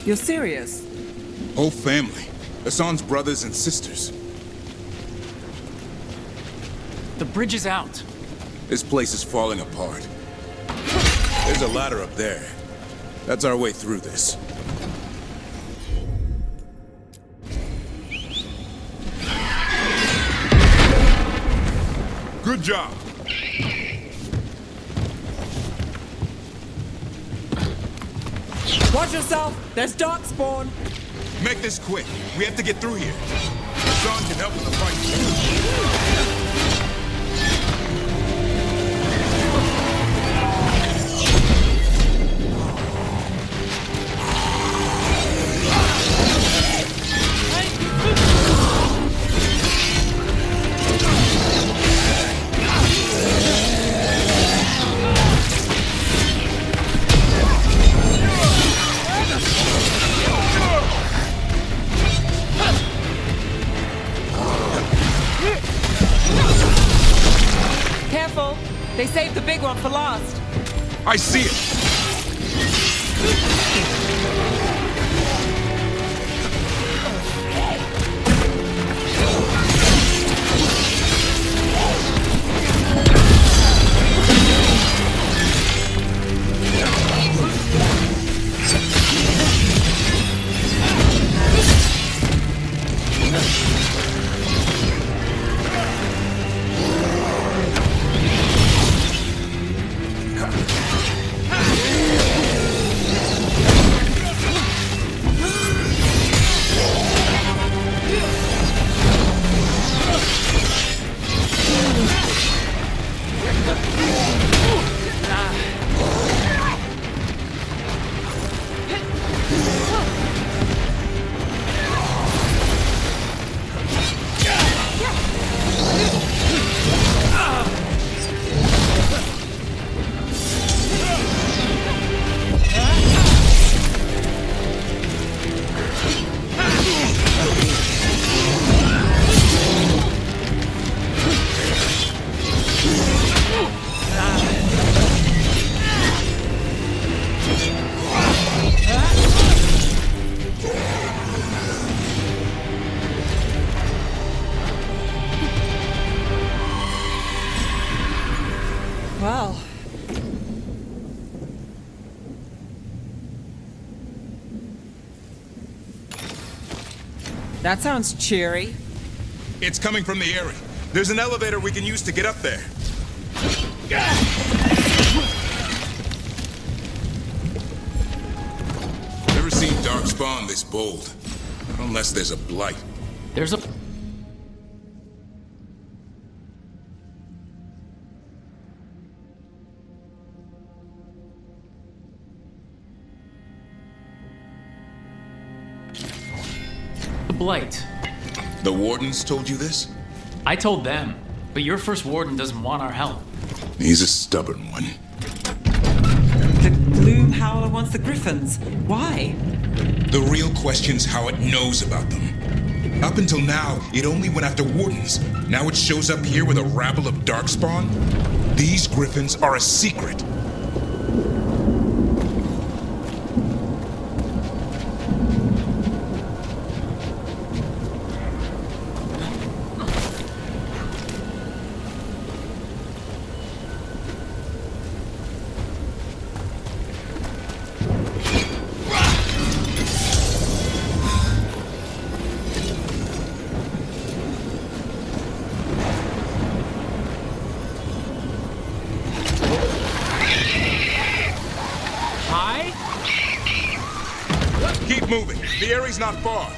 You're serious? Whole family. Hassan's brothers and sisters. The bridge is out. This place is falling apart. There's a ladder up there. That's our way through this. Good job. Watch yourself! There's darkspawn! Make this quick. We have to get through here. Hassan can help in the fight. Careful! They saved the big one for last. I see it. Well... that sounds cheery. It's coming from the area. There's an elevator we can use to get up there. Never seen darkspawn this bold. Unless there's a blight. There's a... Blight. The wardens told you this? I told them, but your first warden doesn't want our help. He's a stubborn one. The Gloom Howler wants the Griffins. Why? The real question's how it knows about them. Up until now, it only went after wardens. Now it shows up here with a rabble of darkspawn? These Griffins are a secret. Keep moving. The area's not far.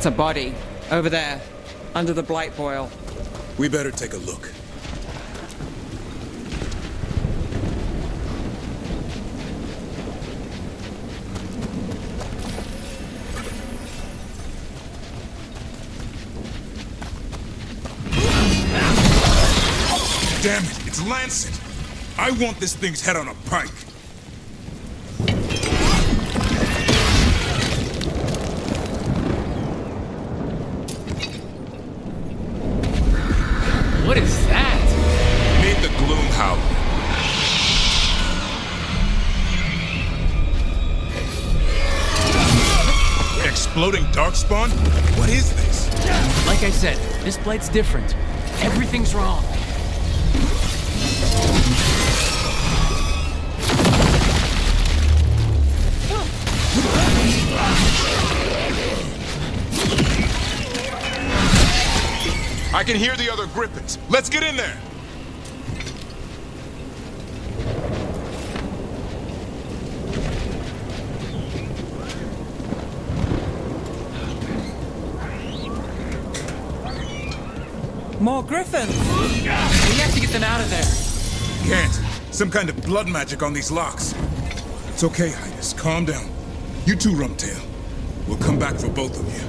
That's a body. Over there. Under the blight boil. We better take a look. Damn it, it's Lancet! I want this thing's head on a pike. What is that? Meet the Gloom Howler. Exploding Darkspawn? What is this? Like I said, this blight's different. Everything's wrong. I can hear the other Griffins. Let's get in there! More griffins! We have to get them out of there. Can't. Some kind of blood magic on these locks. It's okay, Highness. Calm down. You too, Rumtail. We'll come back for both of you.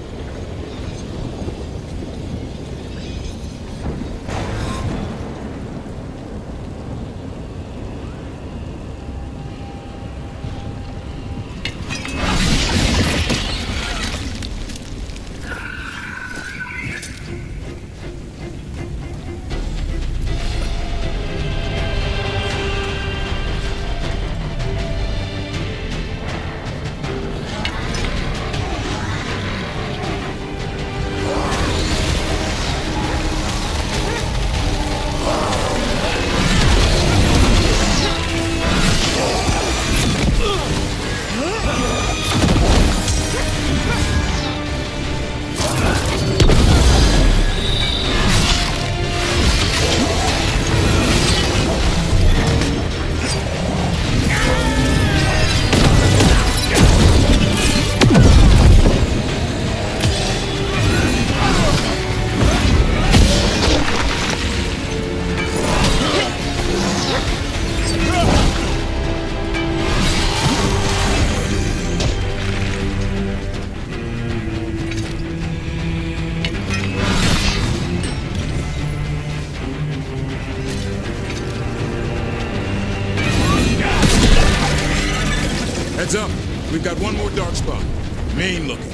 Heads up. We've got one more dark spot. Mean looking.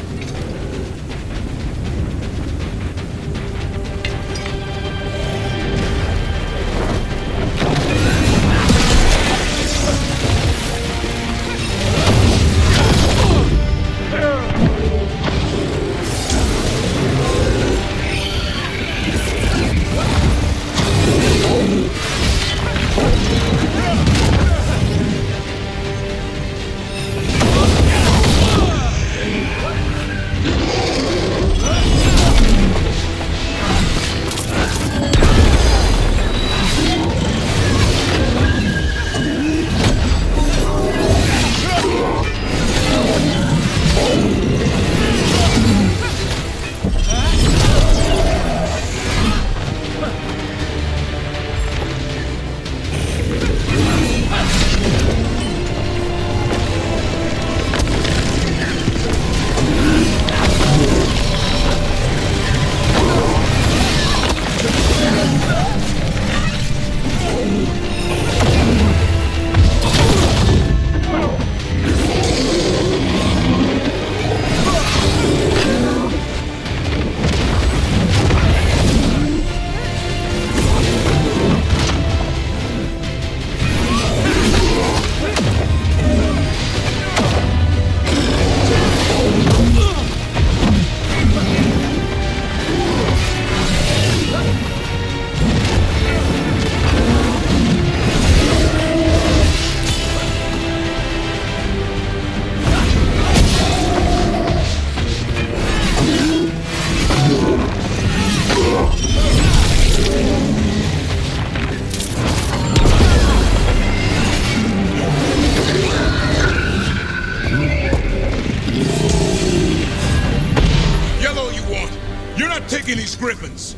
not taking these griffins!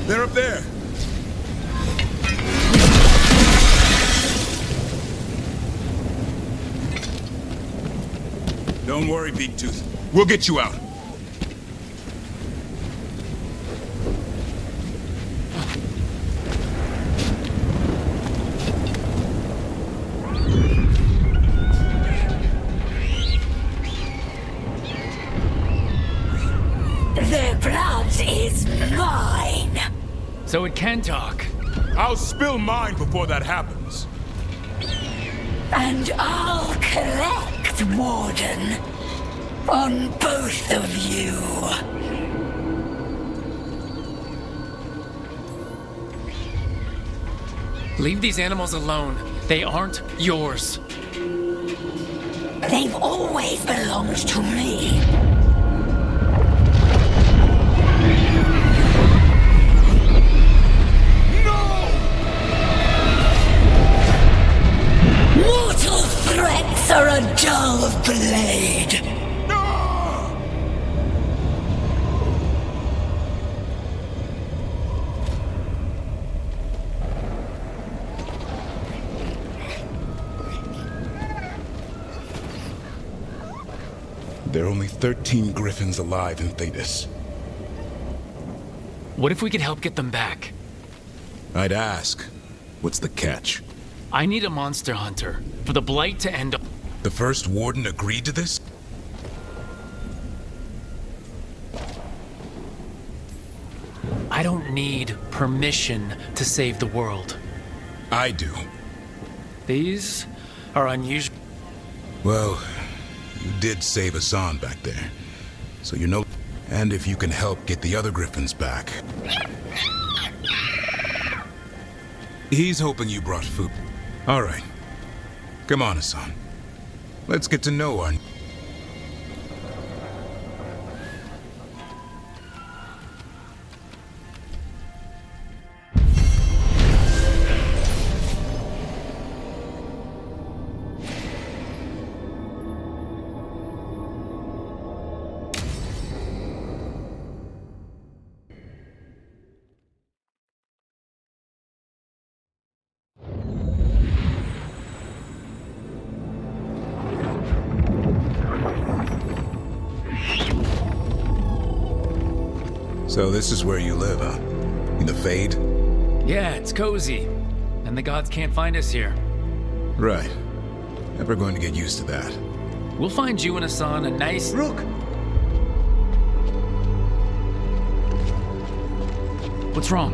They're up there. Don't worry, Big Tooth. We'll get you out. Their blood is mine. So it can talk. I'll spill mine before that happens. And I'll collect, Warden, on both of you. Leave these animals alone. They aren't yours. They've always belonged to me. Mortal threats are a dull blade. There are only 13 griffins alive in Thetis. What if we could help get them back? I'd ask, what's the catch? I need a monster hunter for the blight to end. The first warden agreed to this? I don't need permission to save the world. I do. These are unusual. Well, you did save Hassan back there. So you know. And if you can help get the other griffins back. He's hoping you brought food. All right. Come on, Hassan. Let's get to know our... So this is where you live, huh? In the Fade? Yeah, it's cozy. And the gods can't find us here. Right. Never going to get used to that. We'll find you and Hassan a nice... Rook! What's wrong?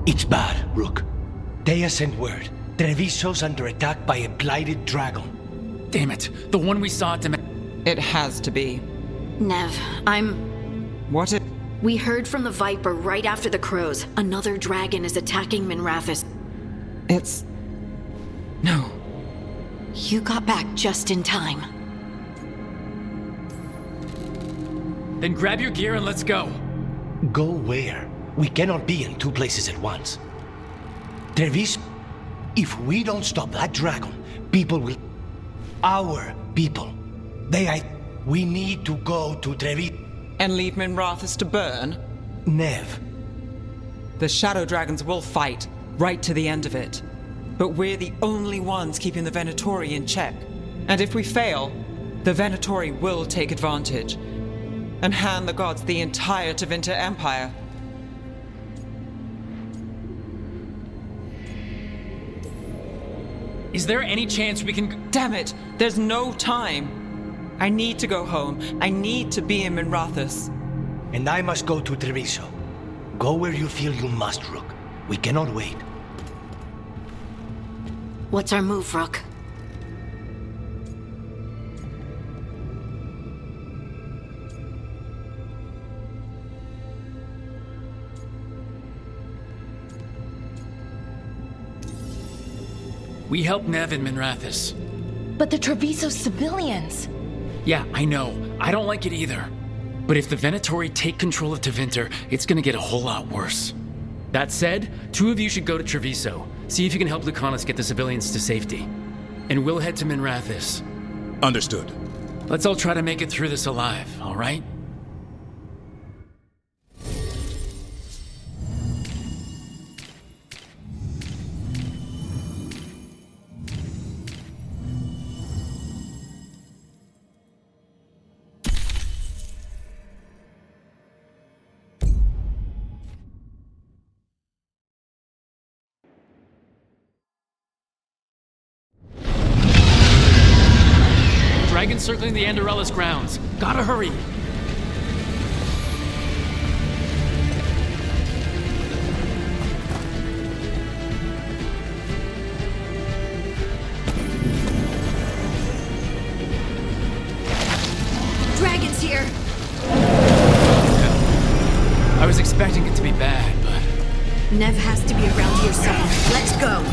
It's bad, Rook. Dea sent word. Treviso's under attack by a blighted dragon. Damn it. The one we saw at the... It has to be. Nev, What it... we heard from the Viper right after the crows. Another dragon is attacking Minrathous. It's... No. You got back just in time. Then grab your gear and let's go. Go where? We cannot be in two places at once. Treviso, if we don't stop that dragon, people will... Our people. We need to go to Treviso. And leave Minrathous to burn? Nev. The Shadow Dragons will fight, right to the end of it. But we're the only ones keeping the Venatori in check. And if we fail, the Venatori will take advantage and hand the gods the entire Tevinter Empire. Is there any chance we can... Damn it! There's no time! I need to go home. I need to be in Minrathous. And I must go to Treviso. Go where you feel you must, Rook. We cannot wait. What's our move, Rook? We help Nev in Minrathous. But the Treviso civilians. Yeah, I know. I don't like it either. But if the Venatori take control of Tevinter, it's gonna get a whole lot worse. That said, two of you should go to Treviso. See if you can help Lucanus get the civilians to safety. and we'll head to Minrathis. Understood. Let's all try to make it through this alive, all right? Dragon circling the Anderella's grounds. Gotta hurry. Dragon's here! I was expecting it to be bad, but... Nev has to be around here somewhere. Let's go!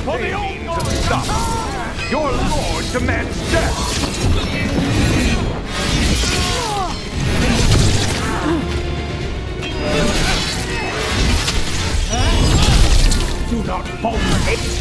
For the old to stop! Your lord demands death! Do not falter!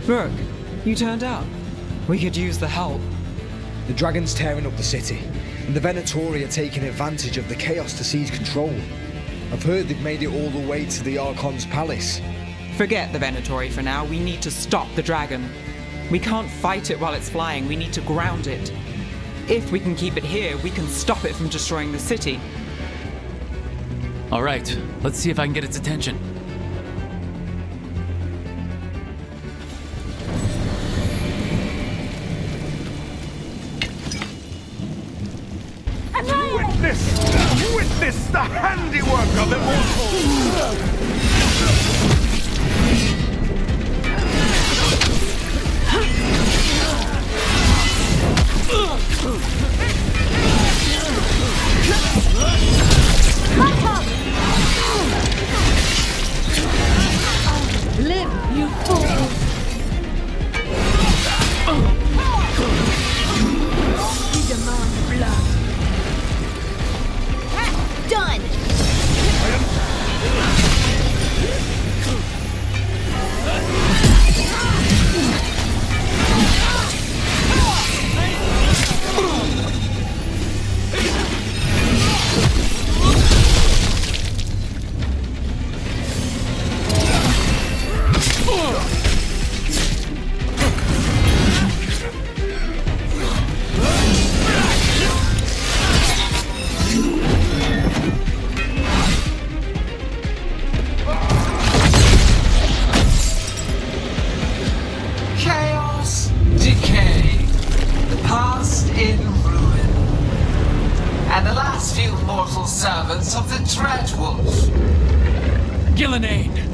Brooke, you turned up. We could use the help. The dragon's tearing up the city, and the Venatori are taking advantage of the chaos to seize control. I've heard they've made it all the way to the Archon's palace. Forget the Venatori for now. We need to stop the dragon. We can't fight it while it's flying. We need to ground it. If we can keep it here, we can stop it from destroying the city. All right, let's see if I can get its attention. Witness the handiwork of immortals! Live, you fool! He demands blood. Done! Chaos, decay, past in ruin, and the last few mortal servants of the Dreadwolf. Gillenane!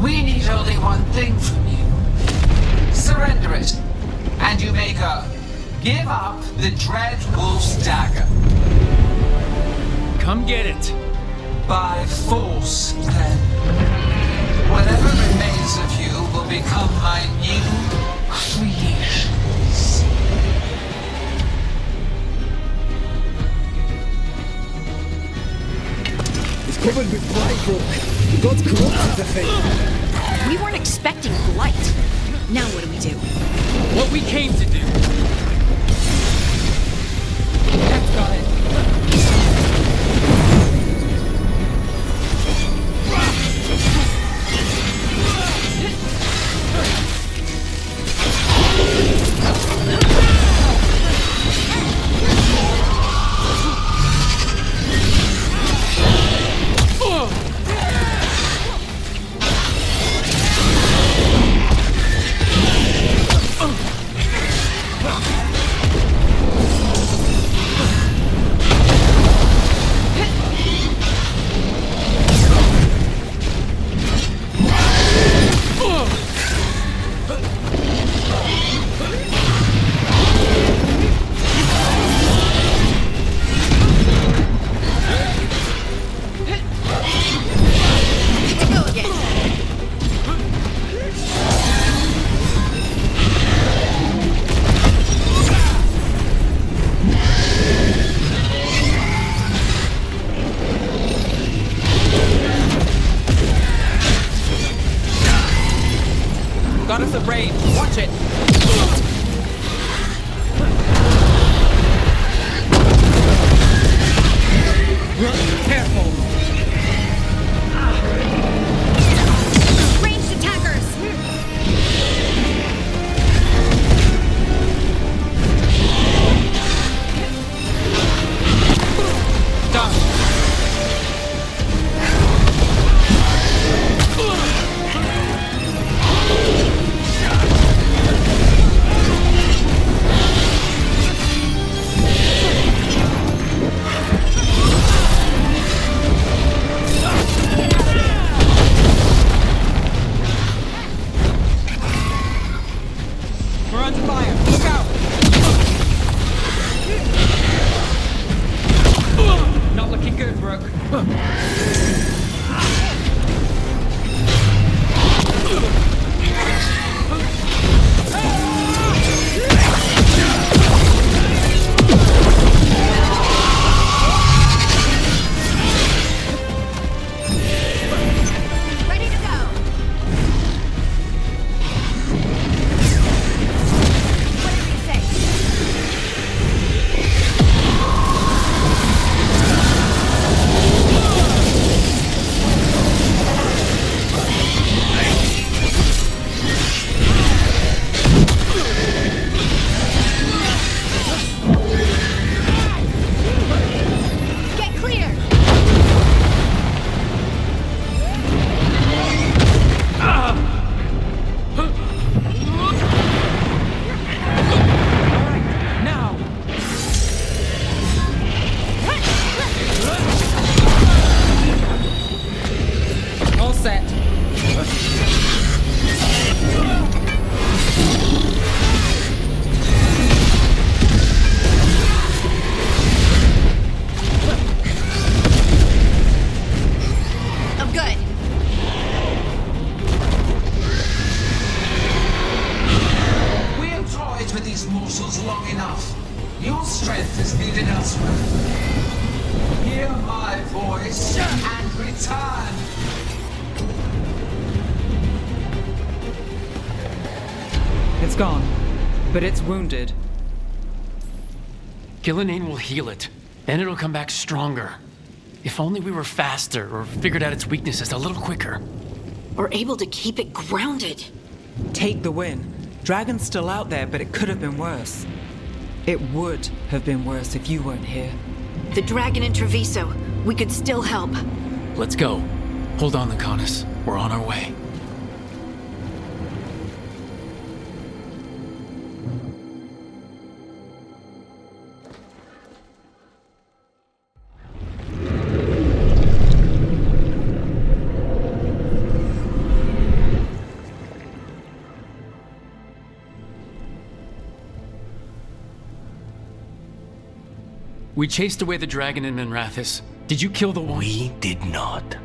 We need only one thing from you. Surrender it, and you may go. Give up the Dreadwolf's dagger. Come get it! By force, then. Whatever remains of you will become my new creations. It's covered with blight, Brooke. The gods corrupted the thing. We weren't expecting blight. Now what do we do? What we came to do. That's got it. Got us at range. Watch it. Careful. Ranged attackers! Done. We're under fire. Look out! Not looking good, Brooke. Ready to go! Whatever you say. Get clear! Now! All set. I'm good. We have toyed with these morsels long enough. Your strength is needed elsewhere. Hear my voice and return. It's gone, but it's wounded. Killinane will heal it. Then it'll come back stronger. If only we were faster or figured out its weaknesses a little quicker. Or able to keep it grounded. Take the win. Dragon's still out there, but it could have been worse. It would have been worse if you weren't here. The dragon in Treviso. We could still help. Let's go. Hold on, Laconis. We're on our way. We chased away the dragon in Menrathis. Did you kill the one? We did not.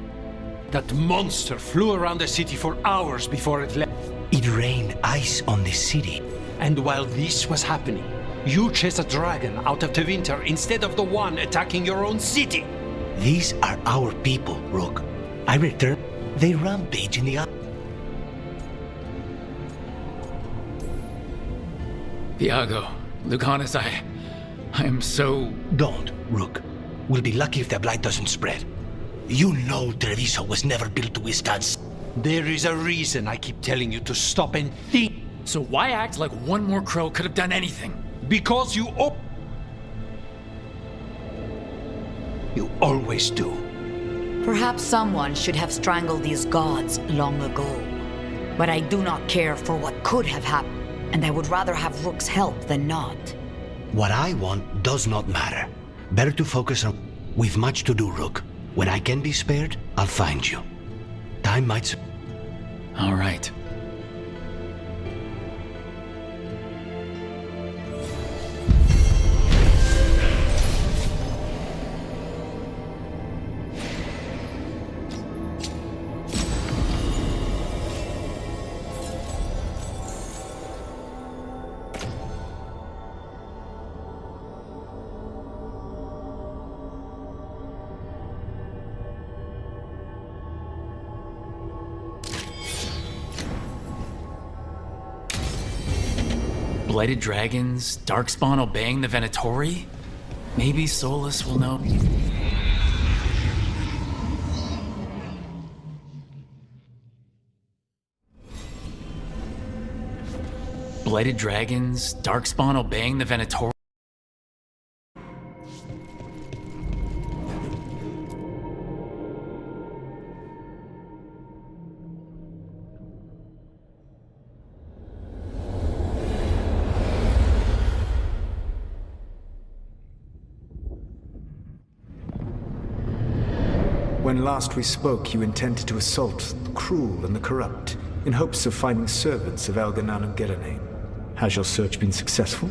That monster flew around the city for hours before it left. It rained ice on the city. And while this was happening, you chased a dragon out of Tevinter instead of the one attacking your own city. These are our people, Rook. I return. They rampage in the Iago, Lucanus, I am so... Don't, Rook. We'll be lucky if the blight doesn't spread. You know Treviso was never built to withstand... There is a reason I keep telling you to stop and think. So why act like one more crow could have done anything? Because you always do. Perhaps someone should have strangled these gods long ago. But I do not care for what could have happened, and I would rather have Rook's help than not. What I want does not matter. Better to focus on... We've much to do, Rook. When I can be spared, I'll find you. Time might... All right. Blighted dragons, Darkspawn obeying the Venatori? Maybe Solus will know. Blighted dragons, Darkspawn obeying the Venatori? When last we spoke, you intended to assault the cruel and the corrupt, in hopes of finding servants of Elganan and Gillenane. Has your search been successful?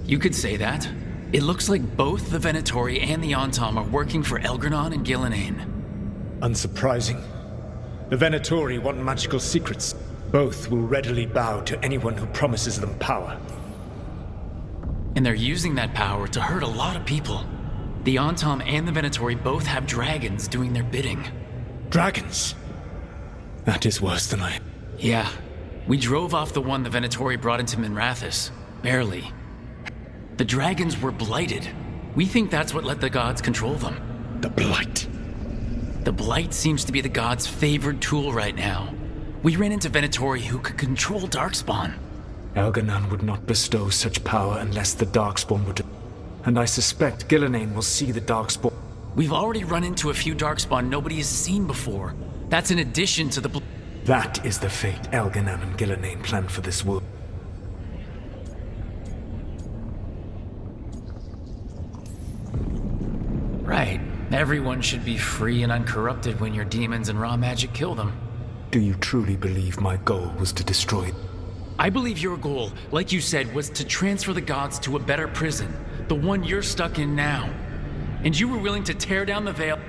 You could say that. It looks like both the Venatori and the Antom are working for Elgranon and Gillenane. Unsurprising. The Venatori want magical secrets. Both will readily bow to anyone who promises them power. And they're using that power to hurt a lot of people. The Antom and the Venatori both have dragons doing their bidding. Dragons? That is worse than I... Yeah. We drove off the one the Venatori brought into Minrathous. Barely. The dragons were blighted. We think that's what let the gods control them. The blight. The blight seems to be the gods' favored tool right now. We ran into Venatori who could control Darkspawn. Elganan would not bestow such power unless the Darkspawn would... And I suspect Gillenane will see the Darkspawn. We've already run into a few Darkspawn nobody has seen before. That's in addition to the... That is the fate Elganan and Gillenane planned for this world. Right. Everyone should be free and uncorrupted when your demons and raw magic kill them. Do you truly believe my goal was to destroy... I believe your goal, like you said, was to transfer the gods to a better prison. The one you're stuck in now. And you were willing to tear down the veil.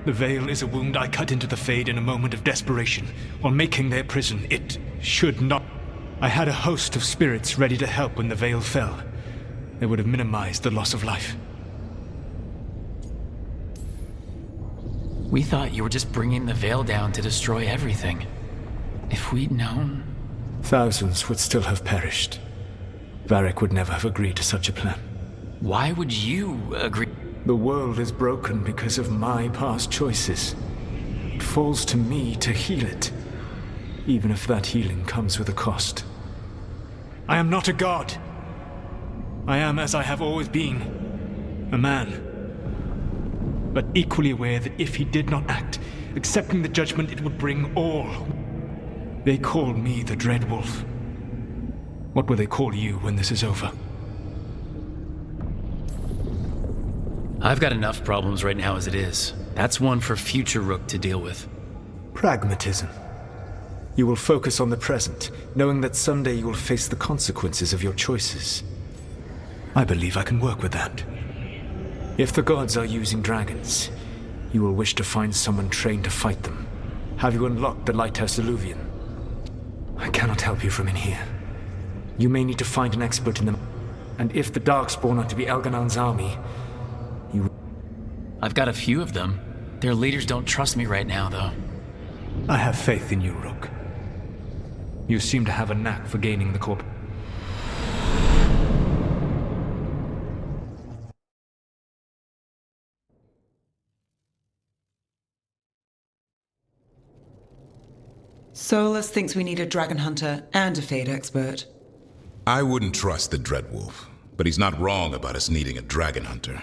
The veil is a wound I cut into the Fade in a moment of desperation, while making their prison. It should not... I had a host of spirits ready to help when the veil fell. They would have minimized the loss of life. We thought you were just bringing the veil down to destroy everything. If we'd known... Thousands would still have perished. Varric would never have agreed to such a plan. Why would you agree? The world is broken because of my past choices. It falls to me to heal it, even if that healing comes with a cost. I am not a god. I am, as I have always been, a man. But equally aware that if he did not act, accepting the judgment it would bring all. They call me the Dread Wolf. What will they call you when this is over? I've got enough problems right now as it is. That's one for future Rook to deal with. Pragmatism. You will focus on the present, knowing that someday you will face the consequences of your choices. I believe I can work with that. If the gods are using dragons, you will wish to find someone trained to fight them. Have you unlocked the Lighthouse Illuvian? I cannot help you from in here. You may need to find an expert in them. And if the Darkspawn are to be Elganon's army, you... I've got a few of them. Their leaders don't trust me right now, though. I have faith in you, Rook. You seem to have a knack for gaining the corp. Solus thinks we need a dragon hunter and a Fade expert. I wouldn't trust the Dreadwolf, but he's not wrong about us needing a dragon hunter.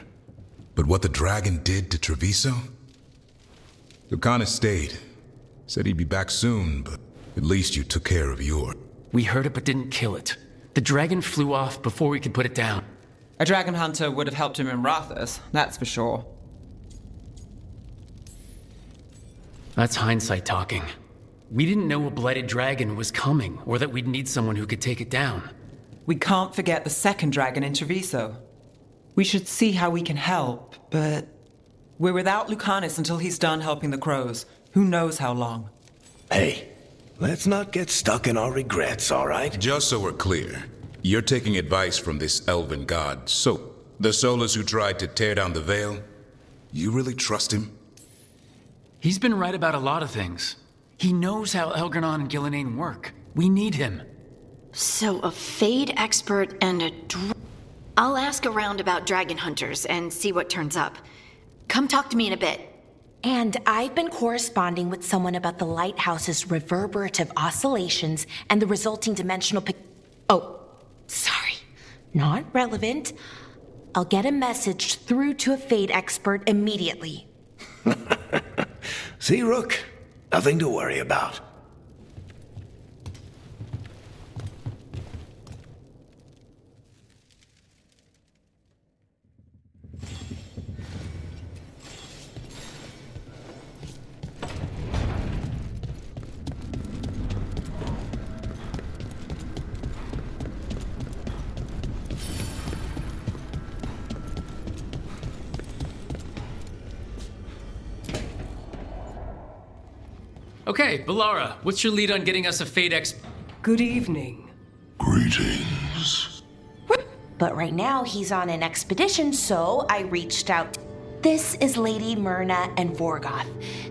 But what the dragon did to Treviso? Lucanus stayed. Said he'd be back soon, but at least you took care of yours. We heard it but didn't kill it. The dragon flew off before we could put it down. A dragon hunter would have helped him in Rathus, that's for sure. That's hindsight talking. We didn't know a blighted dragon was coming, or that we'd need someone who could take it down. We can't forget the second dragon in Treviso. We should see how we can help, but we're without Lucanus until he's done helping the crows. Who knows how long? Hey, let's not get stuck in our regrets, all right? Just so we're clear, you're taking advice from this elven god, so the Solus who tried to tear down the Veil? You really trust him? He's been right about a lot of things. He knows how Elgarnon and Gillenane work. We need him. So a Fade expert and a I'll ask around about dragon hunters and see what turns up. Come talk to me in a bit. And I've been corresponding with someone about the lighthouse's reverberative oscillations and the resulting dimensional Oh, sorry. Not relevant. I'll get a message through to a Fade expert immediately. See, Rook? Nothing to worry about. Okay, Bellara, what's your lead on getting us a Fade Good evening. Greetings. But right now he's on an expedition, so I reached out. This is Lady Myrna and Vorgoth.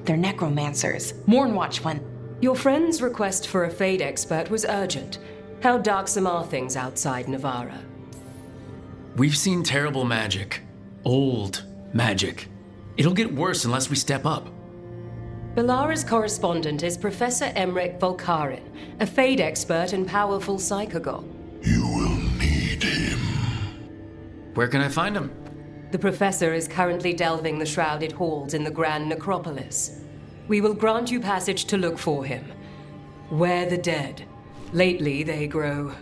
They're necromancers. Mournwatch one. Your friend's request for a Fade expert was urgent. How darksome are things outside Navarra? We've seen terrible magic. Old magic. It'll get worse unless we step up. Bellara's correspondent is Professor Emmerich Volkarin, a Fade expert and powerful psychagon. You will need him. Where can I find him? The professor is currently delving the shrouded halls in the Grand Necropolis. We will grant you passage to look for him. Where the dead. Lately they grow...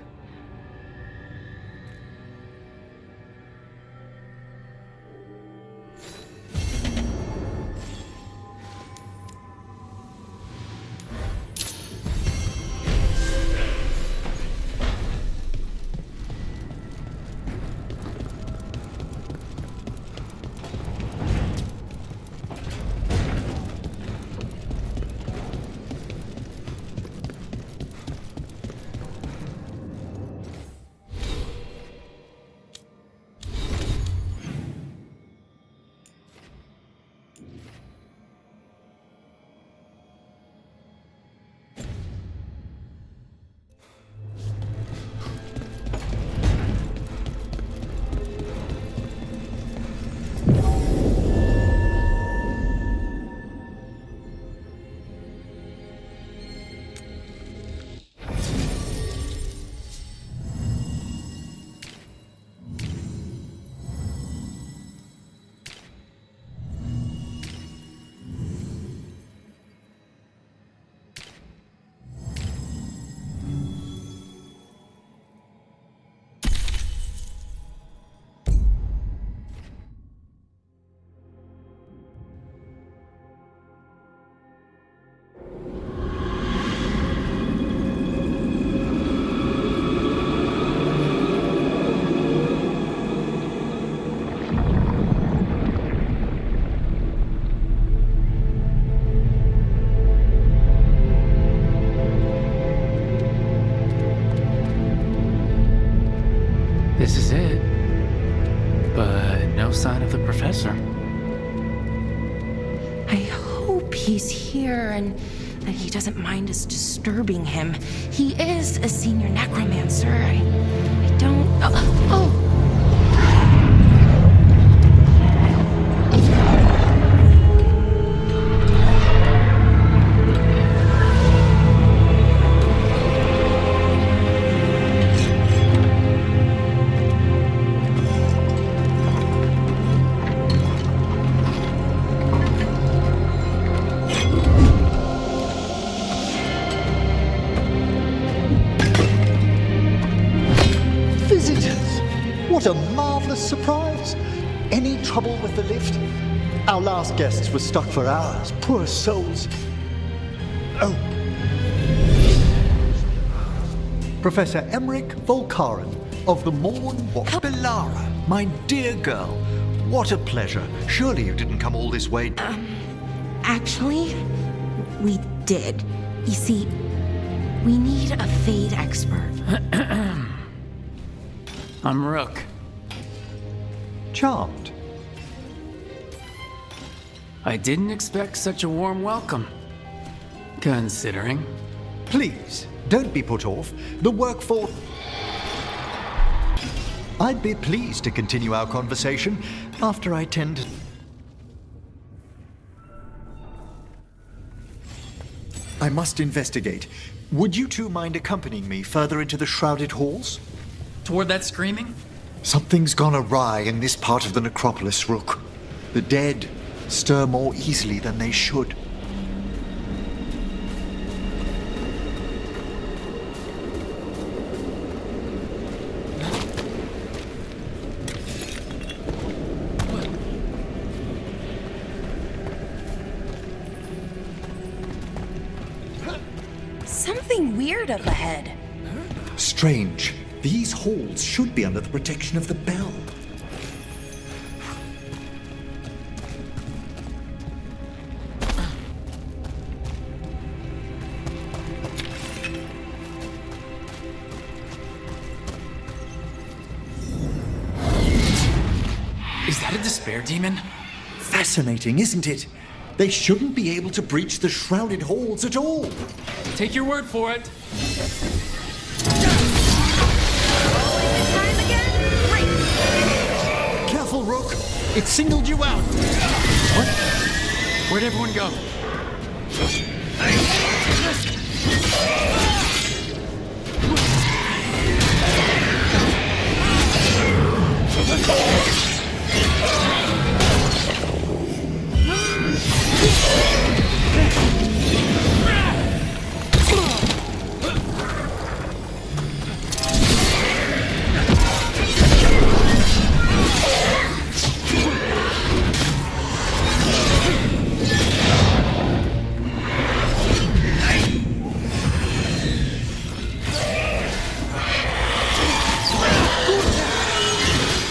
This is it. But no sign of the professor. I hope he's here and that he doesn't mind us disturbing him. He is a senior necromancer. I don't... Oh! What a marvelous surprise! Any trouble with the lift? Our last guests were stuck for hours. Poor souls. Oh. Professor Emmerich Volkaren of the Morn... Belara, my dear girl. What a pleasure. Surely you didn't come all this way... Actually, we did. You see, we need a Fade expert. I'm Rook. Charmed. I didn't expect such a warm welcome. Considering. Please, don't be put off. The workforce... I'd be pleased to continue our conversation after I tend... I must investigate. Would you two mind accompanying me further into the shrouded halls? Toward that screaming? Something's gone awry in this part of the necropolis, Rook. The dead stir more easily than they should. Something weird up ahead. Strange. These halls should be under the protection of the bell. Is that a despair demon? Fascinating, isn't it? They shouldn't be able to breach the shrouded halls at all. Take your word for it. Careful, Rook. It singled you out. What? Where'd everyone go?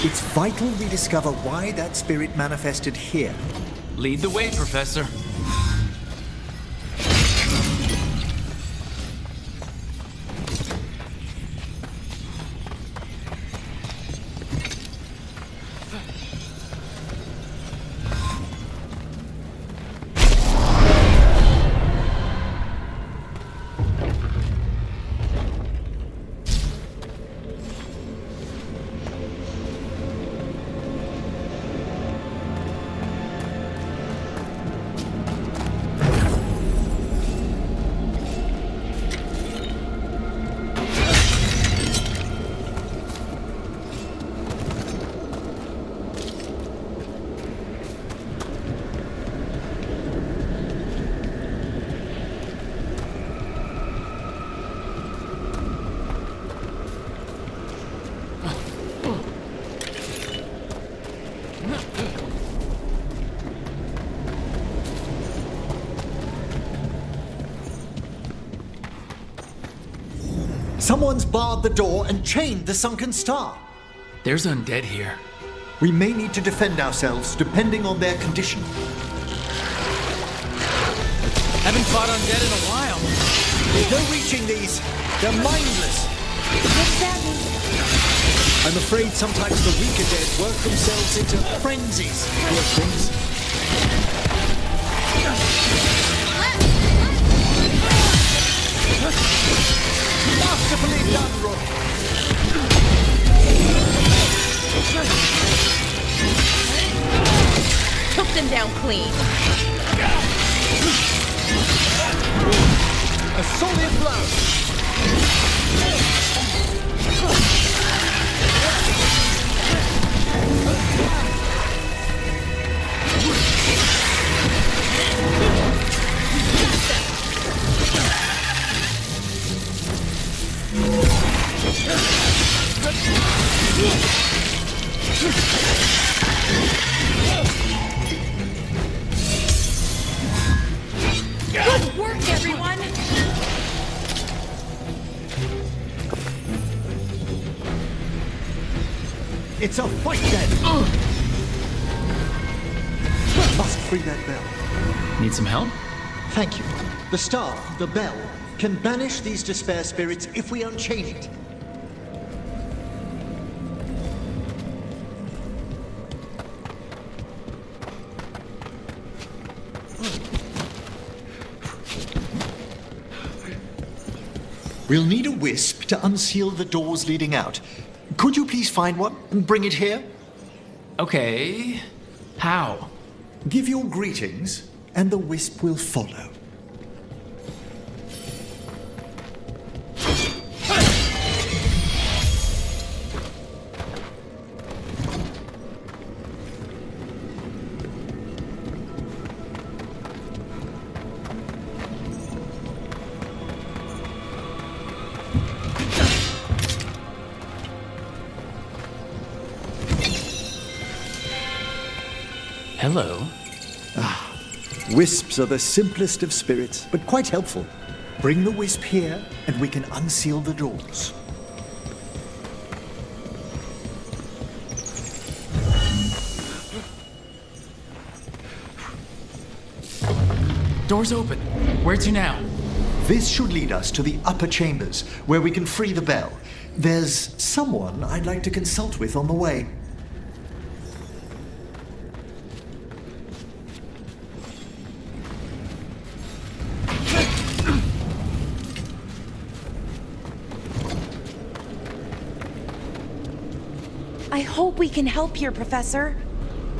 It's vital we discover why that spirit manifested here. Lead the way, Professor. Someone's barred the door and chained the sunken star. There's undead here. We may need to defend ourselves, depending on their condition. Haven't fought undead in a while. There's no reaching these. They're mindless. What's that mean? I'm afraid sometimes the weaker dead work themselves into frenzies. Poor things. Masterfully done, Rook. Took them down clean. A solid blow. Good work, everyone! It's a fight then! Must free that bell. Need some help? Thank you. The star, the bell, can banish these despair spirits if we unchain it. We'll need a wisp to unseal the doors leading out. Could you please find one and bring it here? Okay. How? Give your greetings, and the wisp will follow. Hello. Wisps are the simplest of spirits, but quite helpful. Bring the wisp here, and we can unseal the doors. Door's open. Where to now? This should lead us to the upper chambers, where we can free the bell. There's someone I'd like to consult with on the way. I hope we can help here, Professor.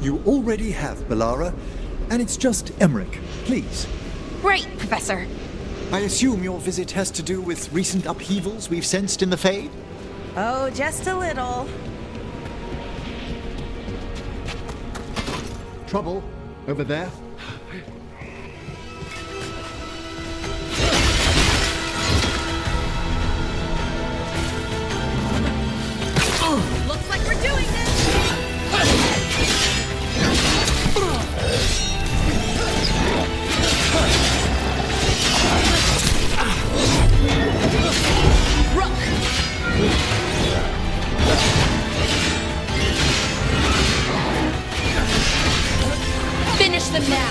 You already have, Belara, and it's just Emmerich. Please. Great, Professor. I assume your visit has to do with recent upheavals we've sensed in the Fade? Oh, just a little. Trouble over there? Looks like we're doing this! Rook! Finish them now!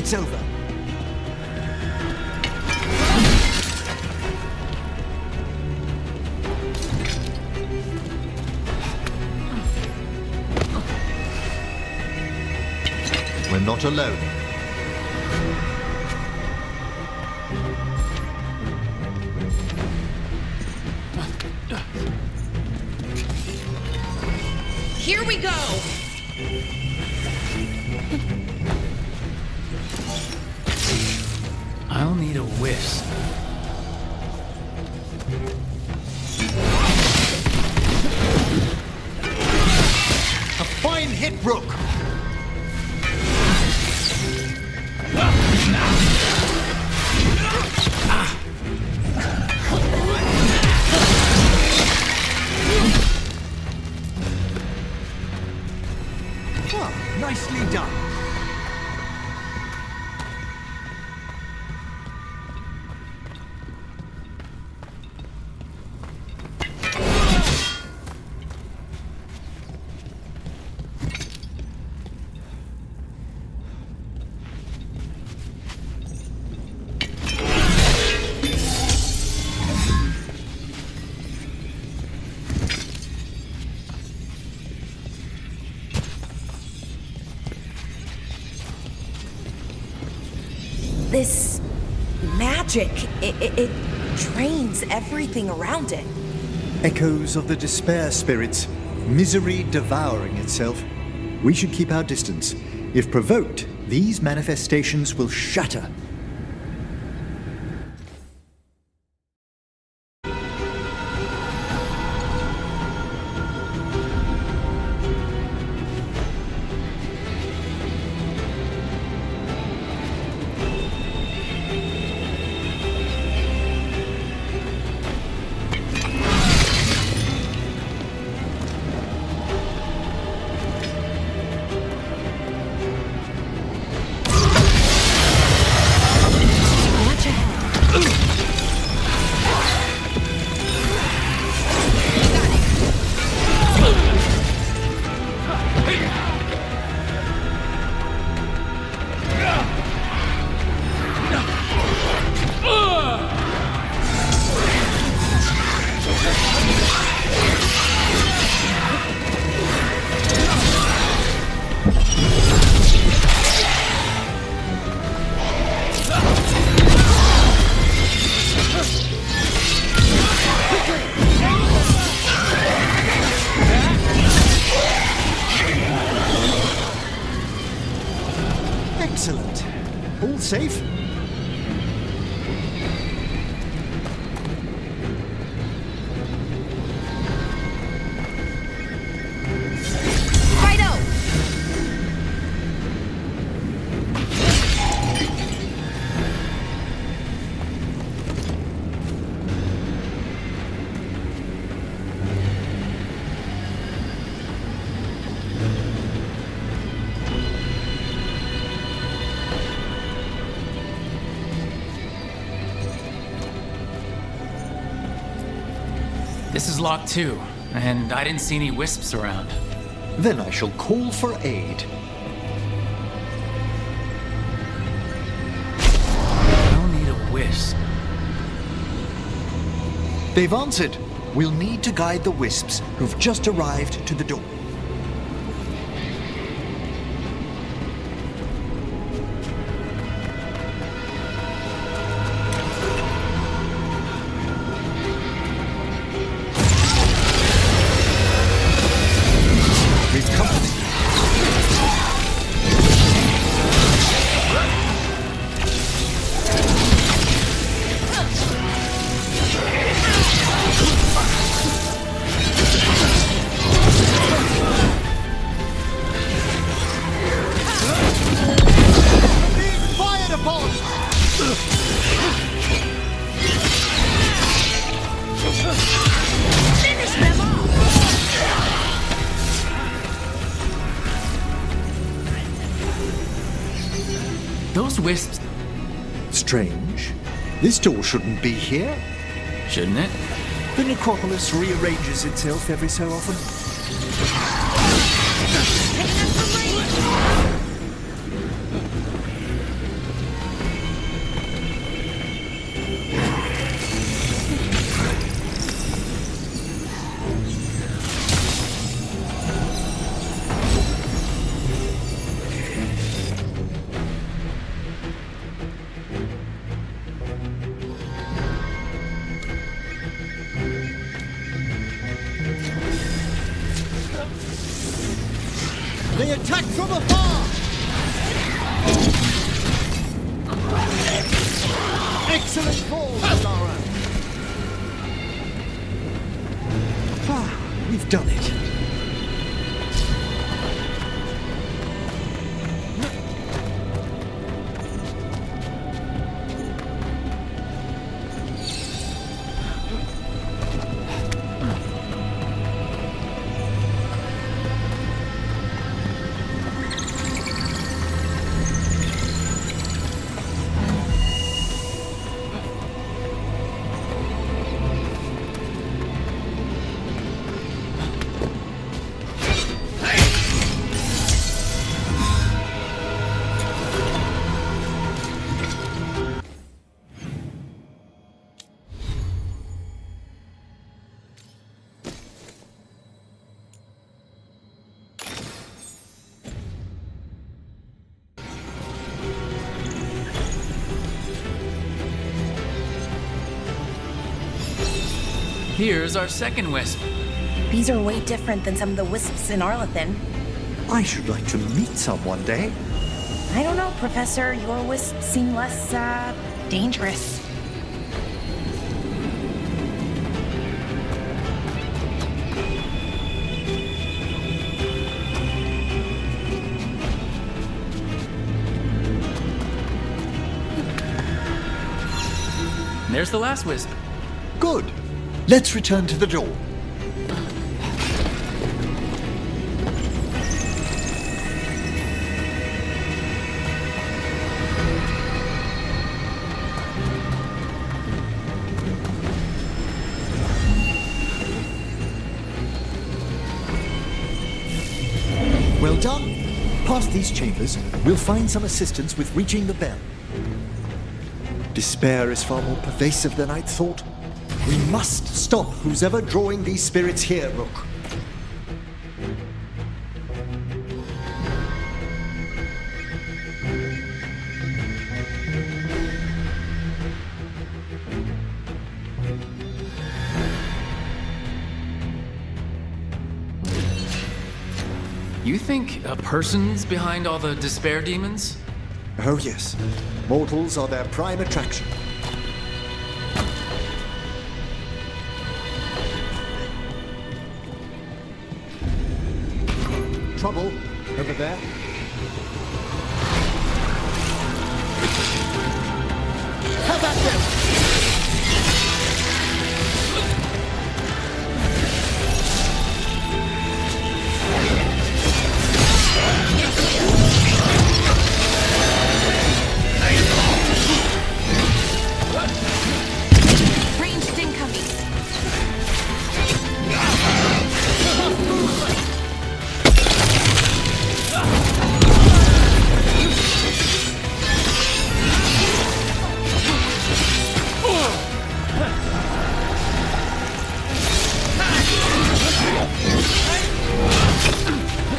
It's over. We're not alone. Here we go! I'll need a wisp. A fine hit, Rook! Nicely done. This magic, it drains everything around it. Echoes of the despair spirits, misery devouring itself. We should keep our distance. If provoked, these manifestations will shatter. Excellent. All safe? Righto! This is locked too, and I didn't see any wisps around. Then I shall call for aid. I'll need a wisp. They've answered. We'll need to guide the wisps who've just arrived to the door. Those wisps... Strange. This door shouldn't be here. Shouldn't it? The necropolis rearranges itself every so often. They attack from afar! Excellent fall, Lara! We've done it. Here's our second wisp. These are way different than some of the wisps in Arlethan. I should like to meet some one day. I don't know, Professor. Your wisps seem less, dangerous. There's the last wisp. Good. Let's return to the door. Well done. Past these chambers, we'll find some assistance with reaching the bell. Despair is far more pervasive than I'd thought. We must stop who's ever drawing these spirits here, Rook. You think a person's behind all the despair demons? Oh yes. Mortals are their prime attraction. Trouble over there. How about them? Ranged incoming.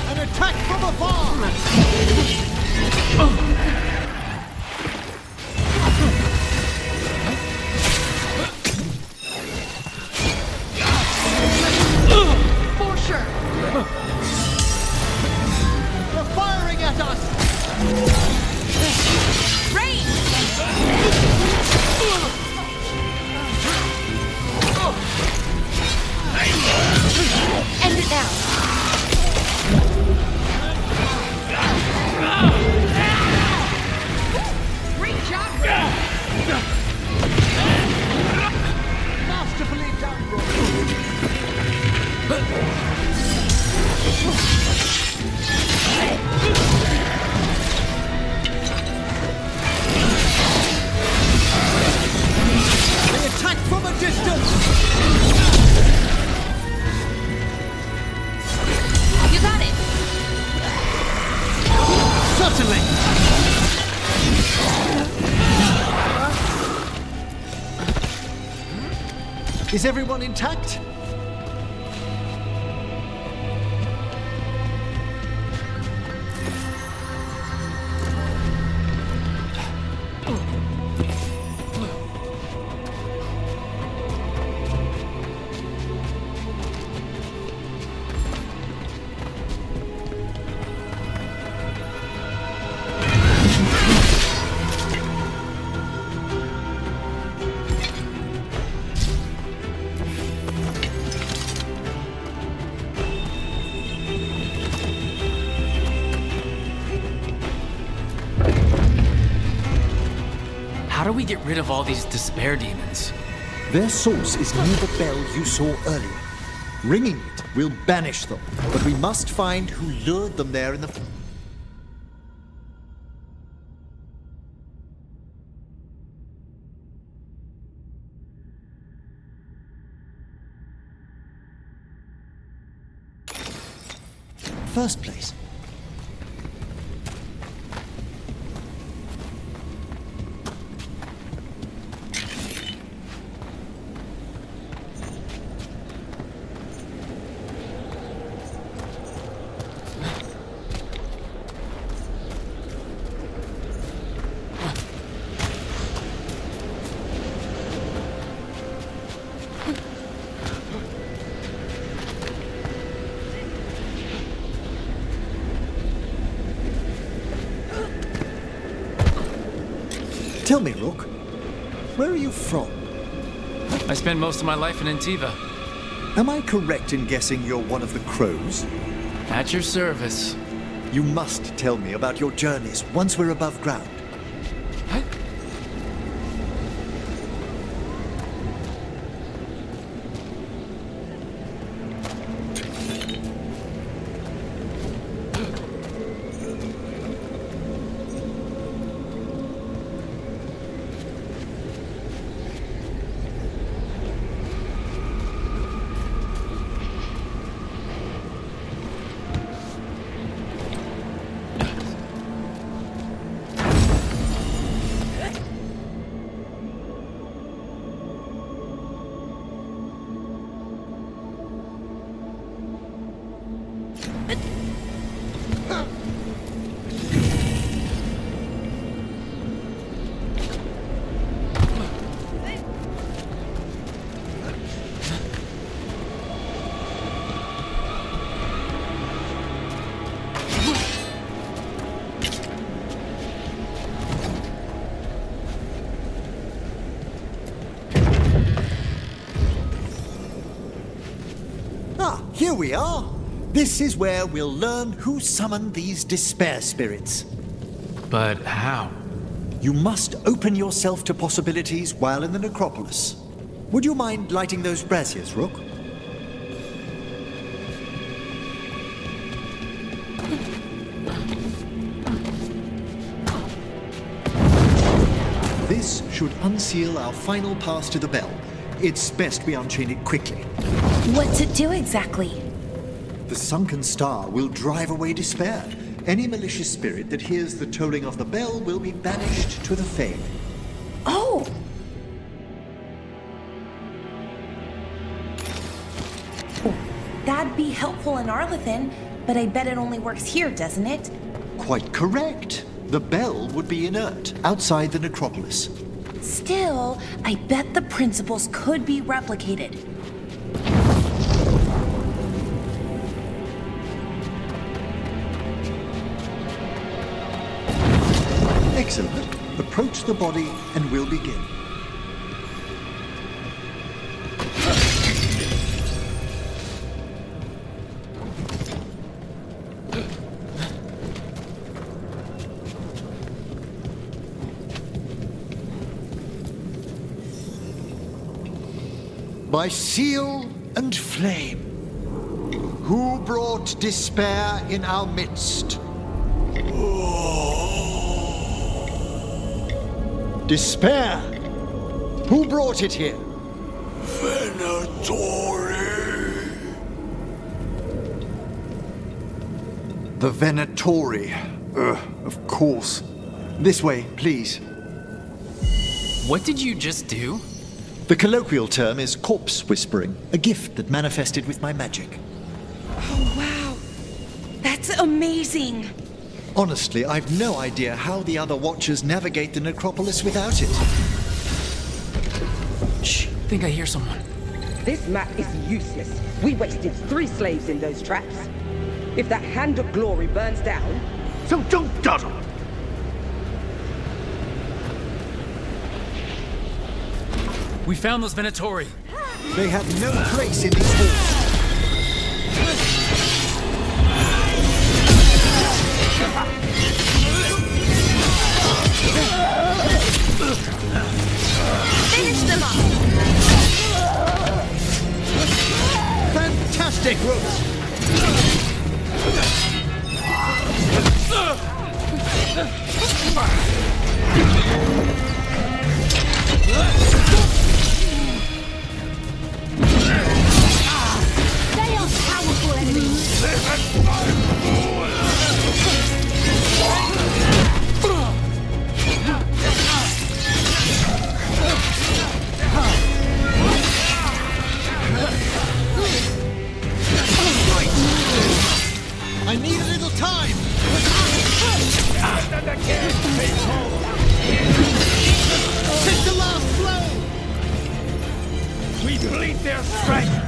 An attack from afar! For sure. They're firing at us! End it now. Great job, Masterfully done, Rook. They attack from a distance! You got it. Certainly! Is everyone intact? we get rid of all these despair demons? Their source is near the bell you saw earlier. Ringing it will banish them, but we must find who lured them there in the... first place. Tell me, Rook, where are you from? I spent most of my life in Antiva. Am I correct in guessing you're one of the crows? At your service. You must tell me about your journeys once we're above ground. Here we are. This is where we'll learn who summoned these despair spirits. But how? You must open yourself to possibilities while in the necropolis. Would you mind lighting those braziers, Rook? This should unseal our final pass to the bell. It's best we unchain it quickly. What's it do exactly? The sunken star will drive away despair. Any malicious spirit that hears the tolling of the bell will be banished to the Fade. Oh! That'd be helpful in Arlethan, but I bet it only works here, doesn't it? Quite correct. The bell would be inert, outside the necropolis. Still, I bet the principles could be replicated. Excellent. Approach the body and we'll begin. By seal and flame, who brought despair in our midst? Despair! Who brought it here? Venatori! The Venatori. Of course. This way, please. What did you just do? The colloquial term is corpse whispering, a gift that manifested with my magic. Oh, wow. That's amazing. Honestly, I've no idea how the other Watchers navigate the necropolis without it. Shh, I think I hear someone. This map is useless. We wasted 3 slaves in those traps. If that Hand of Glory burns down... So don't dawdle! We found those Venatori. They have no place in these halls. Finish them off! Fantastic, Rooks! They are powerful enemies! I need a little time! Take the last blow! We bleed their strength!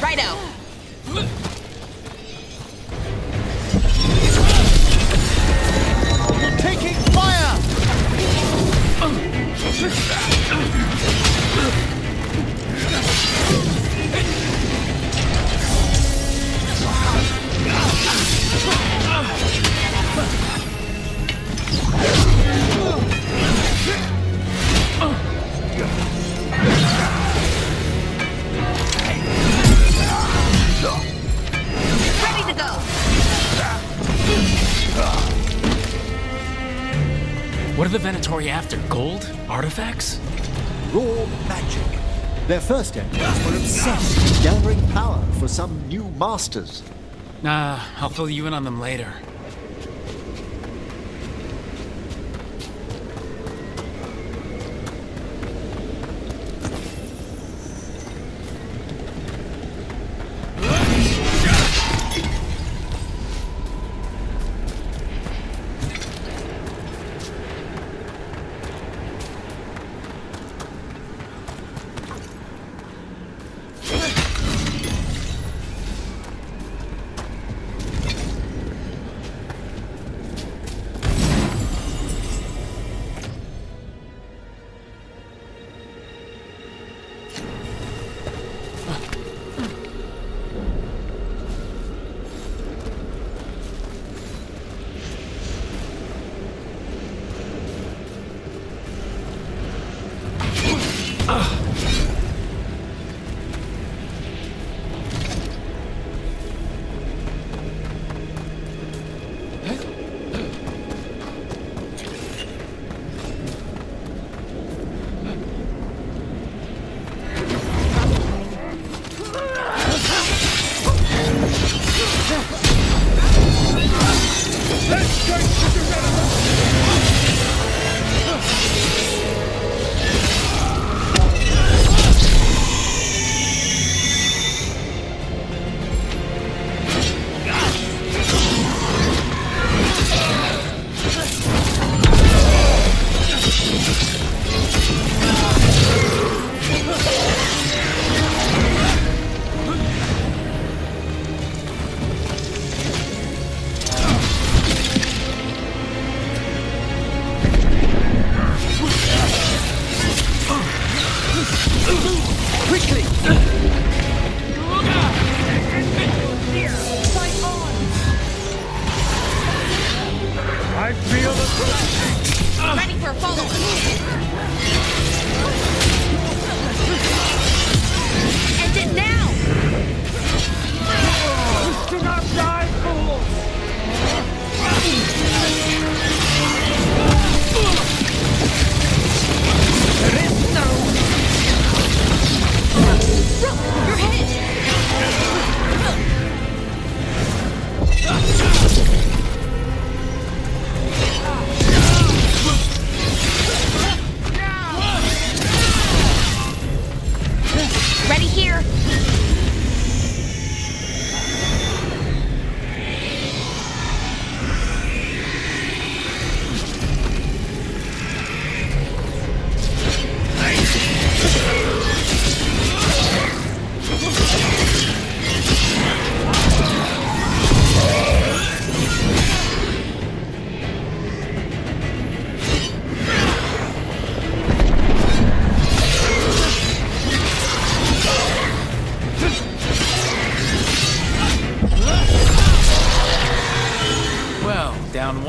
Righto. Taking fire! Ready to go. What are the Venatori after? Gold? Artifacts? Raw magic. Their first enemies were obsessed with gathering power for some new masters. Nah, I'll fill you in on them later.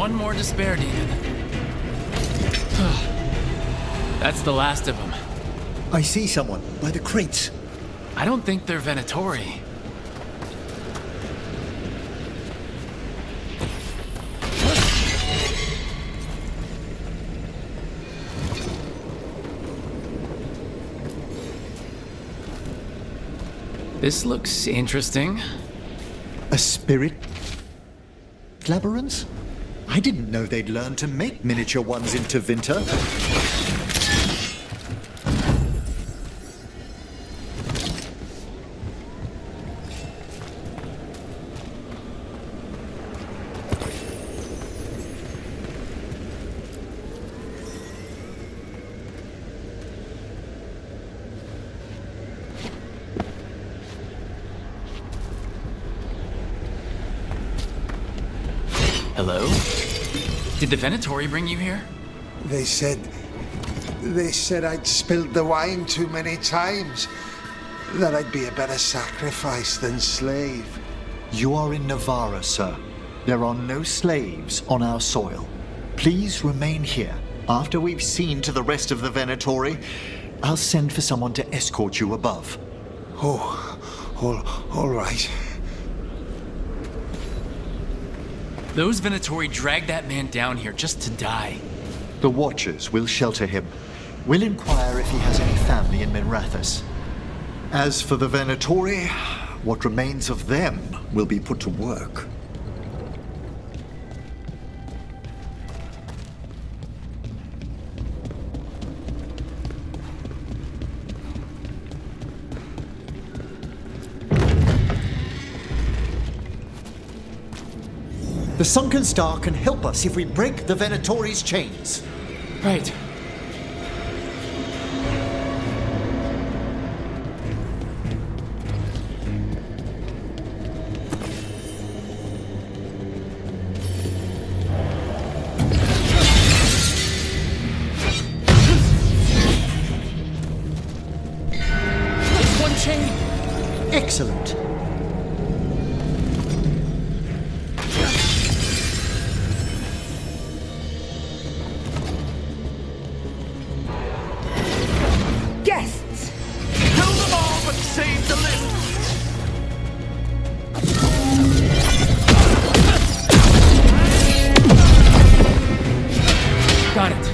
one more despair demon. That's the last of them. I see someone by the crates. I don't think they're Venatori. This looks interesting. A spirit labyrinth? I didn't know they'd learned to make miniature ones in Tevinter. Hello? Did the Venatori bring you here? They said I'd spilled the wine too many times. That I'd be a better sacrifice than slave. You are in Navarra, sir. There are no slaves on our soil. Please remain here. After we've seen to the rest of the Venatori, I'll send for someone to escort you above. All right. Those Venatori dragged that man down here just to die. The Watchers will shelter him. We'll inquire if he has any family in Minrathous. As for the Venatori, what remains of them will be put to work. The Sunken Star can help us if we break the Venatori's chains. Right. It's one chain. Excellent. Guests! Kill them all, but save the list! Got it.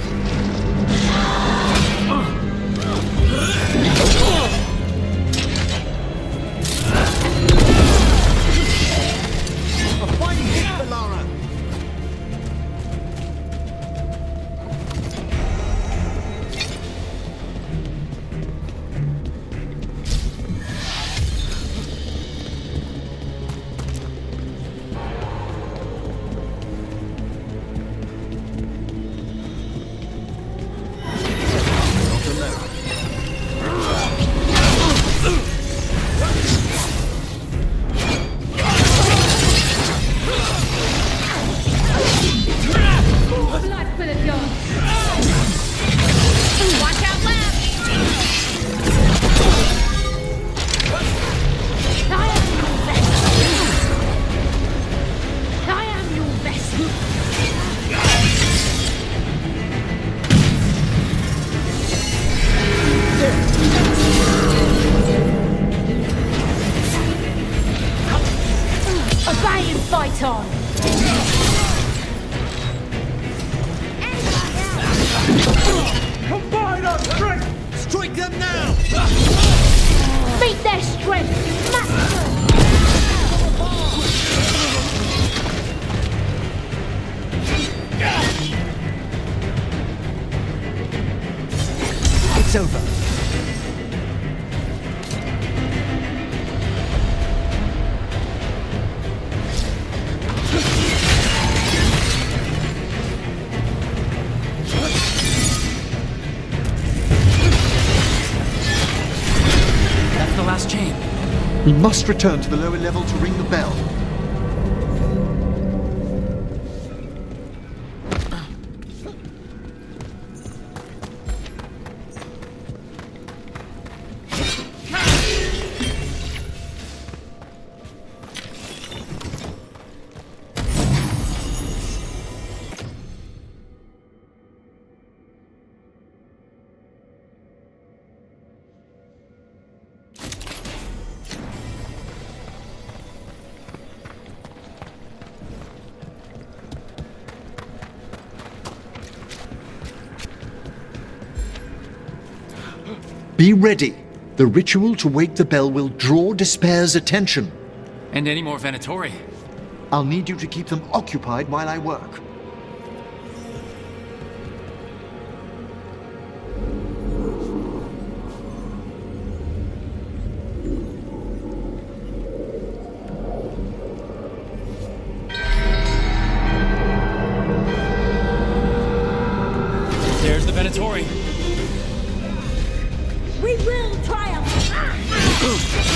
A fine hit for Lara. Watch out left! I am your vessel. Obey and fight on! Combine our strength! Strike them now! Meet their strength! Master! It's over. That's the last chain. We must return to the lower level to ring the bell. Be ready. The ritual to wake the bell will draw Despair's attention. And any more Venatori? I'll need you to keep them occupied while I work. There's the Venatori. We will triumph!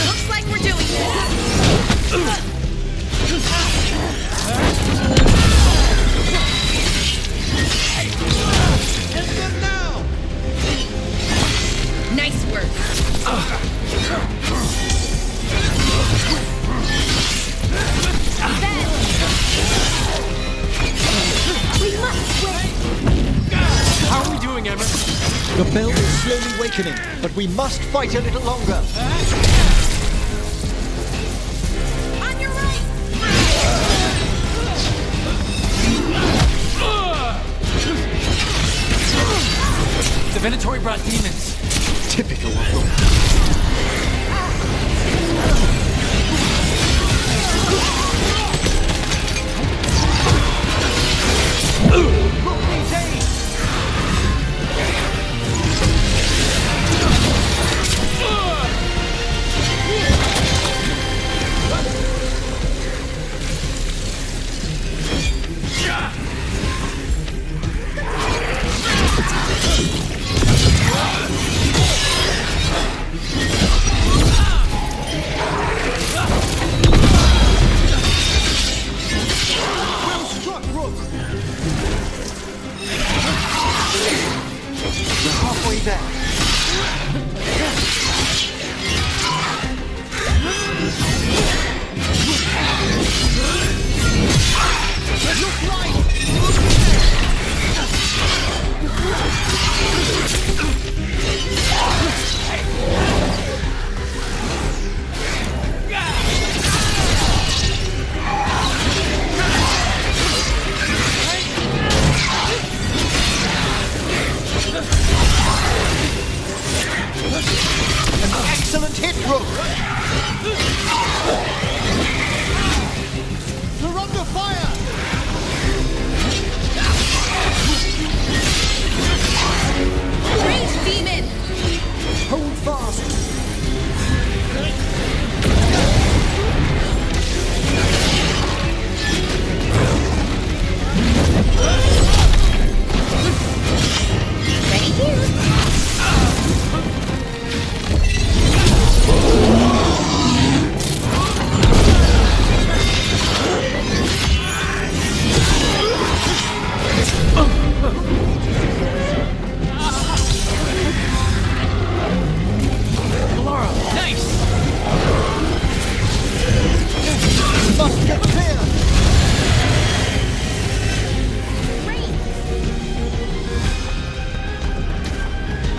Looks like we're doing this! Nice work! We must win! How are we doing, Emma? The bell is slowly wakening, but we must fight a little longer. On your right! The Venatori brought demons. Typical of them. Excellent hit, Rook! You're under fire! Range demon! Hold fast! Ready here! Must get clear!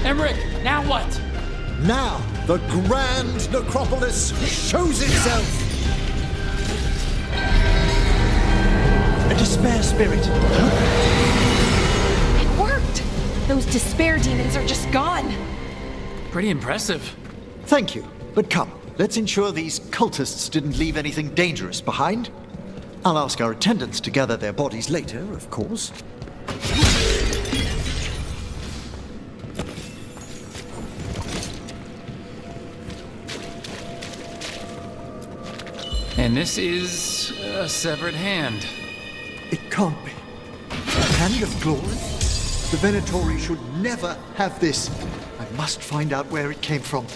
Emmerich, now what? Now, the Grand Necropolis shows itself! A Despair spirit. It worked! Those despair demons are just gone. Pretty impressive. Thank you, but come, let's ensure these cultists didn't leave anything dangerous behind. I'll ask our attendants to gather their bodies later, of course. And this is a severed hand. It can't be. A hand of glory? The Venatori should never have this. I must find out where it came from.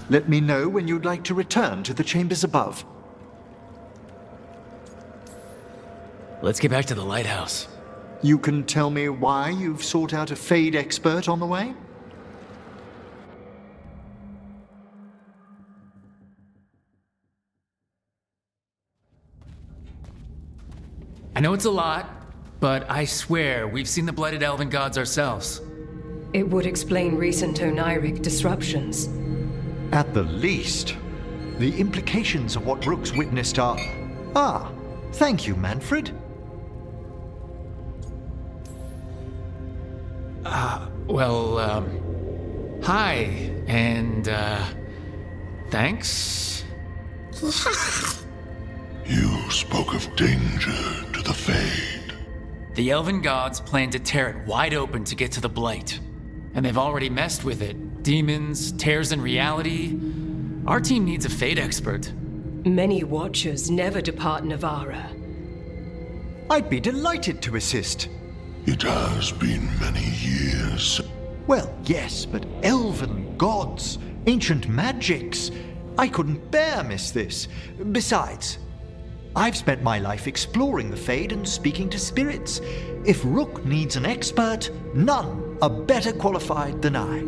Let me know when you'd like to return to the chambers above. Let's get back to the lighthouse. You can tell me why you've sought out a Fade expert on the way? I know it's a lot, but I swear we've seen the blighted elven gods ourselves. It would explain recent Oniric disruptions. At the least. The implications of what Rook's witnessed are... Thank you, Manfred. Hi, and, thanks? You spoke of danger to the Fade. The Elven Gods plan to tear it wide open to get to the Blight. And they've already messed with it. Demons, tears in reality. Our team needs a Fade expert. Many Watchers never depart Navara. I'd be delighted to assist. It has been many years. Well, yes, but elven gods, ancient magics. I couldn't bear miss this. Besides, I've spent my life exploring the Fade and speaking to spirits. If Rook needs an expert, none are better qualified than I.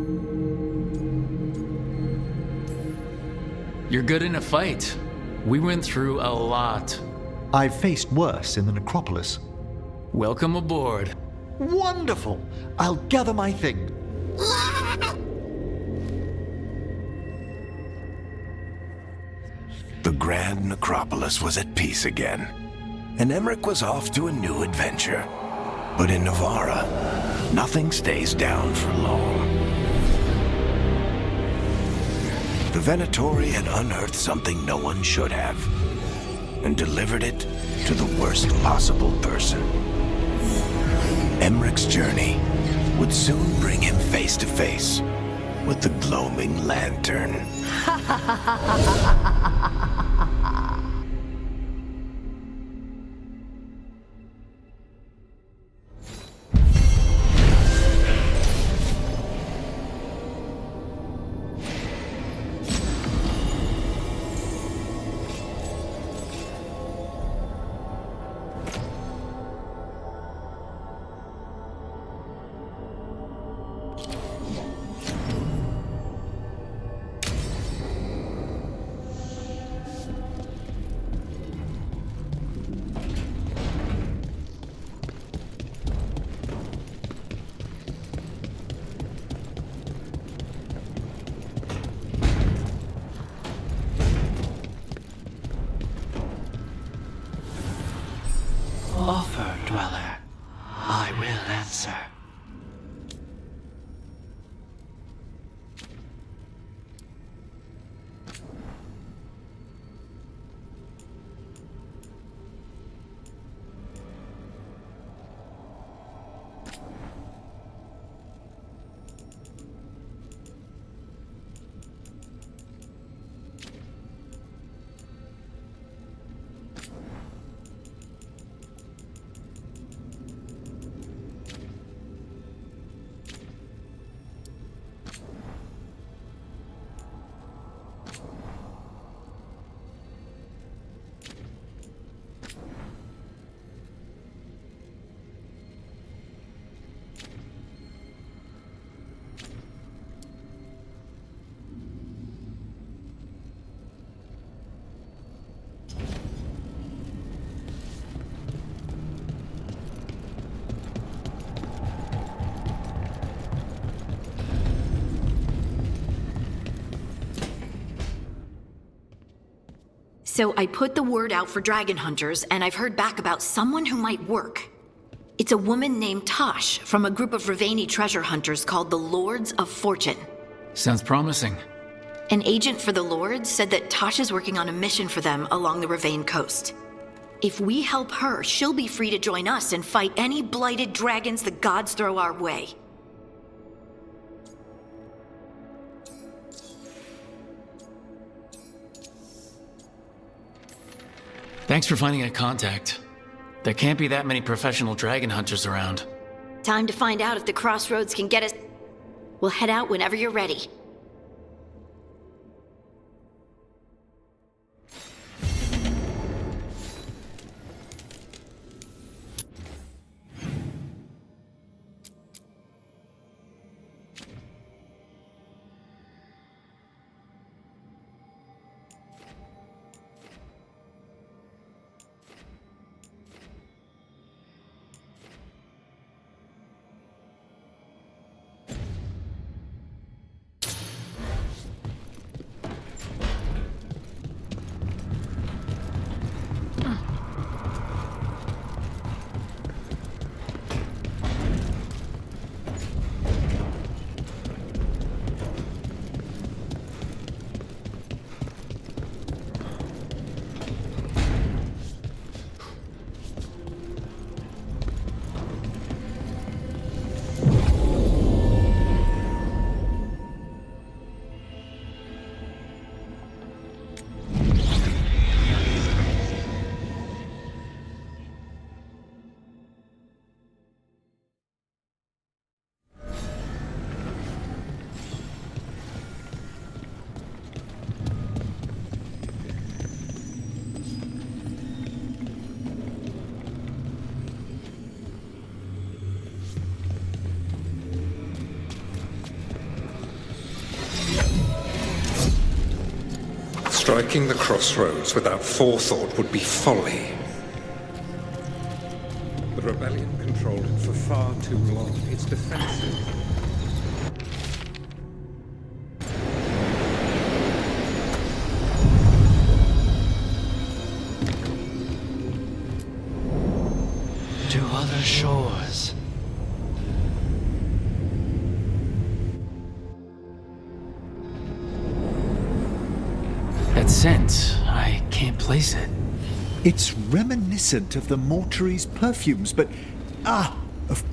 You're good in a fight. We went through a lot. I've faced worse in the necropolis. Welcome aboard. Wonderful! I'll gather my things. The Grand Necropolis was at peace again, and Emmerich was off to a new adventure. But in Navara, nothing stays down for long. The Venatori had unearthed something no one should have, and delivered it to the worst possible person. Emmerich's journey would soon bring him face to face with the gloaming lantern. Offer, Dweller. I will answer. So I put the word out for dragon hunters, and I've heard back about someone who might work. It's a woman named Tosh from a group of Ravani treasure hunters called the Lords of Fortune. Sounds promising. An agent for the Lords said that Tosh is working on a mission for them along the Ravane coast. If we help her, she'll be free to join us and fight any blighted dragons the gods throw our way. Thanks for finding a contact. There can't be that many professional dragon hunters around. Time to find out if the crossroads can get us. We'll head out whenever you're ready. Striking the crossroads without forethought would be folly. The rebellion controlled it for far too long. It's defensive. To other shores. That scent, I can't place it. It's reminiscent of the mortuary's perfumes, but... of...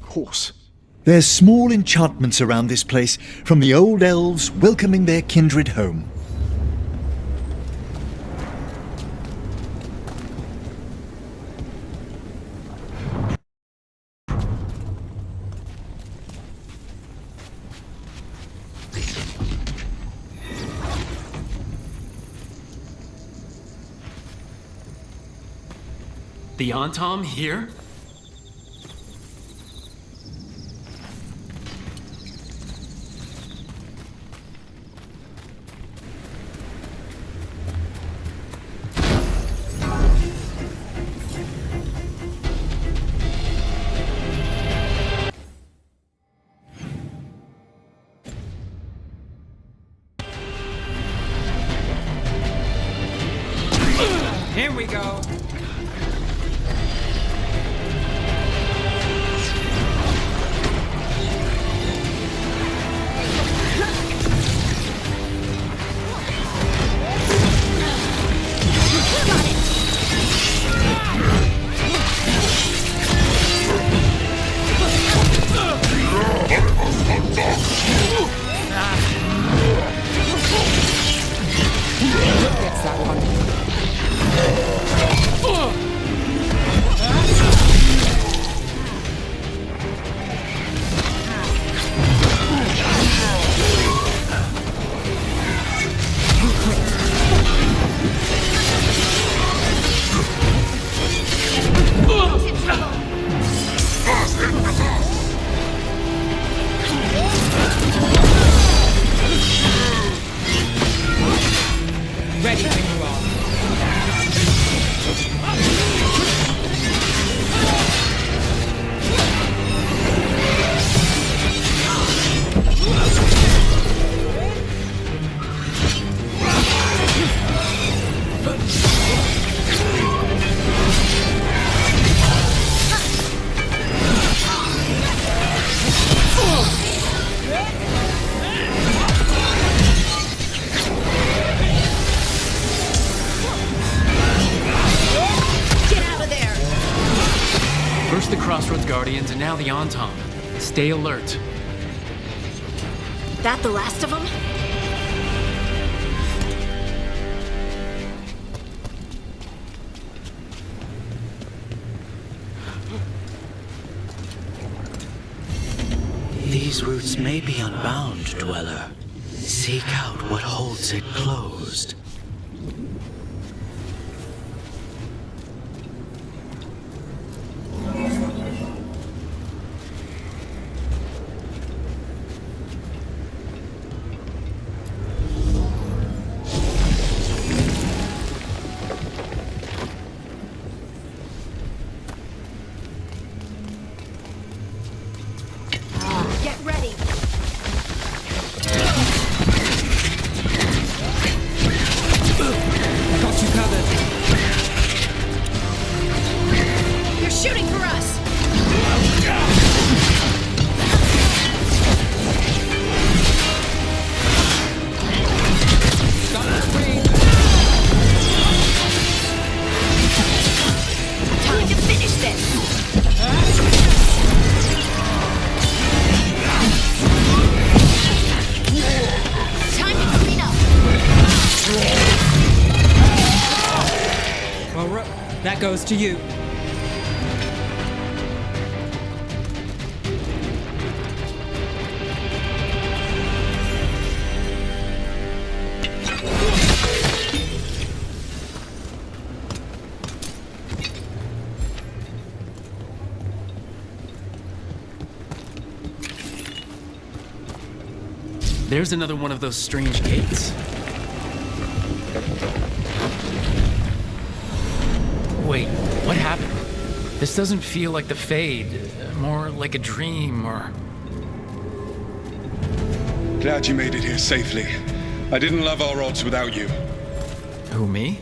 course. There's small enchantments around this place, from the old elves welcoming their kindred home. The Antom here? Here we go. Gets that one. Ready when you are. First the Crossroads Guardians, and now the Antom. Stay alert. That the last of them? These roots may be unbound, Dweller. Seek out what holds it closed. Get ready. I got you covered. You're shooting for us! Time to finish this. Time to clean up. Well, that goes to you. There's another one of those strange gates. Wait, what happened? This doesn't feel like the Fade, more like a dream or... Glad you made it here safely. I didn't love our odds without you. Who, me?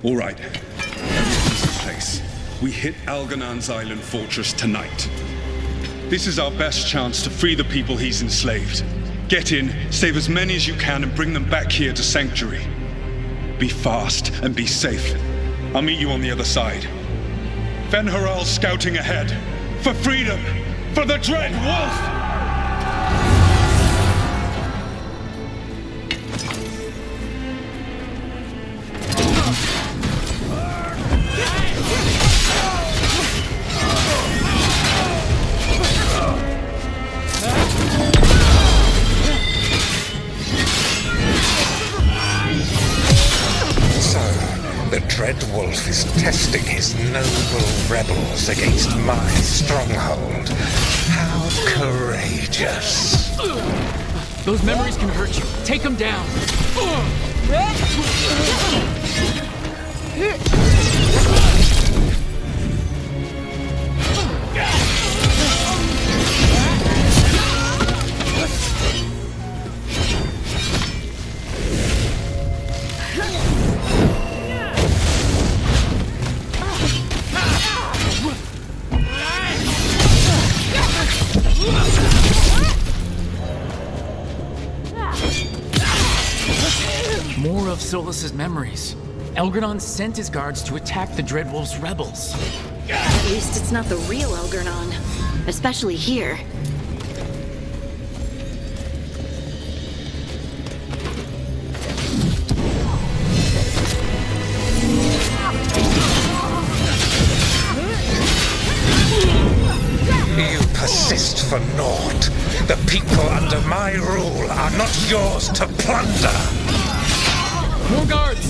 All right. This place. We hit Algernon's island fortress tonight. This is our best chance to free the people he's enslaved. Get in, save as many as you can, and bring them back here to Sanctuary. Be fast and be safe. I'll meet you on the other side. Fen-Haral's scouting ahead. For freedom! For the Dread Wolf! Dread Wolf is testing his noble rebels against my stronghold. How courageous. Those memories can hurt you. Take them down. More of Solus's memories. Elgernon sent his guards to attack the Dreadwolf's rebels. At least it's not the real Elgernon. Especially here. You persist for naught. The people under my rule are not yours to plunder. More guards!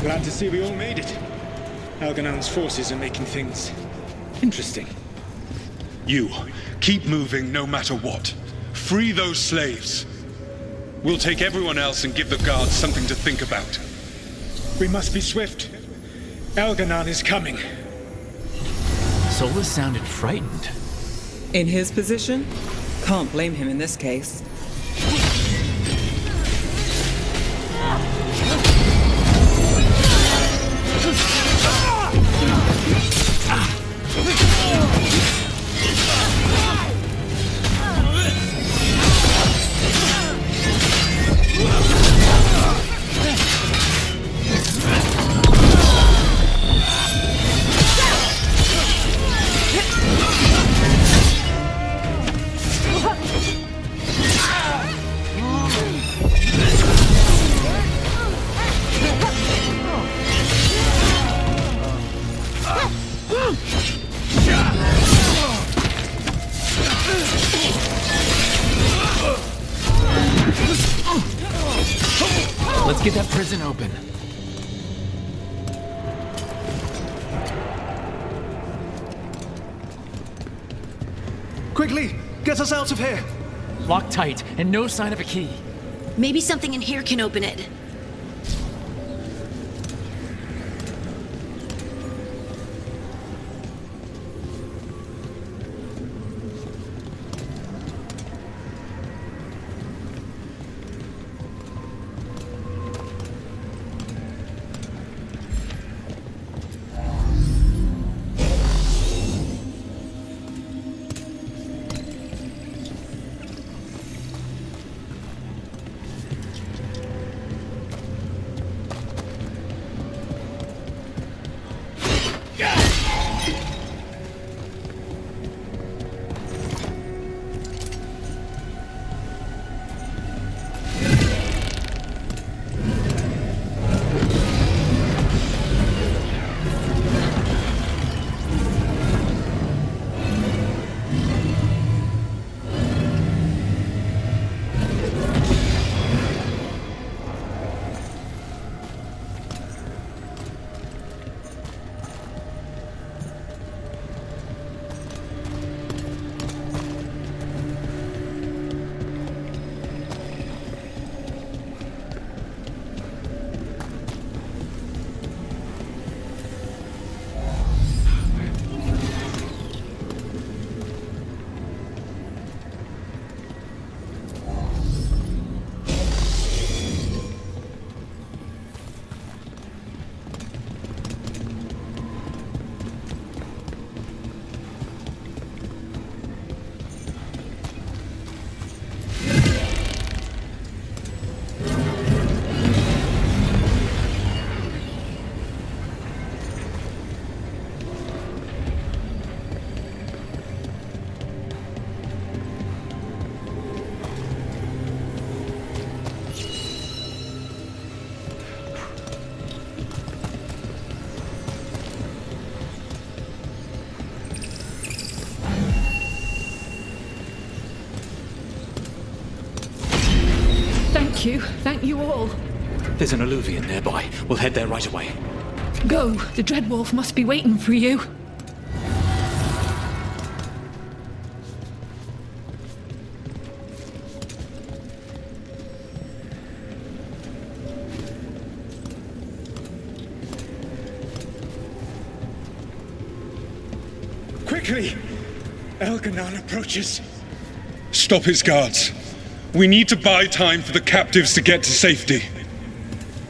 Glad to see we all made it. Algernon's forces are making things interesting. You, keep moving no matter what. Free those slaves. We'll take everyone else and give the guards something to think about. We must be swift. Elgernon is coming. Solus sounded frightened. In his position, can't blame him in this case. Let's get that prison open. Quickly, get us out of here! Lock tight, and no sign of a key. Maybe something in here can open it. Thank you. Thank you all. There's an alluvion nearby. We'll head there right away. Go. The Dreadwolf must be waiting for you. Quickly! Elganon approaches. Stop his guards. We need to buy time for the captives to get to safety.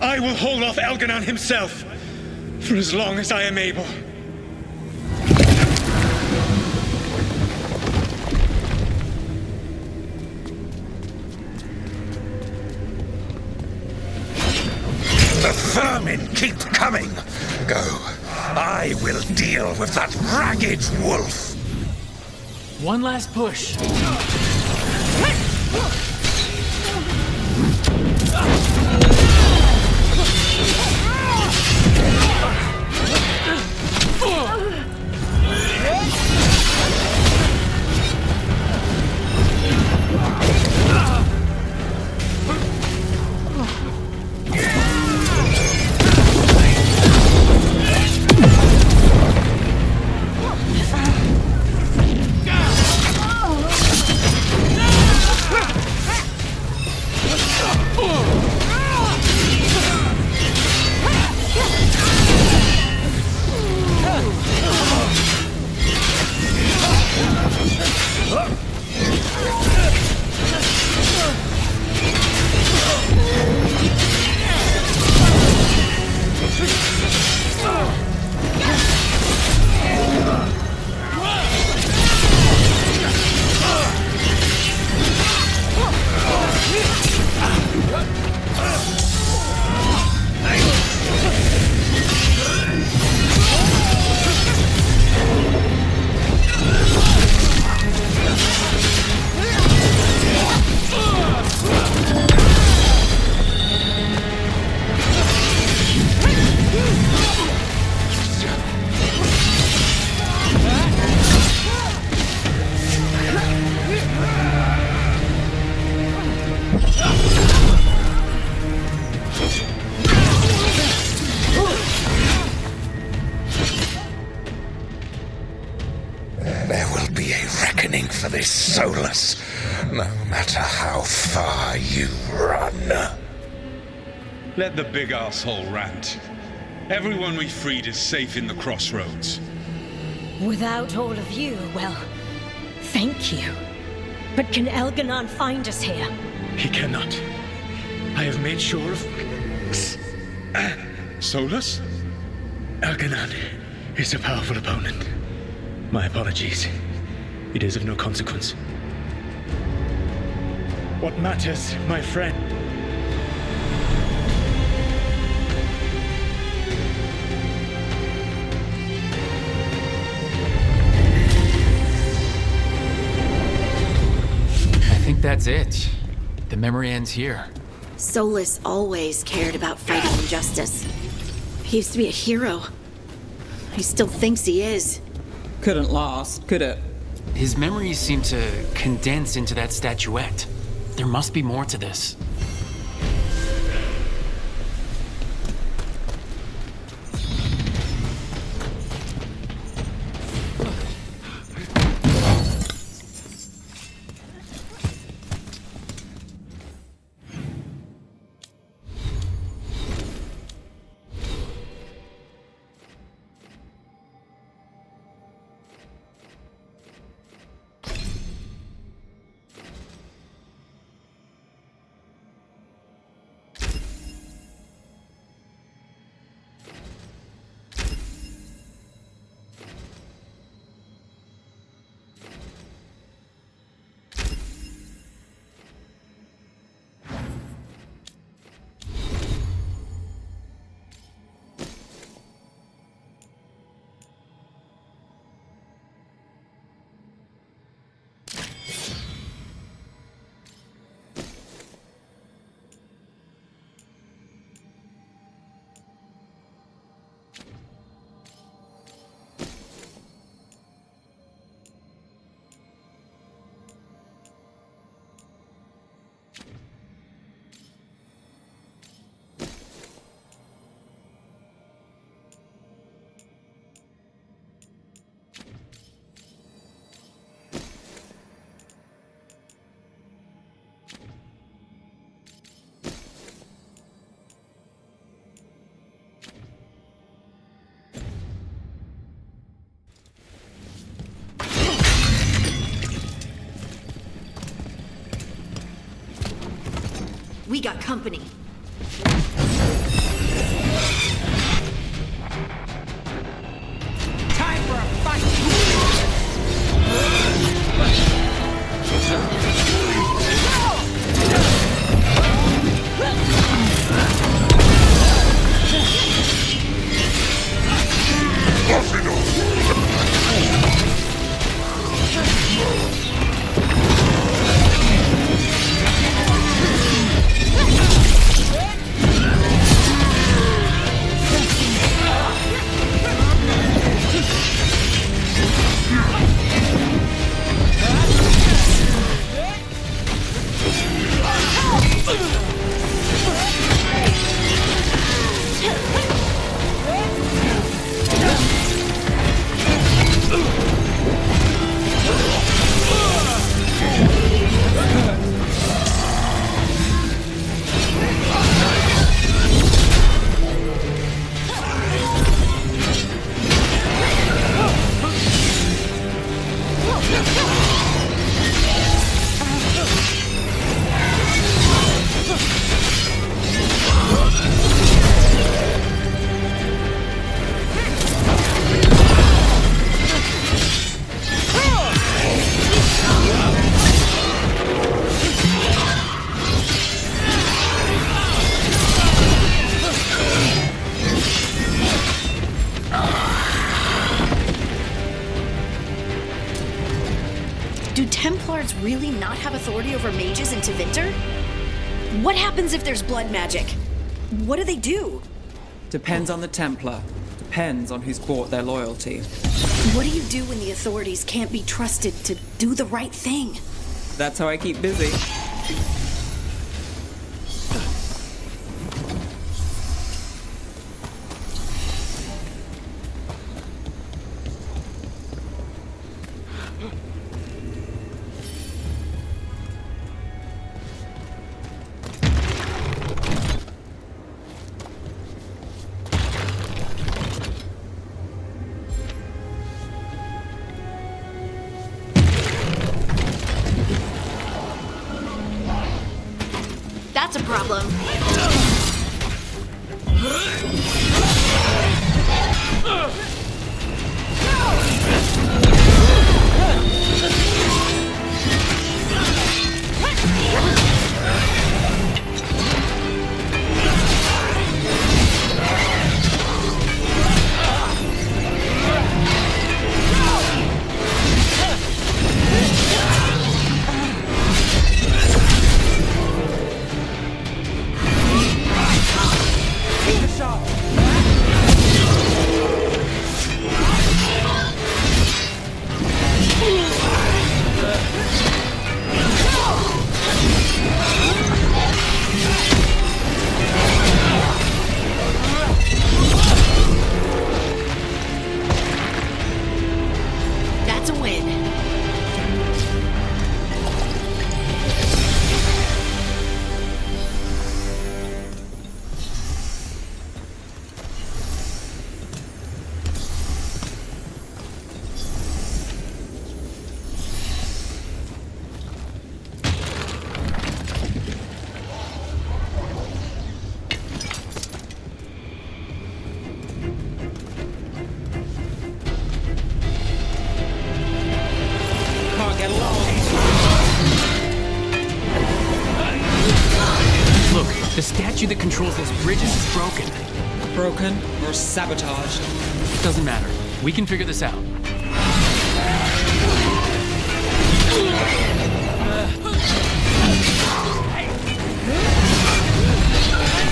I will hold off Elganon himself for as long as I am able. The vermin keep coming. Go. I will deal with that ragged wolf. One last push. There will be a reckoning for this Solus, no matter how far you run. Let the big asshole rant. Everyone we freed is safe in the crossroads. Without all of you, well, thank you. But can Elganon find us here? He cannot. I have made sure of... Solus? Elganon is a powerful opponent. My apologies. It is of no consequence. What matters, my friend? I think that's it. The memory ends here. Solus always cared about fighting injustice. He used to be a hero. He still thinks he is. Couldn't last, could it? His memories seem to condense into that statuette. There must be more to this. we got company. Time for a fight! Do Templars really not have authority over mages in Tevinter? What happens if there's blood magic? What do they do? Depends on the Templar. Depends on who's bought their loyalty. What do you do when the authorities can't be trusted to do the right thing? That's how I keep busy. That's a problem. That's a win. Can't get along. Look, the statue that controls those bridges is broken. Broken or sabotaged? Doesn't matter. We can figure this out.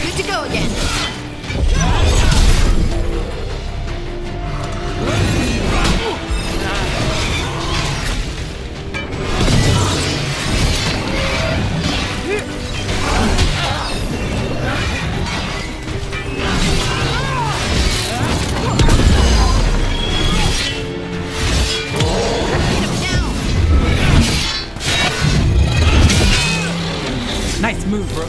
Good to go again. Nice move, bro.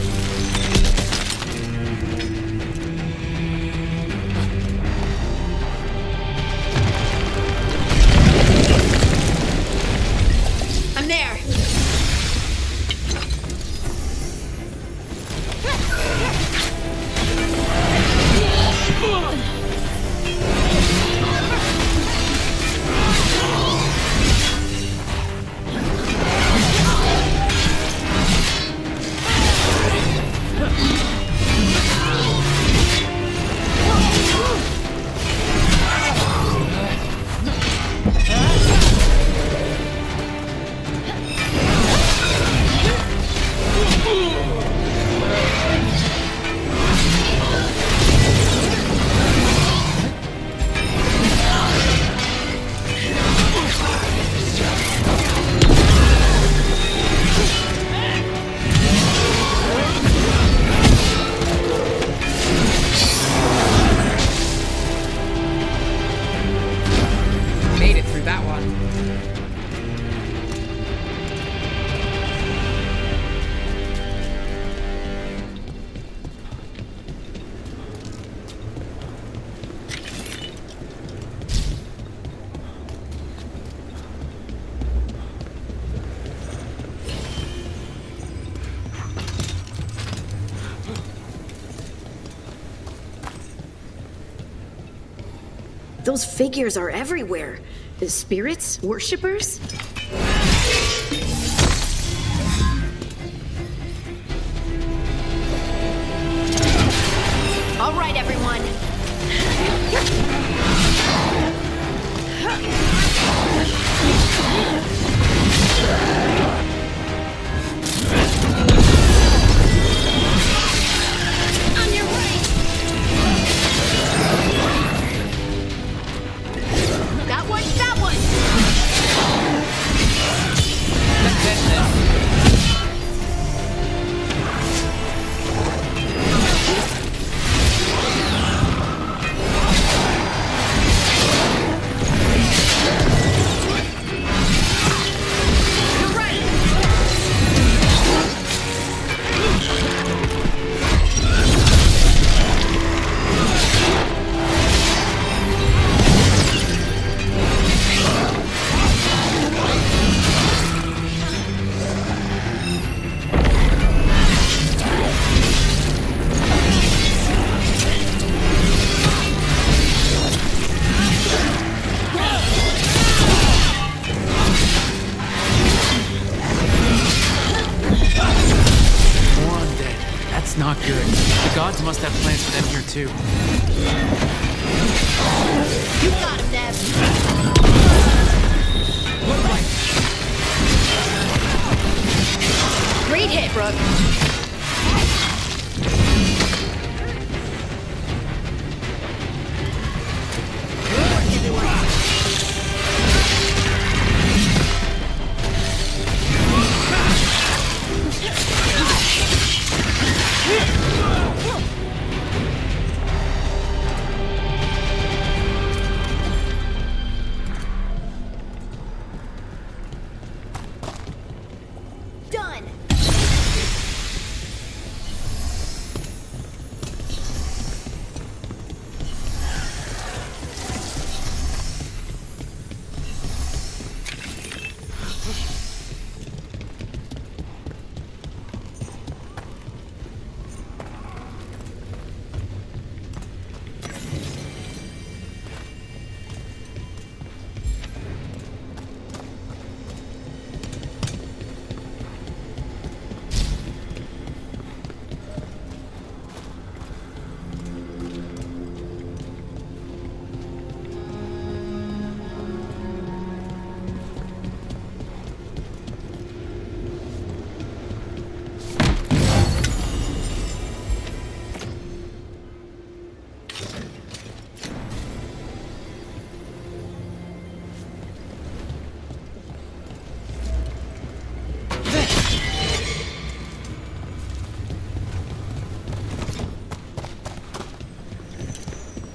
Those figures are everywhere. The spirits? Worshippers? All right, everyone. On your right! That one, that one! You're right! One dead. That's not good. The gods must have plans for them here too. You got him, Neb! Great hit, Brooke. Done!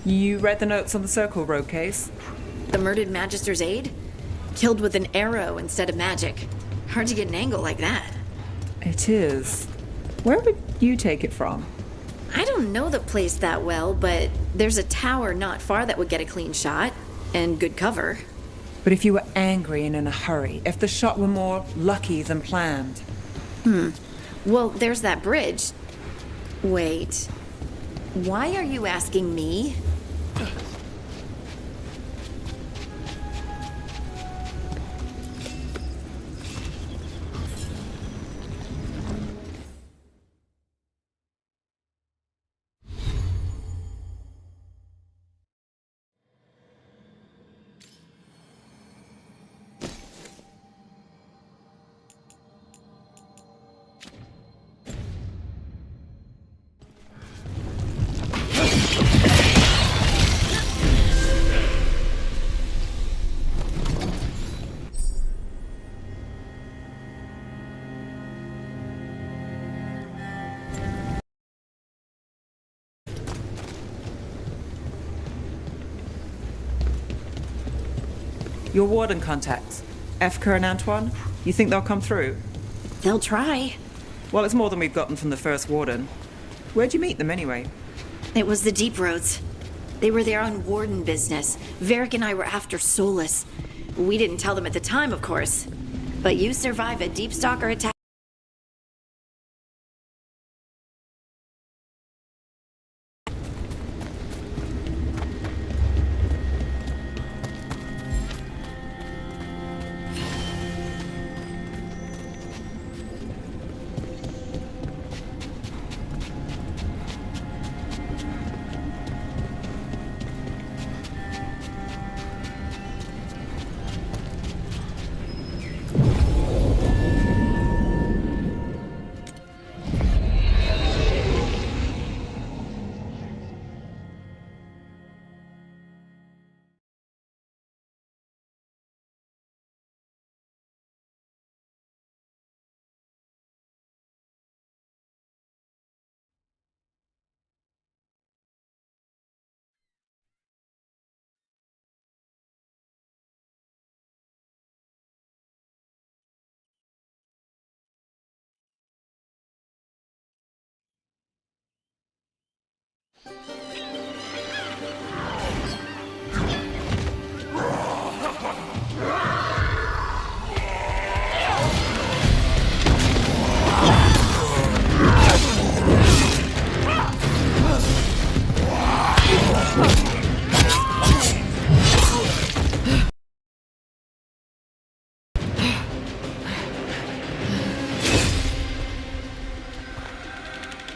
You read the notes on the Circle Road case? The murdered Magister's aide? Killed with an arrow instead of magic. Hard to get an angle like that. It is. Where would you take it from? I don't know the place that well, but there's a tower not far that would get a clean shot. And good cover. But if you were angry and in a hurry, if the shot were more lucky than planned. Well, there's that bridge. Wait. Why are you asking me? Your warden contacts, Efka and Antoine, you think they'll come through? They'll try. Well, it's more than we've gotten from the first warden. Where'd you meet them anyway? It was the Deep Roads. They were there on warden business. Varric and I were after Solus. We didn't tell them at the time, of course. But you survive a Deep Stalker attack.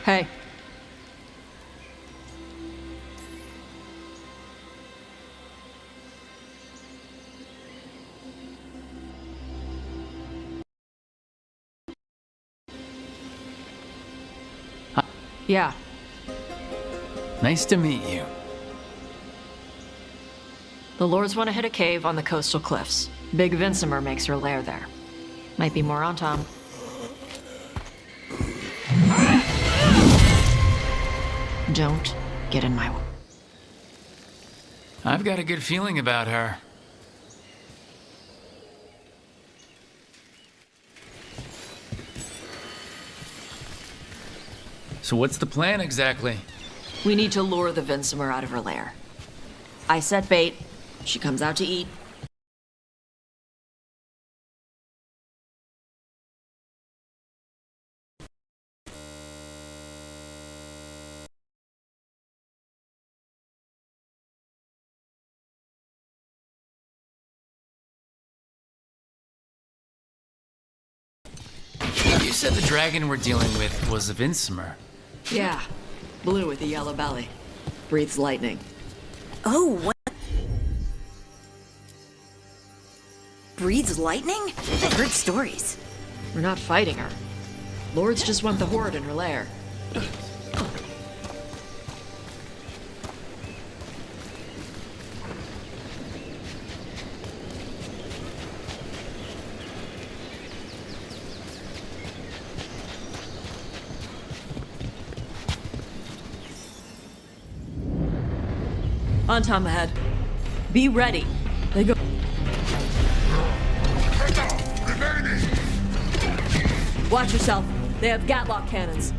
Hey. Yeah. Nice to meet you. The Lords want to hit a cave on the coastal cliffs. Big Vincimer makes her lair there. Might be more on Tom. Don't get in my way. I've got a good feeling about her. So what's the plan exactly? We need to lure the Vincimer out of her lair. I set bait. She comes out to eat. You said the dragon we're dealing with was a Vincimer. Yeah. Blue with a yellow belly. Breathes lightning. Oh, what? Breathes lightning? I've heard stories. We're not fighting her. Lords just want the horde in her lair. On Tom ahead. Be ready. They go. Watch yourself. They have Gatlock cannons.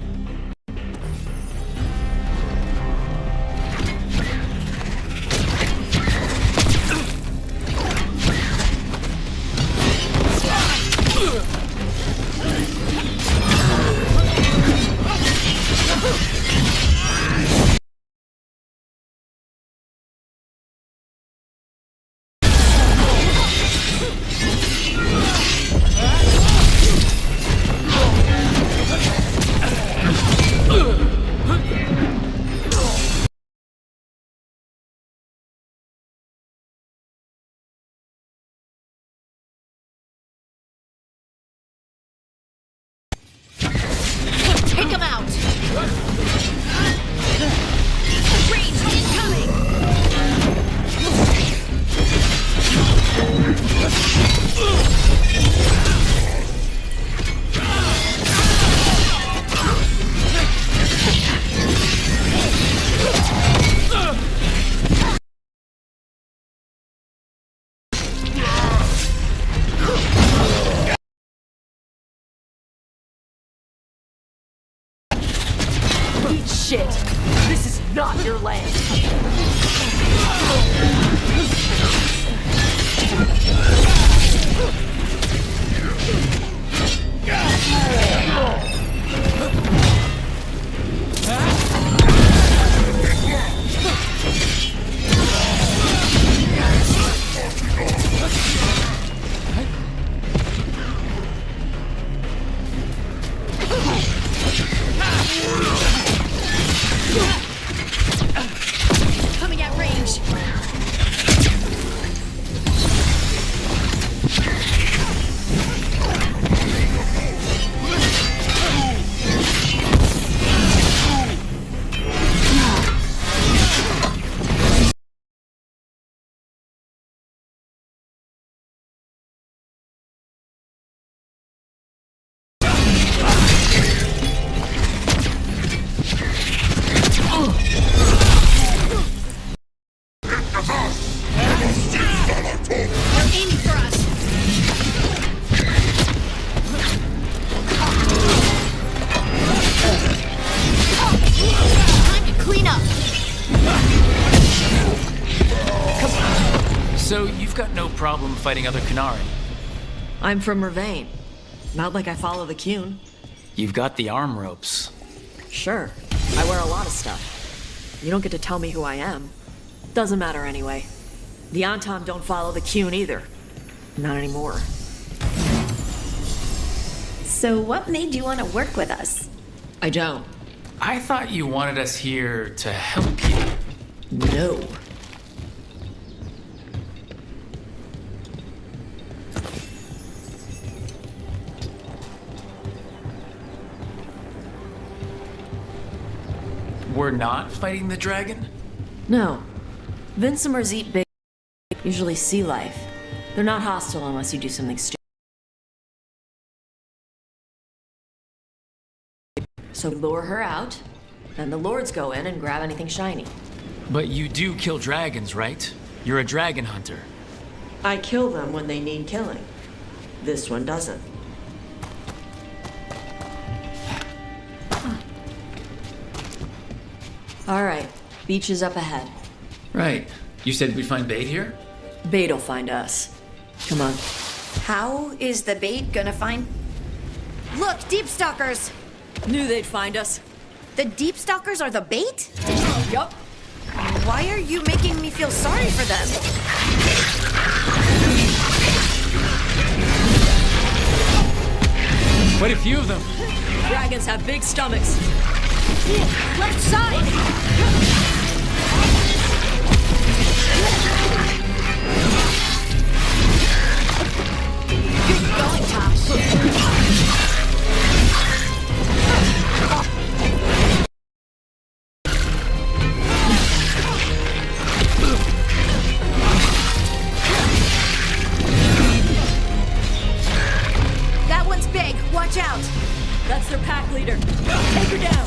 Take him out! Range incoming! Eat shit! This is not your land! Coming at range! They're aiming for us! Time to clean up! So you've got no problem fighting other Qunari? I'm from Mervain. Not like I follow the Qun. You've got the arm ropes. Sure. I wear a lot of stuff. You don't get to tell me who I am. Doesn't matter anyway. The Anton don't follow the Qun either. Not anymore. So what made you want to work with us? I don't. I thought you wanted us here to help you. No. We're not fighting the dragon? No. Vincimers eat big, usually sea life. They're not hostile unless you do something stupid. So lure her out, then the lords go in and grab anything shiny. But you do kill dragons, right? You're a dragon hunter. I kill them when they need killing. This one doesn't. All right, beach is up ahead. Right. You said we'd find bait here? Bait'll find us. Come on. How is the bait gonna find... Look, deep stalkers! Knew they'd find us. The deep stalkers are the bait? Yup. Why are you making me feel sorry for them? Quite a few of them. Dragons have big stomachs. Left side! Good going, Tosh. That one's big. Watch out. That's their pack leader. Take her down.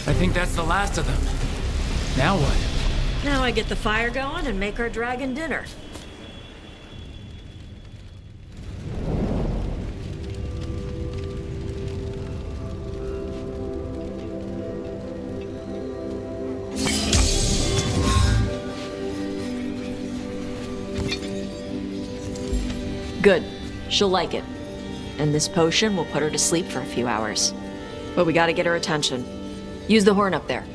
I think that's the last of them. Now what? Now I get the fire going and make our dragon dinner. Good. She'll like it. And this potion will put her to sleep for a few hours. But we gotta get her attention. Use the horn up there.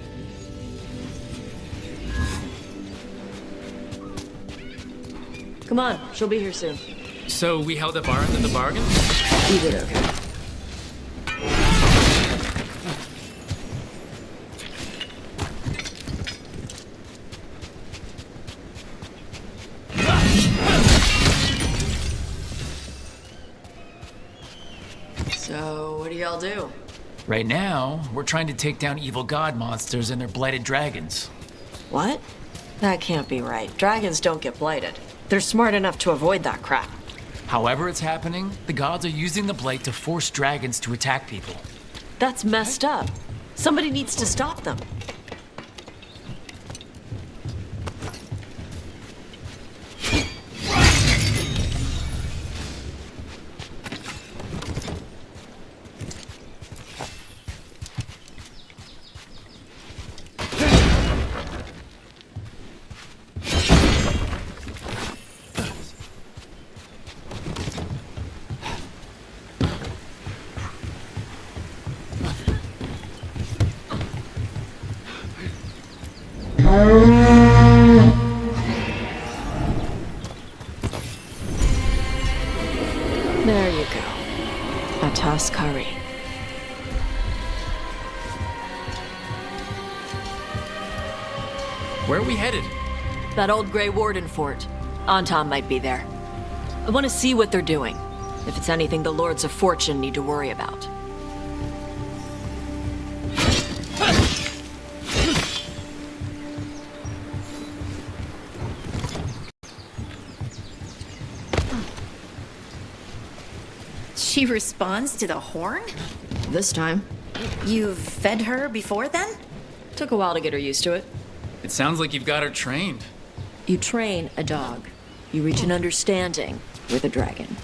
Come on, she'll be here soon. So we held up our end of the bargain? You did okay. So, what do y'all do? Right now, we're trying to take down evil god monsters and their blighted dragons. What? That can't be right. Dragons don't get blighted. They're smart enough to avoid that crap. However it's happening, the gods are using the blight to force dragons to attack people. That's messed up. Somebody needs to stop them. There you go. A toss curry. Where are we headed? That old Grey Warden fort. Anton might be there. I want to see what they're doing. If it's anything the Lords of Fortune need to worry about. She responds to the horn? This time. You've fed her before then? Took a while to get her used to it. It sounds like you've got her trained. You train a dog. You reach an understanding with a dragon.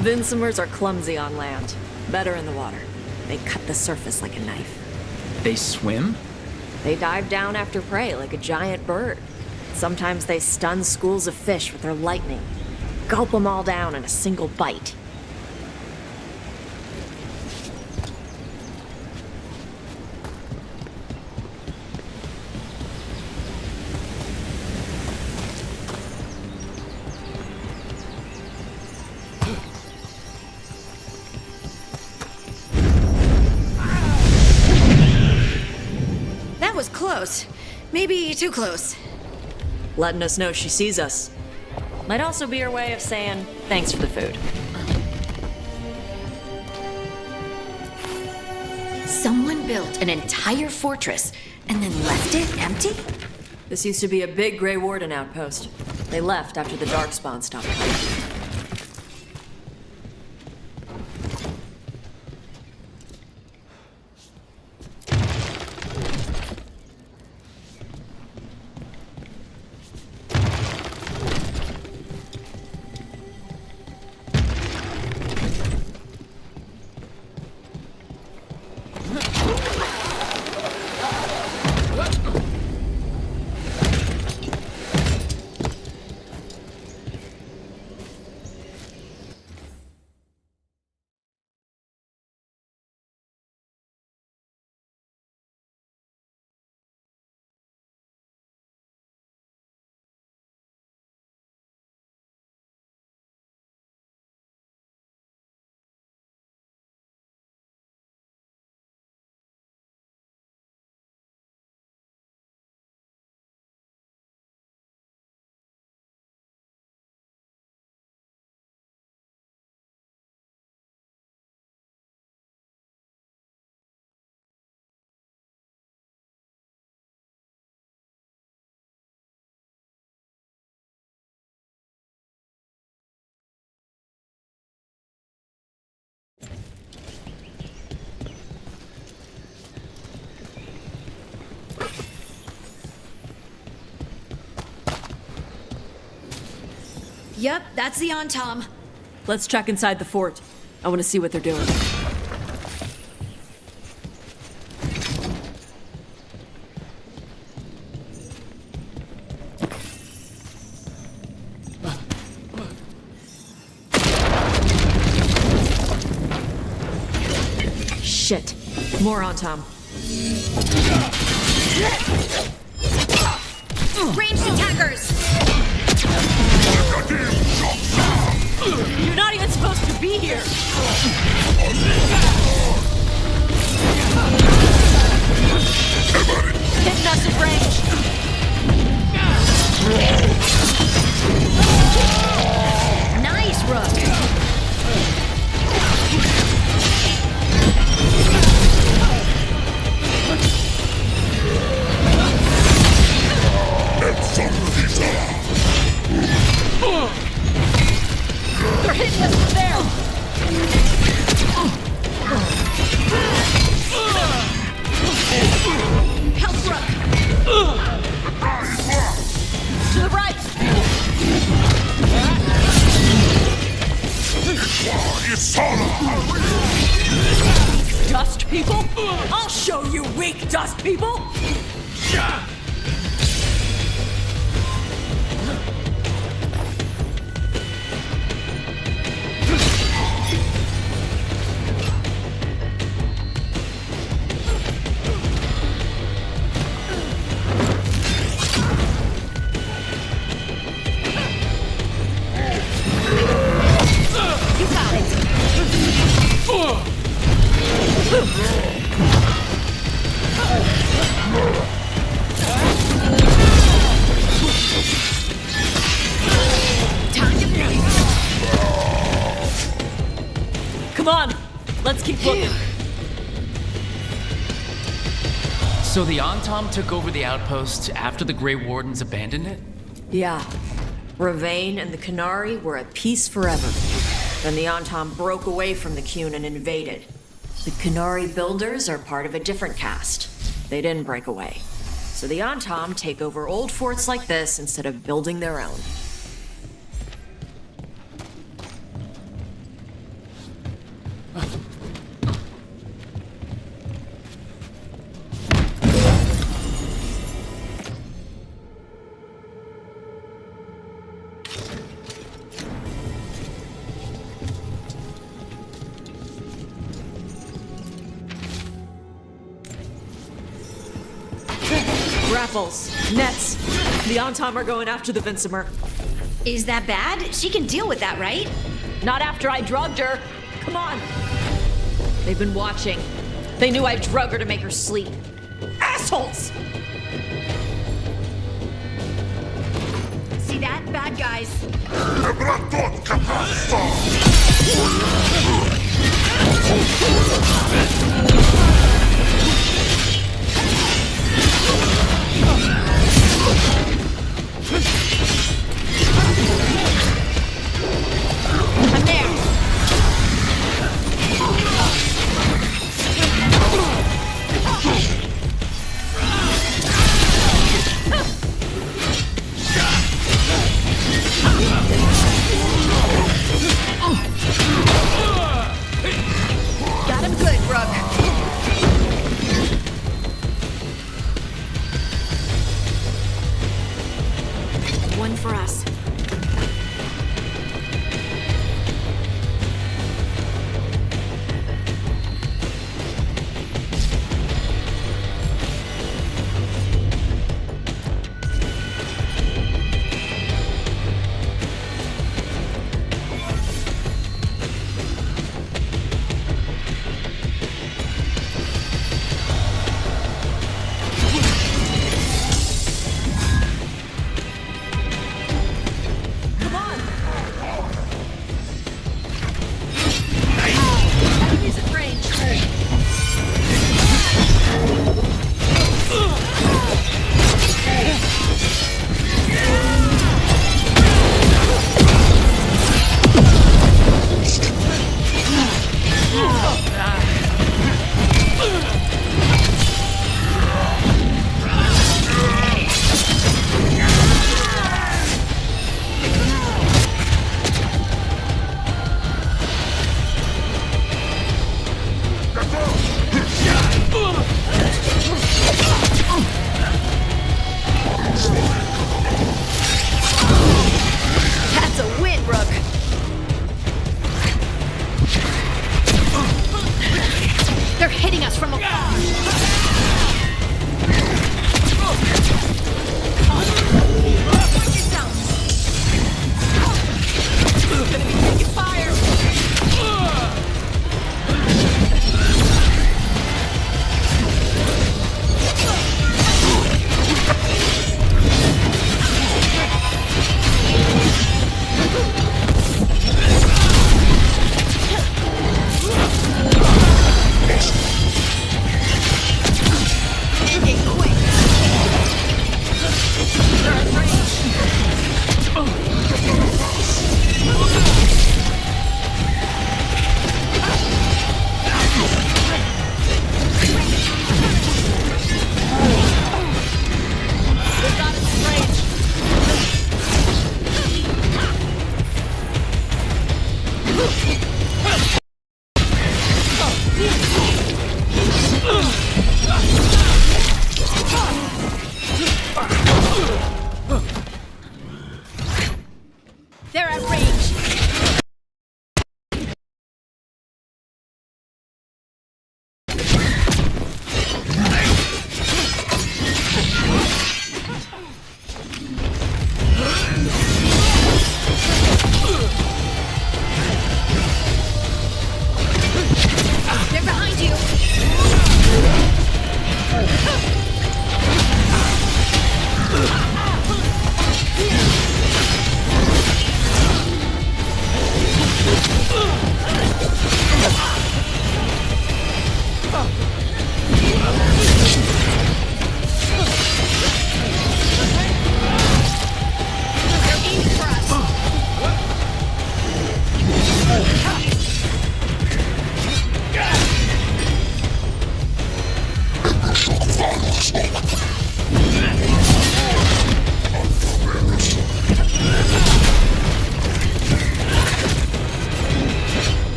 Vincimers are clumsy on land, better in the water. They cut the surface like a knife. They swim? They dive down after prey like a giant bird. Sometimes they stun schools of fish with their lightning. Gulp them all down in a single bite. That was close. Maybe too close. Letting us know she sees us. Might also be her way of saying thanks for the food. Someone built an entire fortress and then left it empty? This used to be a big Grey Warden outpost. They left after the Darkspawn stopped fighting. Yep, that's the Tom. Let's check inside the fort. I want to see what they're doing. Shit. More on Tom. Ranged attackers! You're not even supposed to be here! Hitting us at range! Nice, Rook! They're hitting us from there! Help, Rook! To the right! Dust people? I'll show you weak dust people! Come on, let's keep looking. So the Antom took over the outpost after the Grey Wardens abandoned it? Yeah. Ravain and the Canary were at peace forever. Then the Antom broke away from the Qun and invaded. The Canary builders are part of a different caste. They didn't break away. So the Antom take over old forts like this instead of building their own. Grapples, nets. The Antom are going after the Vincimer. Is that bad? She can deal with that, right? Not after I drugged her. Come on. They've been watching. They knew I drug her to make her sleep. Assholes! See that? Bad guys. I'm there. Got him good, Rook.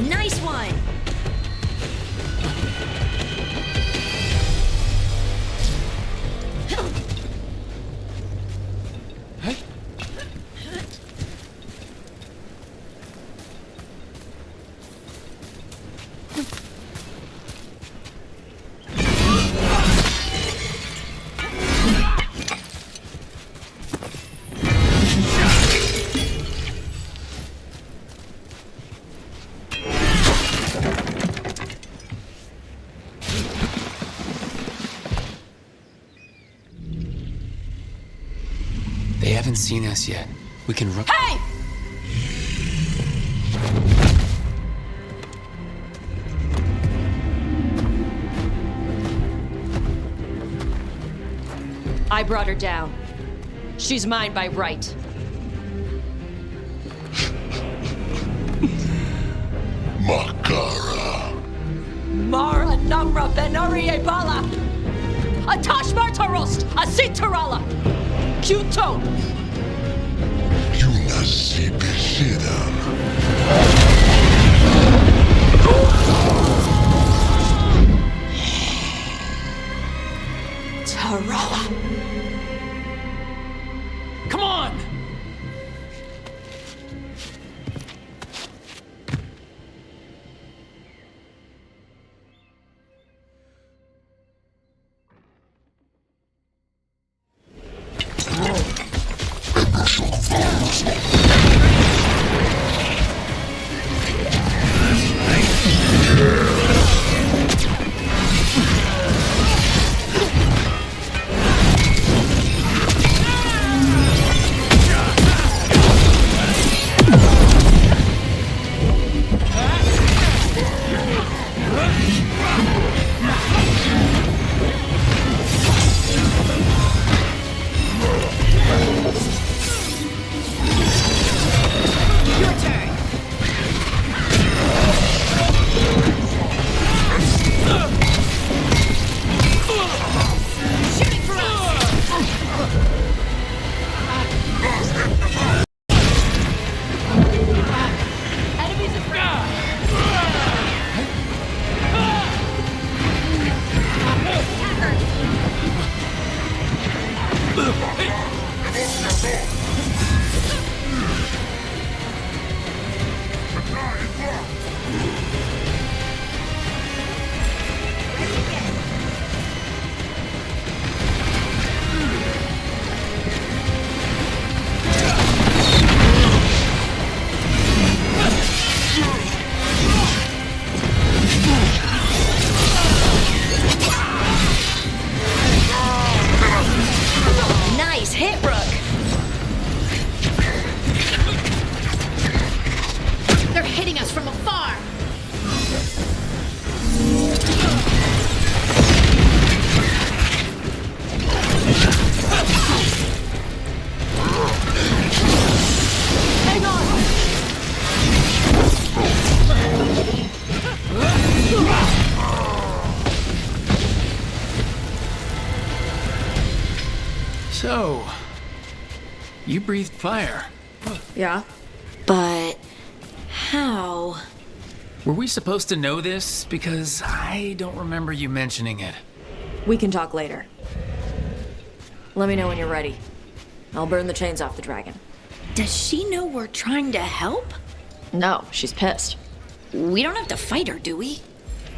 Nice one! They haven't seen us yet. We can run. Hey! I brought her down. She's mine by right. Makara. Mara Namra Benarie Bala! Atash Martarost! Asitarala! Kyuto! Tarala! Come on! Nice hit, Rook! They're hitting us from afar! Hang on! So, you breathed fire. Yeah? But how? Were we supposed to know this? Because I don't remember you mentioning it. We can talk later. Let me know when you're ready. I'll burn the chains off the dragon. Does she know we're trying to help? No, she's pissed. We don't have to fight her, do we?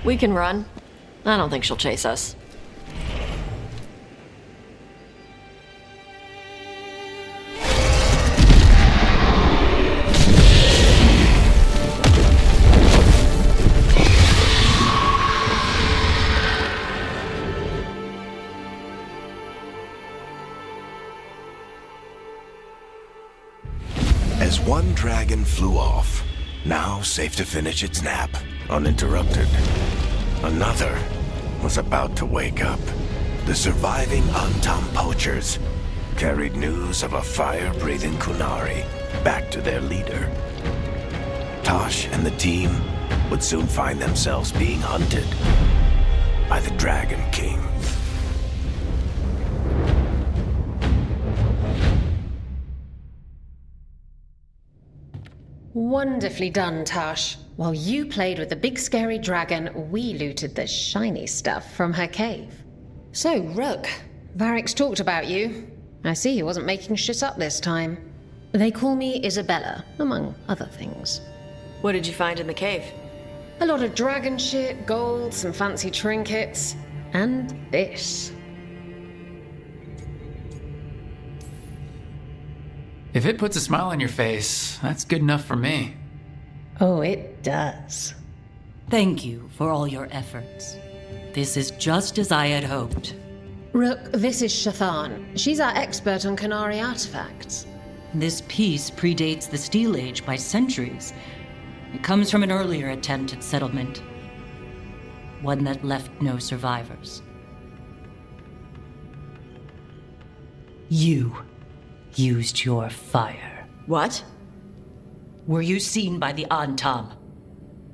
We can run. I don't think she'll chase us. One dragon flew off, now safe to finish its nap, uninterrupted. Another was about to wake up. The surviving Antam poachers carried news of a fire-breathing Kunari back to their leader. Tosh and the team would soon find themselves being hunted by the Dragon King. Wonderfully done, Tosh. While you played with the big scary dragon, we looted the shiny stuff from her cave. So, Rook, Varric's talked about you. I see he wasn't making shit up this time. They call me Isabella, among other things. What did you find in the cave? A lot of dragon shit, gold, some fancy trinkets, and this. If it puts a smile on your face, that's good enough for me. Oh, it does. Thank you for all your efforts. This is just as I had hoped. Rook, this is Shathan. She's our expert on Kunari artifacts. This piece predates the Steel Age by centuries. It comes from an earlier attempt at settlement. One that left no survivors. You used your fire. What? Were you seen by the Antam?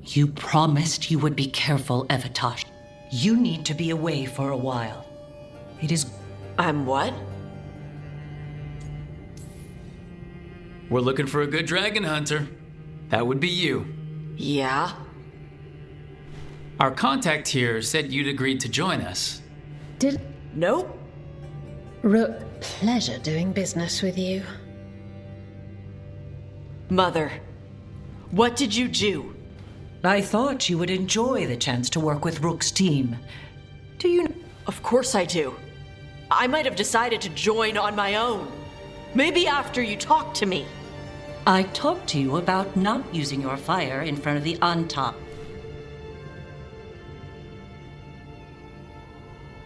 You promised you would be careful, Evatosh. You need to be away for a while. It is... I'm what? We're looking for a good dragon hunter. That would be you. Yeah? Our contact here said you'd agreed to join us. Nope. Rook, pleasure doing business with you. Mother, what did you do? I thought you would enjoy the chance to work with Rook's team. Do you... Of course I do. I might have decided to join on my own. Maybe after you talked to me. I talked to you about not using your fire in front of the Antam.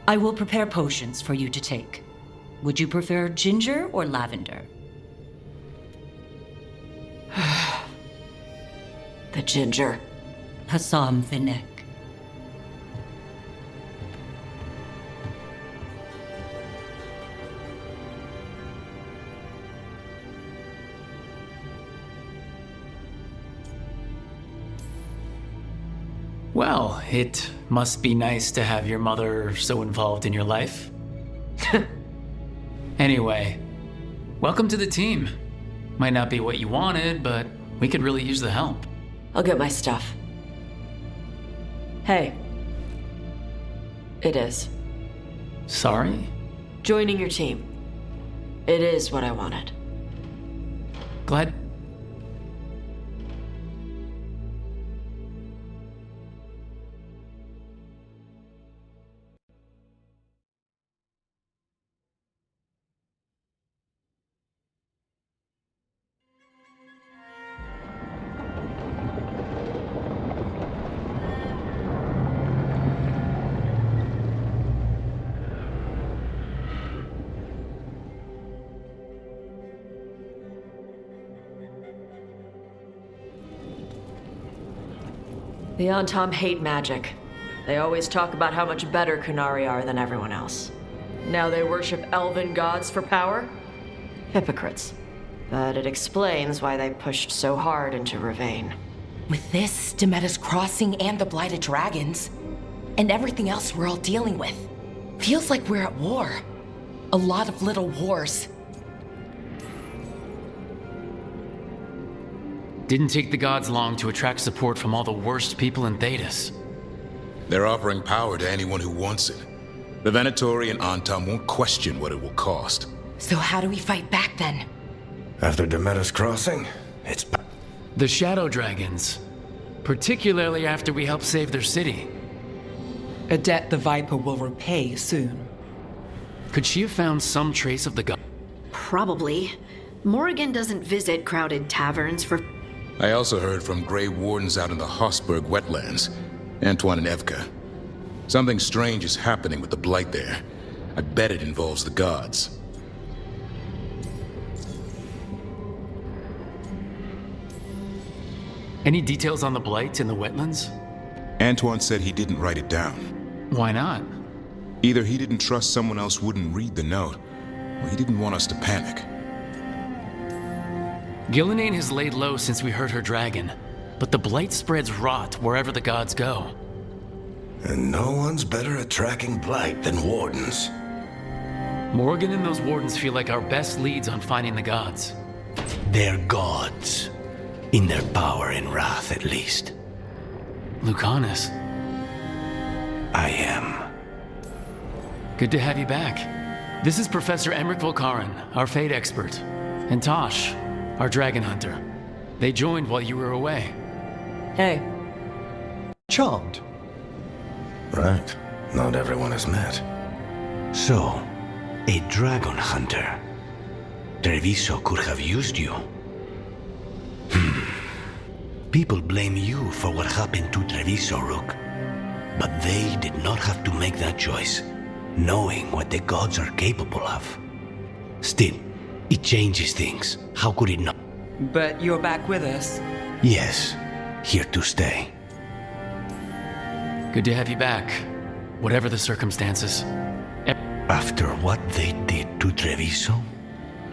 I will prepare potions for you to take. Would you prefer ginger or lavender? The ginger. Hassam Finek. Well, it must be nice to have your mother so involved in your life. Anyway, welcome to the team. Might not be what you wanted, but we could really use the help. I'll get my stuff. Hey. It is. Sorry? Joining your team. It is what I wanted. Glad... The Antam hate magic. They always talk about how much better Kunari are than everyone else. Now they worship elven gods for power? Hypocrites. But it explains why they pushed so hard into Ravane. With this, Demeter's Crossing and the Blighted Dragons, and everything else we're all dealing with, feels like we're at war. A lot of little wars. Didn't take the gods long to attract support from all the worst people in Thedas. They're offering power to anyone who wants it. The Venatori and Antam won't question what it will cost. So how do we fight back then? After Demeter's Crossing, it's... The Shadow Dragons. Particularly after we help save their city. A debt the Viper will repay soon. Could she have found some trace of the god? Probably. Morrigan doesn't visit crowded taverns for... I also heard from Grey Wardens out in the Hossberg wetlands, Antoine and Evka. Something strange is happening with the Blight there. I bet it involves the gods. Any details on the blight in the wetlands? Antoine said he didn't write it down. Why not? Either he didn't trust someone else wouldn't read the note, or he didn't want us to panic. Gillenane has laid low since we heard her dragon, but the blight spreads rot wherever the gods go. And no one's better at tracking blight than wardens. Morgan and those wardens feel like our best leads on finding the gods. They're gods. In their power and wrath, at least. Lucanus. I am. Good to have you back. This is Professor Emmerich Volkaren, our fate expert, and Tosh, our dragon hunter. They joined while you were away. Hey. Charmed. Right. Not everyone has met. So, a dragon hunter. Treviso could have used you. People blame you for what happened to Treviso, Rook. But they did not have to make that choice, knowing what the gods are capable of. Still, it changes things. How could it not? But you're back with us? Yes, here to stay. Good to have you back, whatever the circumstances. After what they did to Treviso,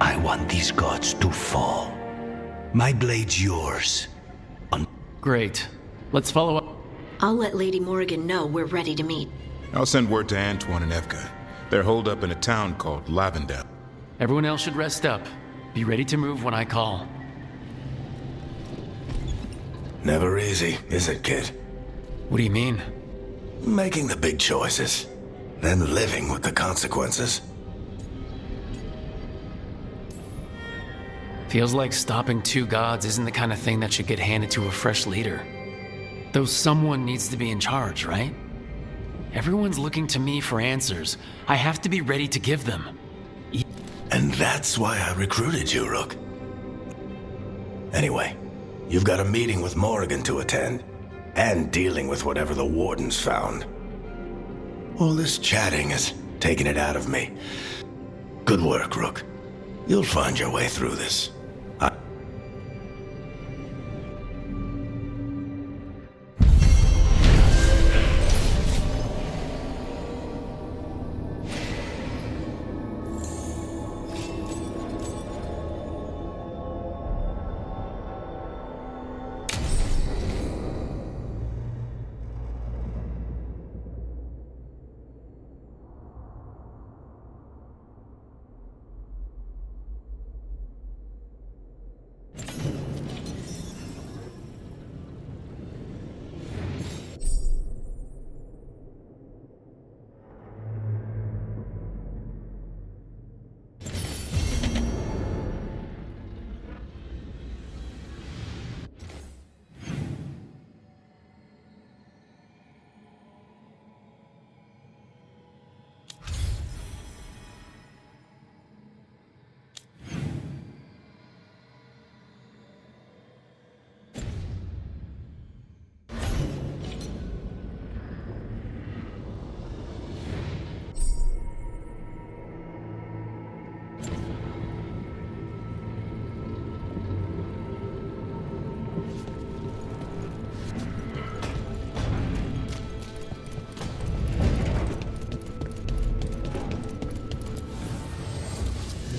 I want these gods to fall. My blade's yours. Great. Let's follow up. I'll let Lady Morrigan know we're ready to meet. I'll send word to Antoine and Evka. They're holed up in a town called Lavendel. Everyone else should rest up. Be ready to move when I call. Never easy, is it, kid? What do you mean? Making the big choices, then living with the consequences. Feels like stopping two gods isn't the kind of thing that should get handed to a fresh leader. Though someone needs to be in charge, right? Everyone's looking to me for answers. I have to be ready to give them. And that's why I recruited you, Rook. Anyway, you've got a meeting with Morrigan to attend, and dealing with whatever the wardens found. All this chatting is taking it out of me. Good work, Rook. You'll find your way through this.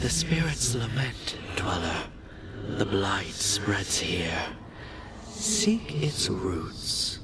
The spirits lament, Dweller. The blight spreads here. Seek its roots.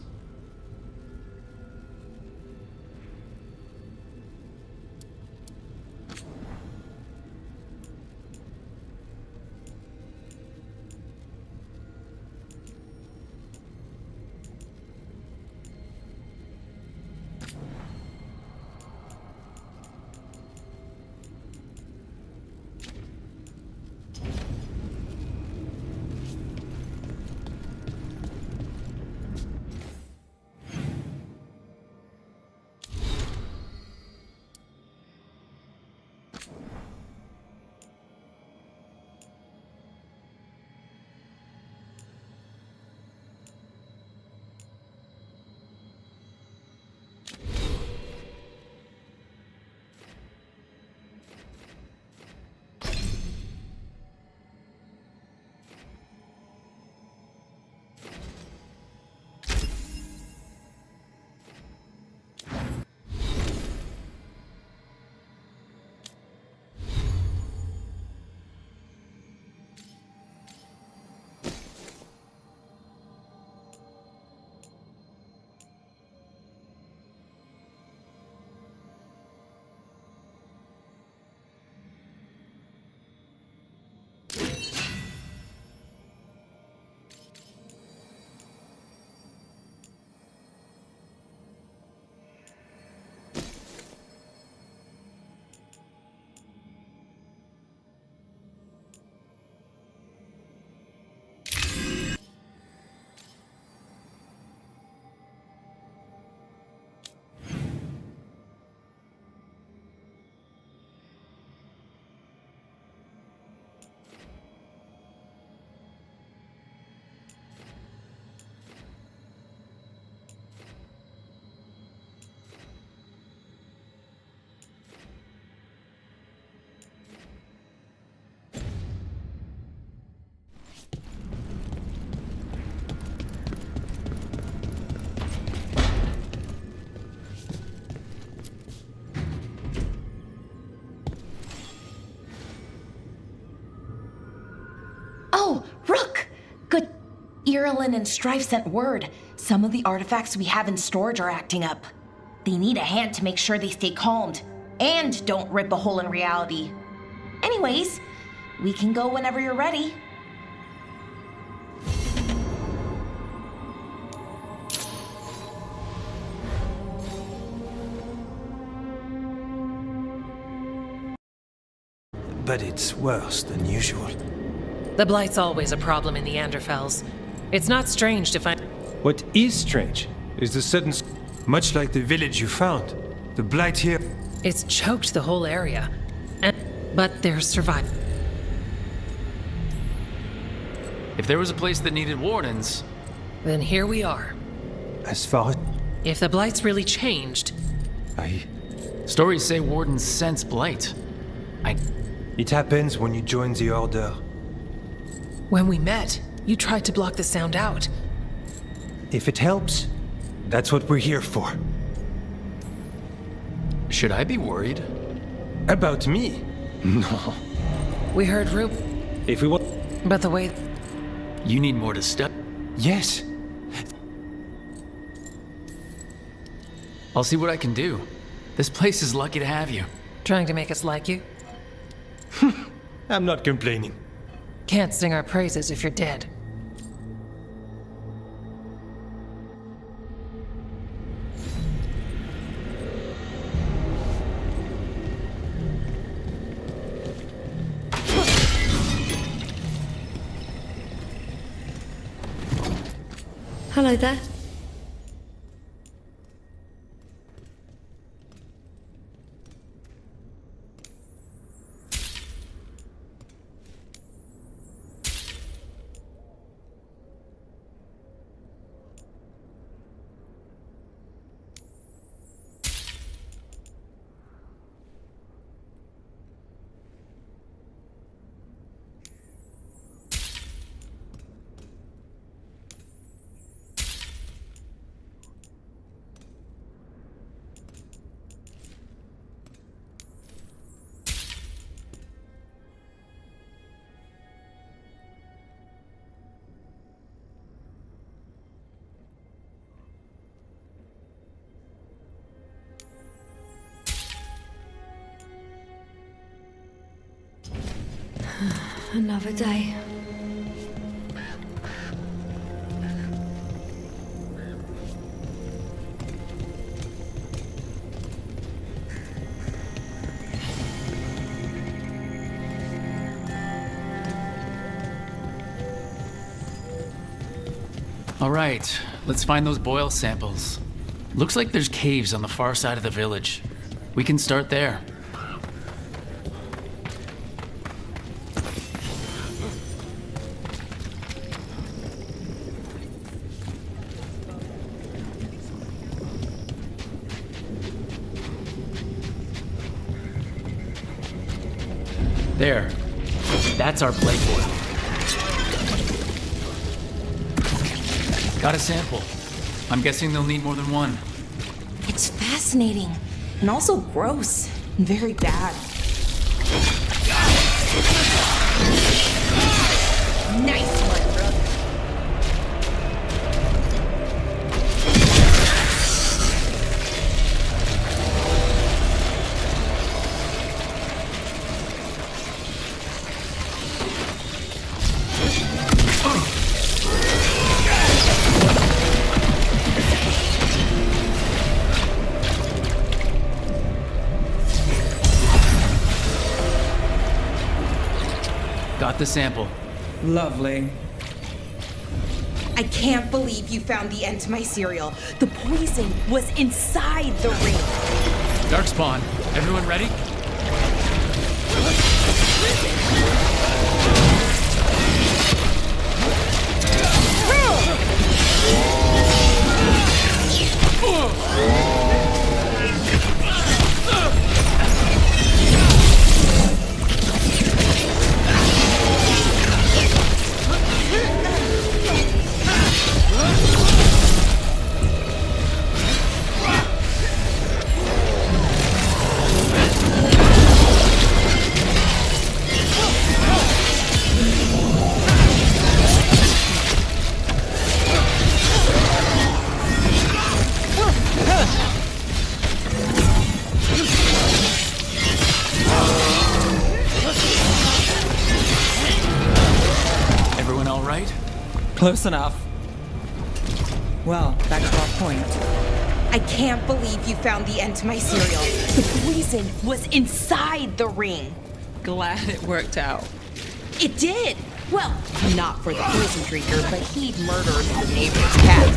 Rook! Good. Irulan and Strife sent word. Some of the artifacts we have in storage are acting up. They need a hand to make sure they stay calmed. And don't rip a hole in reality. Anyways, we can go whenever you're ready. But it's worse than usual. The Blight's always a problem in the Anderfels. It's not strange to find... What is strange is the sudden... Much like the village you found. The Blight here... It's choked the whole area. But they're surviving. If there was a place that needed wardens... Then here we are. As far as... If the Blight's really changed... Stories say wardens sense Blight. It happens when you join the Order. When we met, you tried to block the sound out. If it helps, that's what we're here for. Should I be worried? About me? No. We heard Rube. If we want... But the way... You need more to step. Yes. I'll see what I can do. This place is lucky to have you. Trying to make us like you? I'm not complaining. Can't sing our praises if you're dead. Hello there. Another day. All right, let's find those boil samples. Looks like there's caves on the far side of the village. We can start there. There. That's our blade boil. Got a sample. I'm guessing they'll need more than one. It's fascinating. And also gross. And very bad. Nice one, Brooke. Got the sample. Lovely. I can't believe you found the end to my cereal. The poison was inside the ring. Darkspawn, everyone ready? Close enough. Well, back to our point. I can't believe you found the end to my cereal. The poison was inside the ring. Glad it worked out. It did! Well, not for the poison drinker, but he'd murdered the neighbor's cat.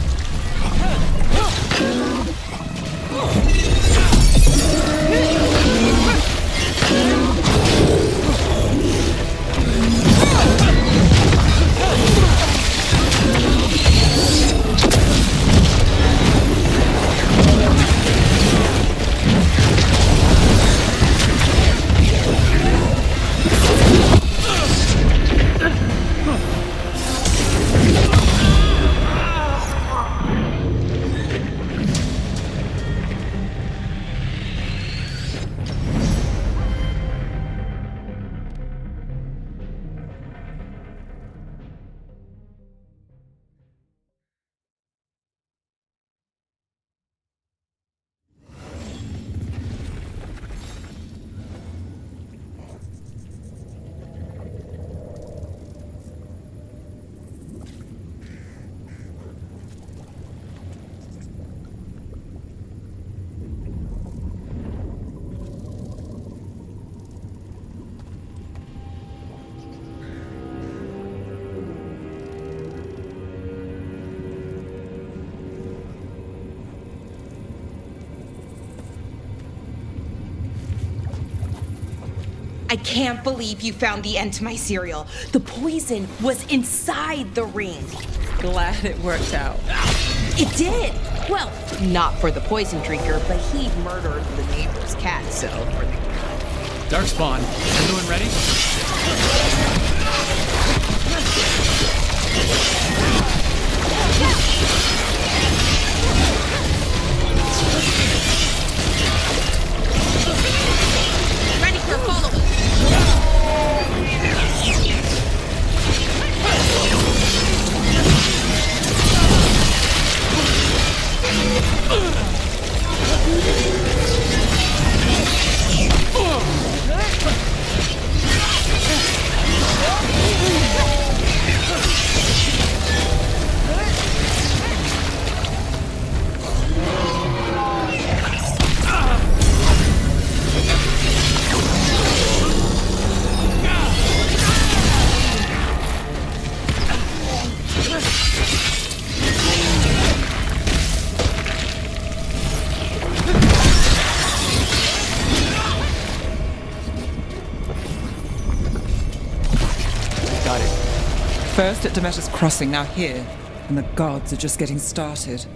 I can't believe you found the end to my cereal. The poison was inside the ring. Glad it worked out. It did! Well, not for the poison drinker, but he'd murdered the neighbor's cat, so for the... Darkspawn, everyone ready? Ready for follow-up. First at Demeter's Crossing, now here, and the gods are just getting started.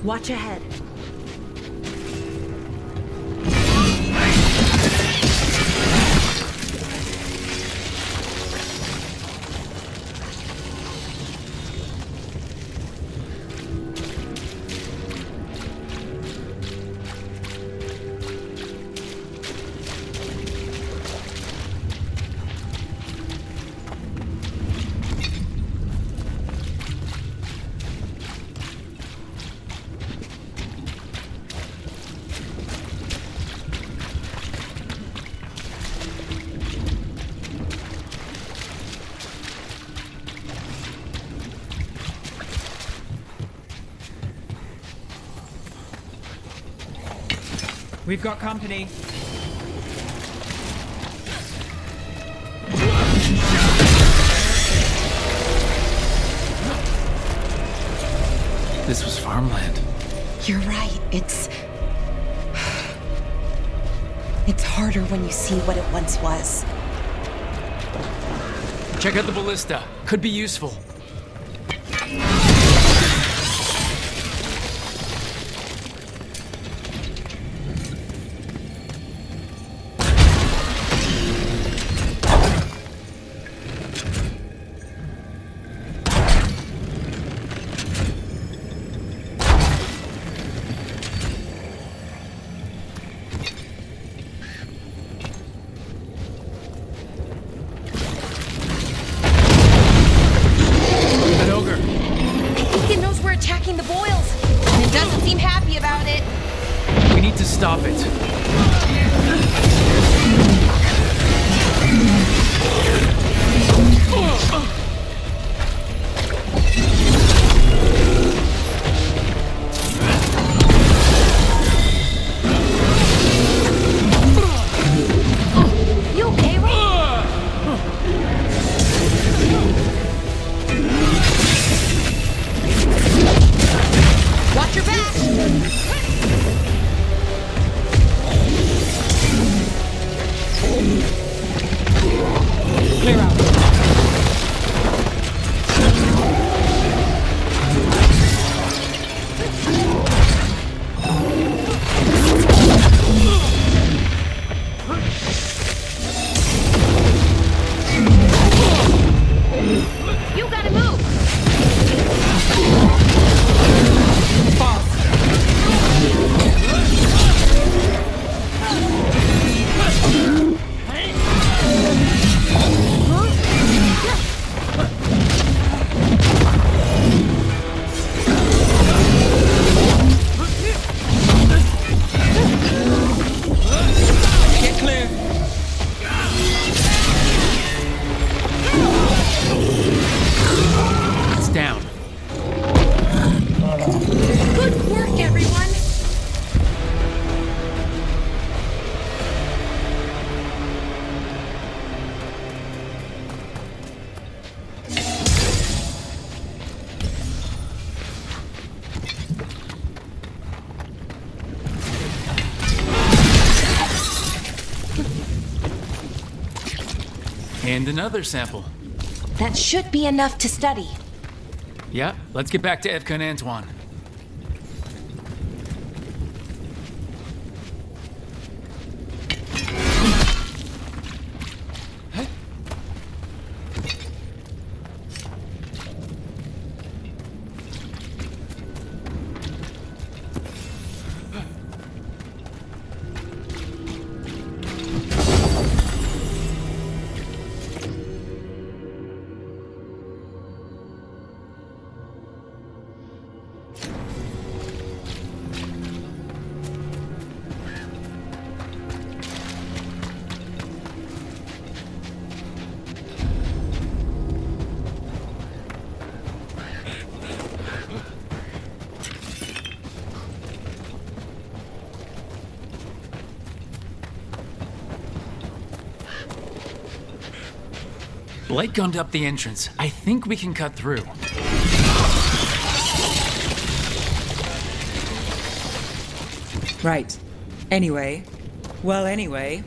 Watch ahead. We've got company. This was farmland. You're right. It's harder when you see what it once was. Check out the ballista. Could be useful. Stop it. You okay, Ray? Watch your back! Clear out. You gotta move! Get clear. It's down. Good work, everyone! And another sample. That should be enough to study. Yeah, let's get back to Evka and Antoine. Light gunned up the entrance. I think we can cut through. Right. Anyway. Well, anyway.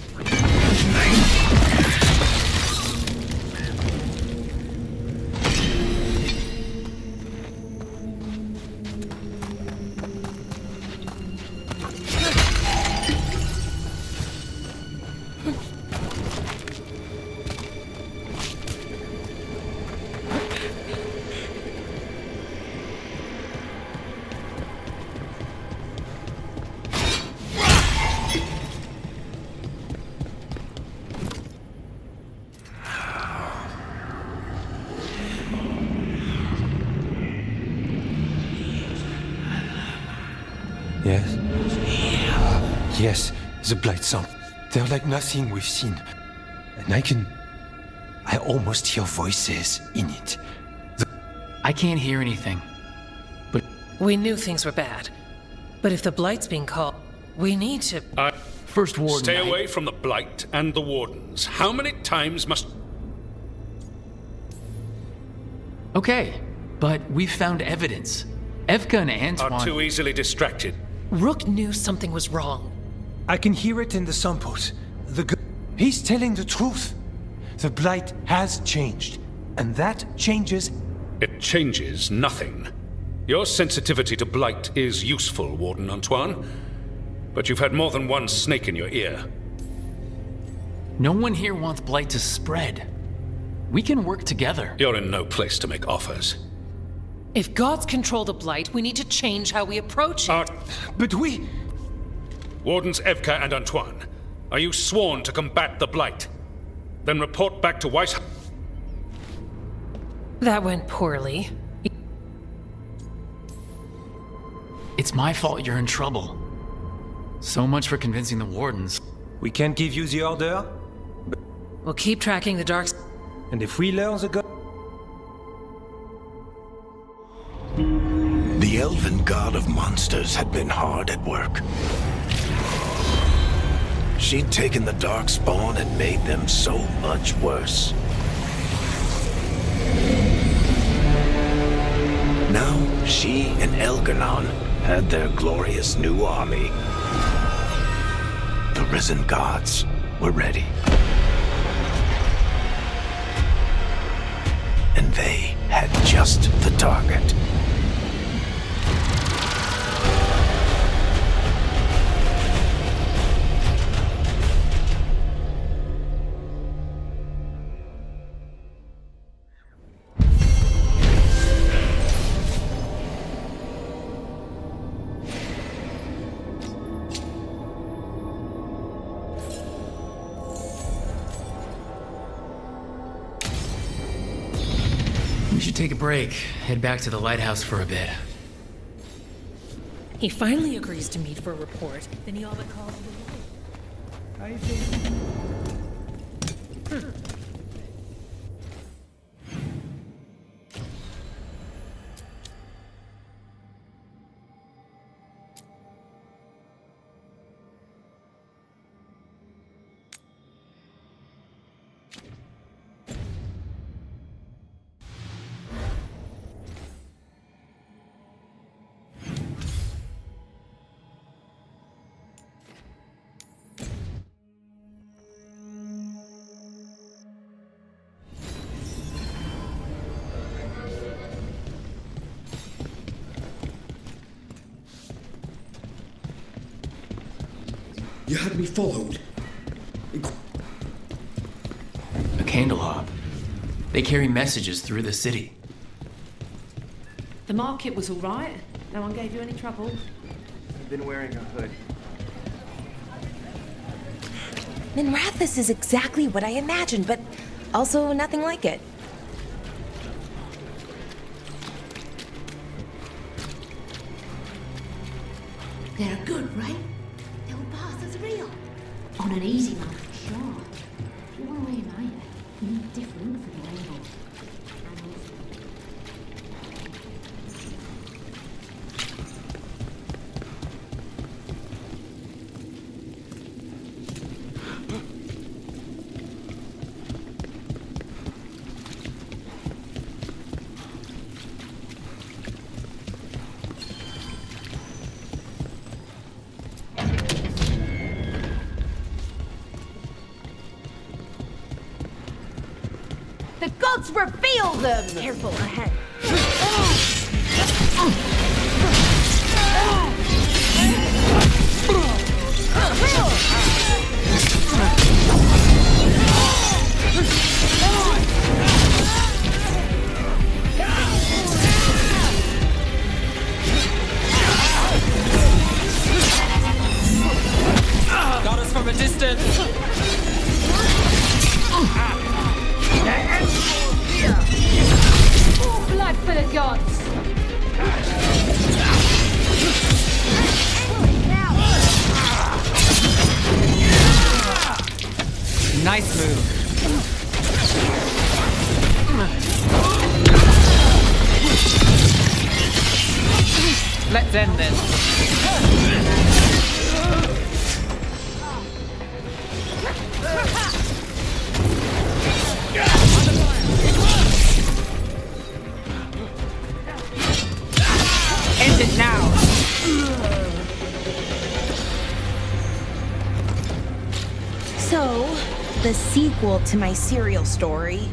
Yes? Yes, the blight sound. They're like nothing we've seen. And I almost hear voices in it. I can't hear anything. But We knew things were bad. But if the Blight's being called, we need to... First Warden, Stay away from the Blight and the Wardens. How many times must... Okay, but we've found evidence. Evka and Antoine... Are too easily distracted. Rook knew something was wrong. I can hear it in the samples. He's telling the truth. The blight has changed, and that changes... It changes nothing. Your sensitivity to blight is useful, Warden Antoine. But you've had more than one snake in your ear. No one here wants blight to spread. We can work together. You're in no place to make offers. If gods control the Blight, we need to change how we approach it. But we... Wardens Evka and Antoine, are you sworn to combat the Blight? Then report back to Weiss... That went poorly. It's my fault you're in trouble. So much for convincing the Wardens. We can't give you the order. We'll keep tracking the dark... And if we learn the... The elven god of monsters had been hard at work. She'd taken the Darkspawn and made them so much worse. Now, she and Elganon had their glorious new army. The risen gods were ready. And they had just the target. We should take a break, head back to the lighthouse for a bit. He finally agrees to meet for a report, then he all but calls the Light. You had me followed. A candlehop. They carry messages through the city. The market was all right. No one gave you any trouble. I've been wearing a hood. Minrathous is exactly what I imagined, but also nothing like it. They're good, right? They'll pass as real. On an easy one, for sure. If you want to weigh an iron, you need different for the label. The gods reveal them! Careful ahead. Got us from a distance! Blood for the gods! Nice move. Let's end this. End it now. So, the sequel to my serial story.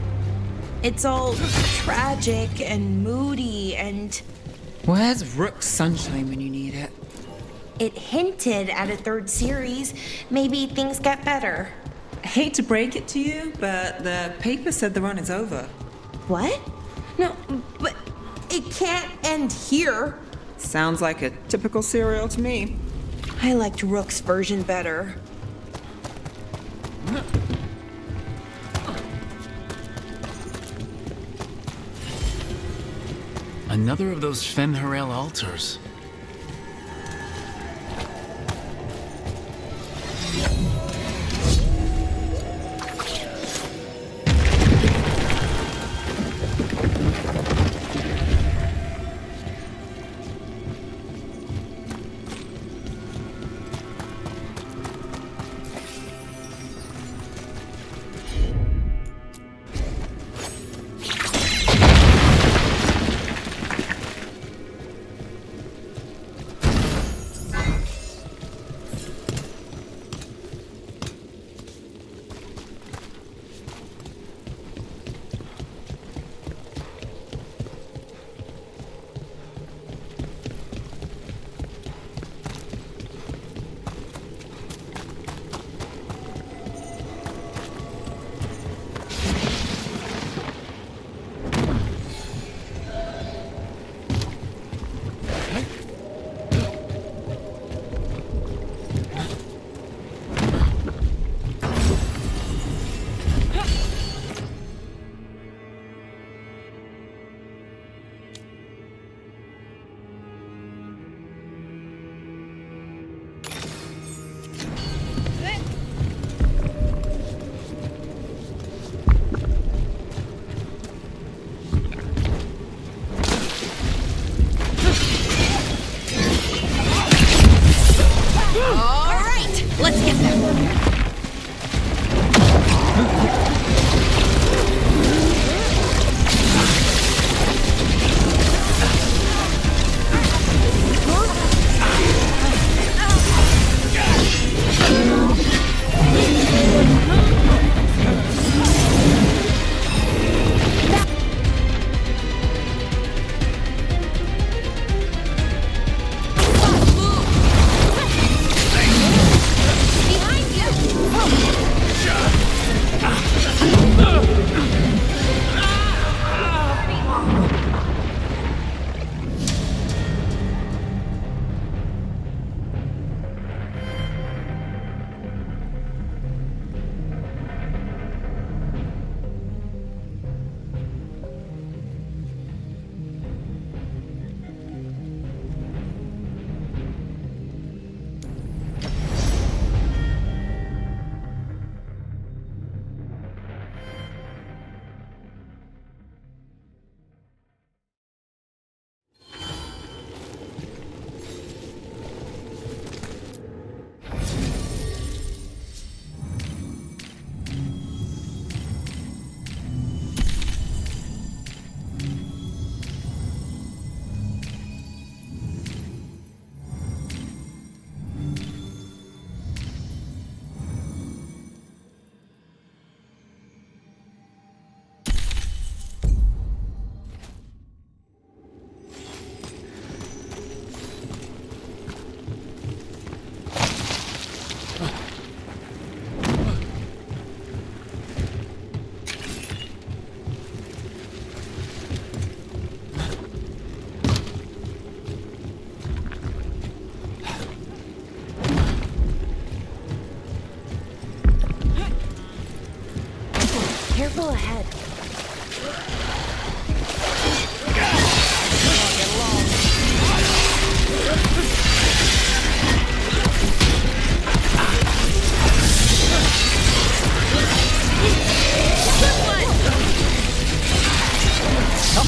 It's all tragic and moody and... Where's Rook's sunshine when you need it? It hinted at a third series. Maybe things get better. I hate to break it to you, but the paper said the run is over. What? No, but it can't end here. Sounds like a typical serial to me. I liked Rook's version better. Another of those Fen'Harel altars.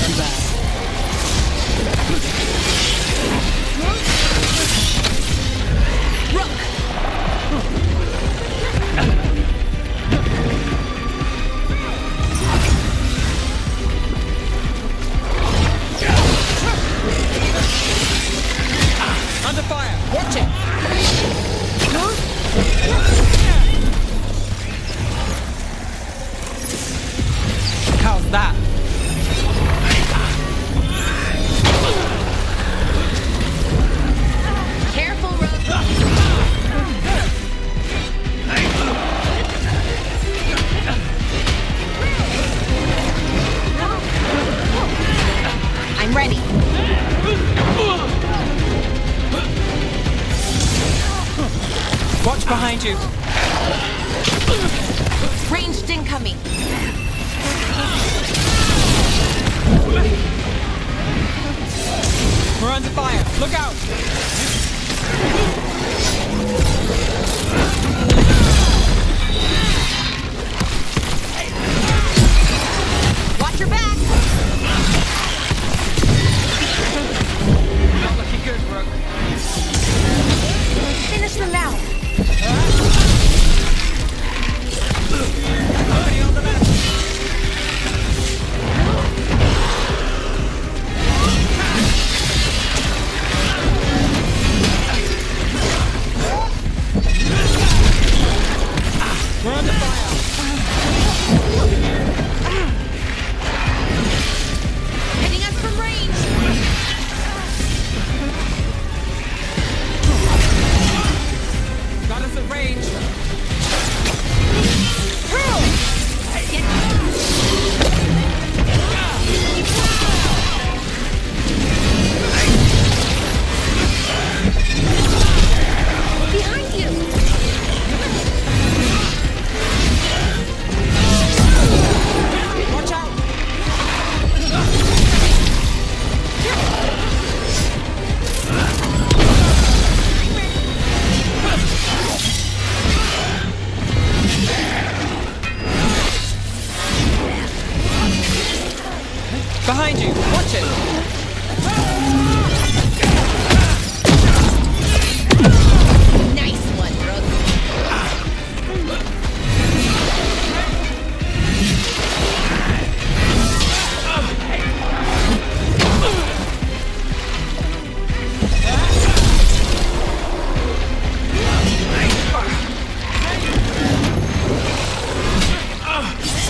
too bad. Under fire! Watch it! How's that? Careful, Rook. I'm ready. Watch behind you. Ranged incoming. We're under fire. Look out! Watch your back. Not looking good, Rook. Finish them now. Company on the left. We're under fire. Hitting us from range. Got us at range. Behind you. Watch out! Behind you! Watch it! Nice one, Rook.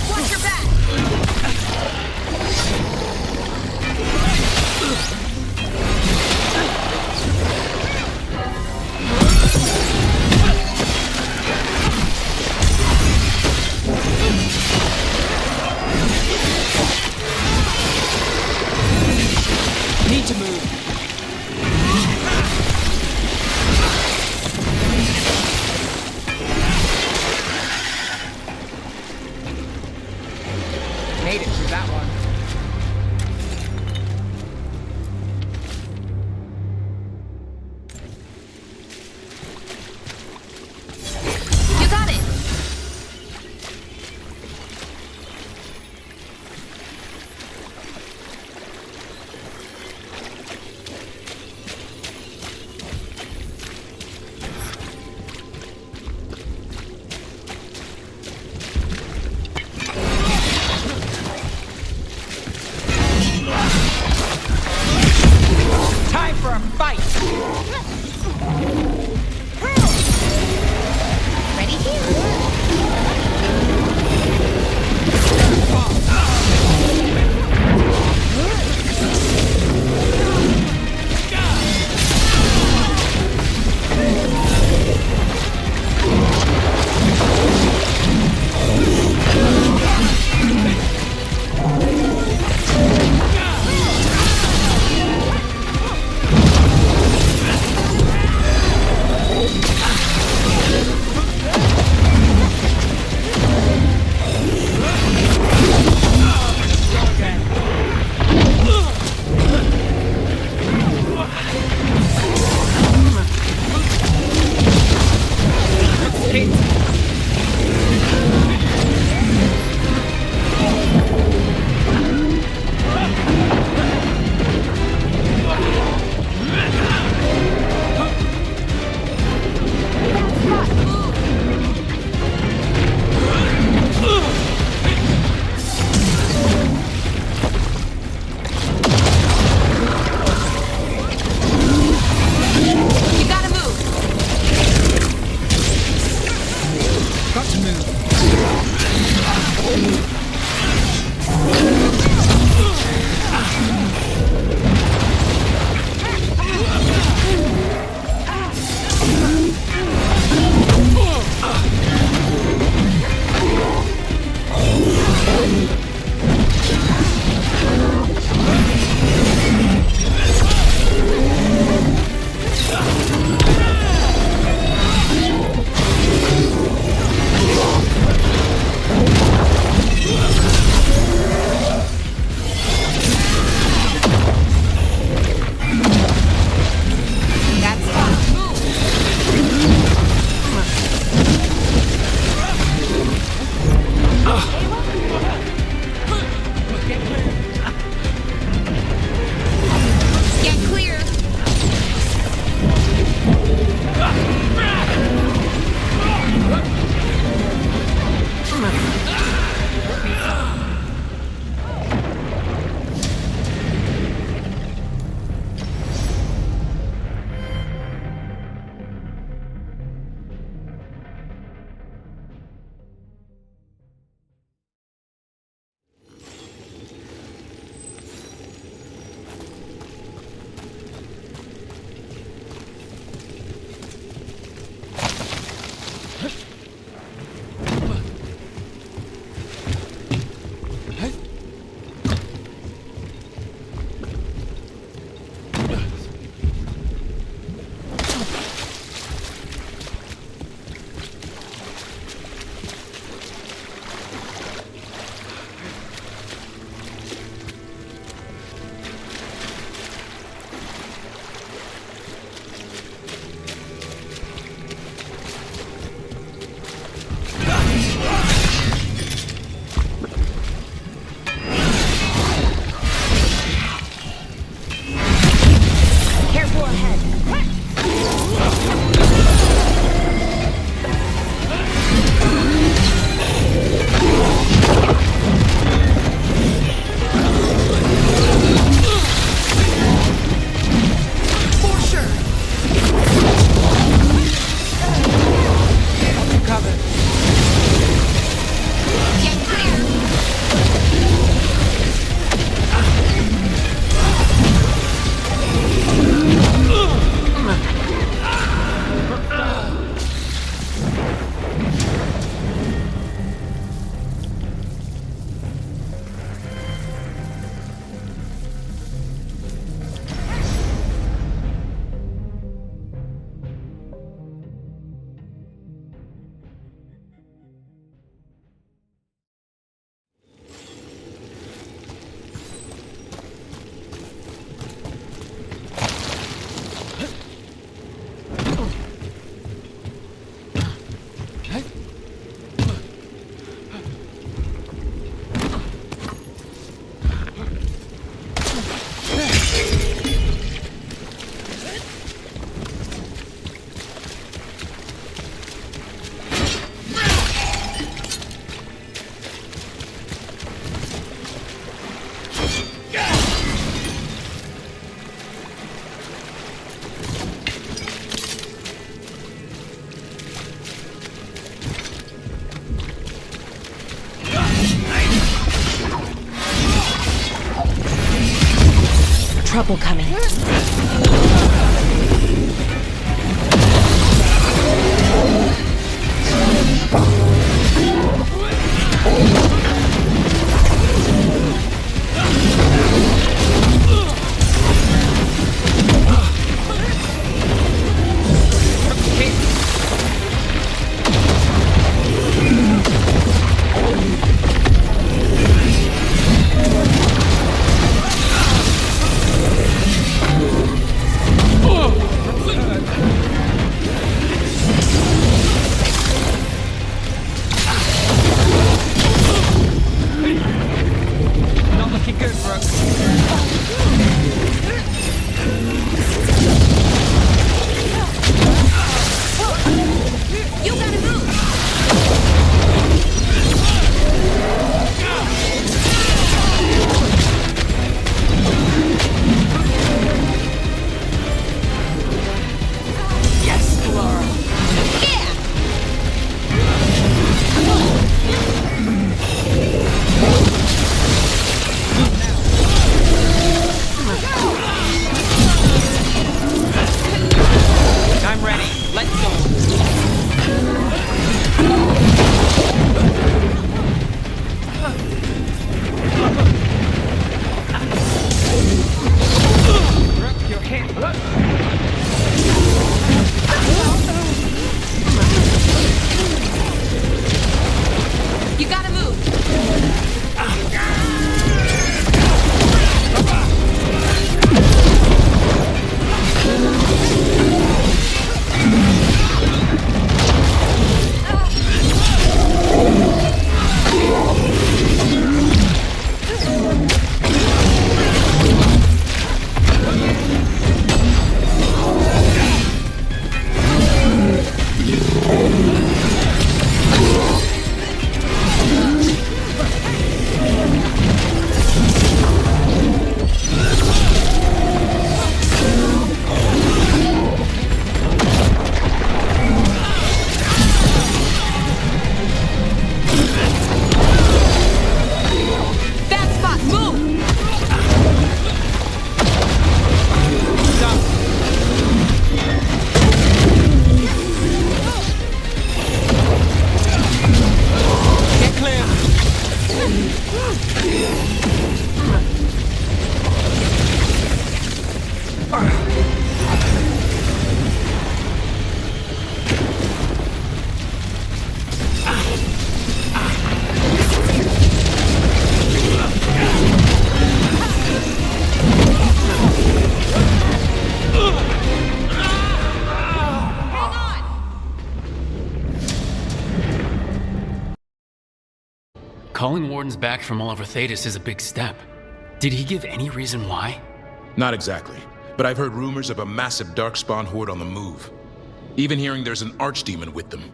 Watch your back. trouble coming. Calling wardens back from all over Thetis is a big step. Did he give any reason why? Not exactly, but I've heard rumors of a massive darkspawn horde on the move. Even hearing there's an archdemon with them.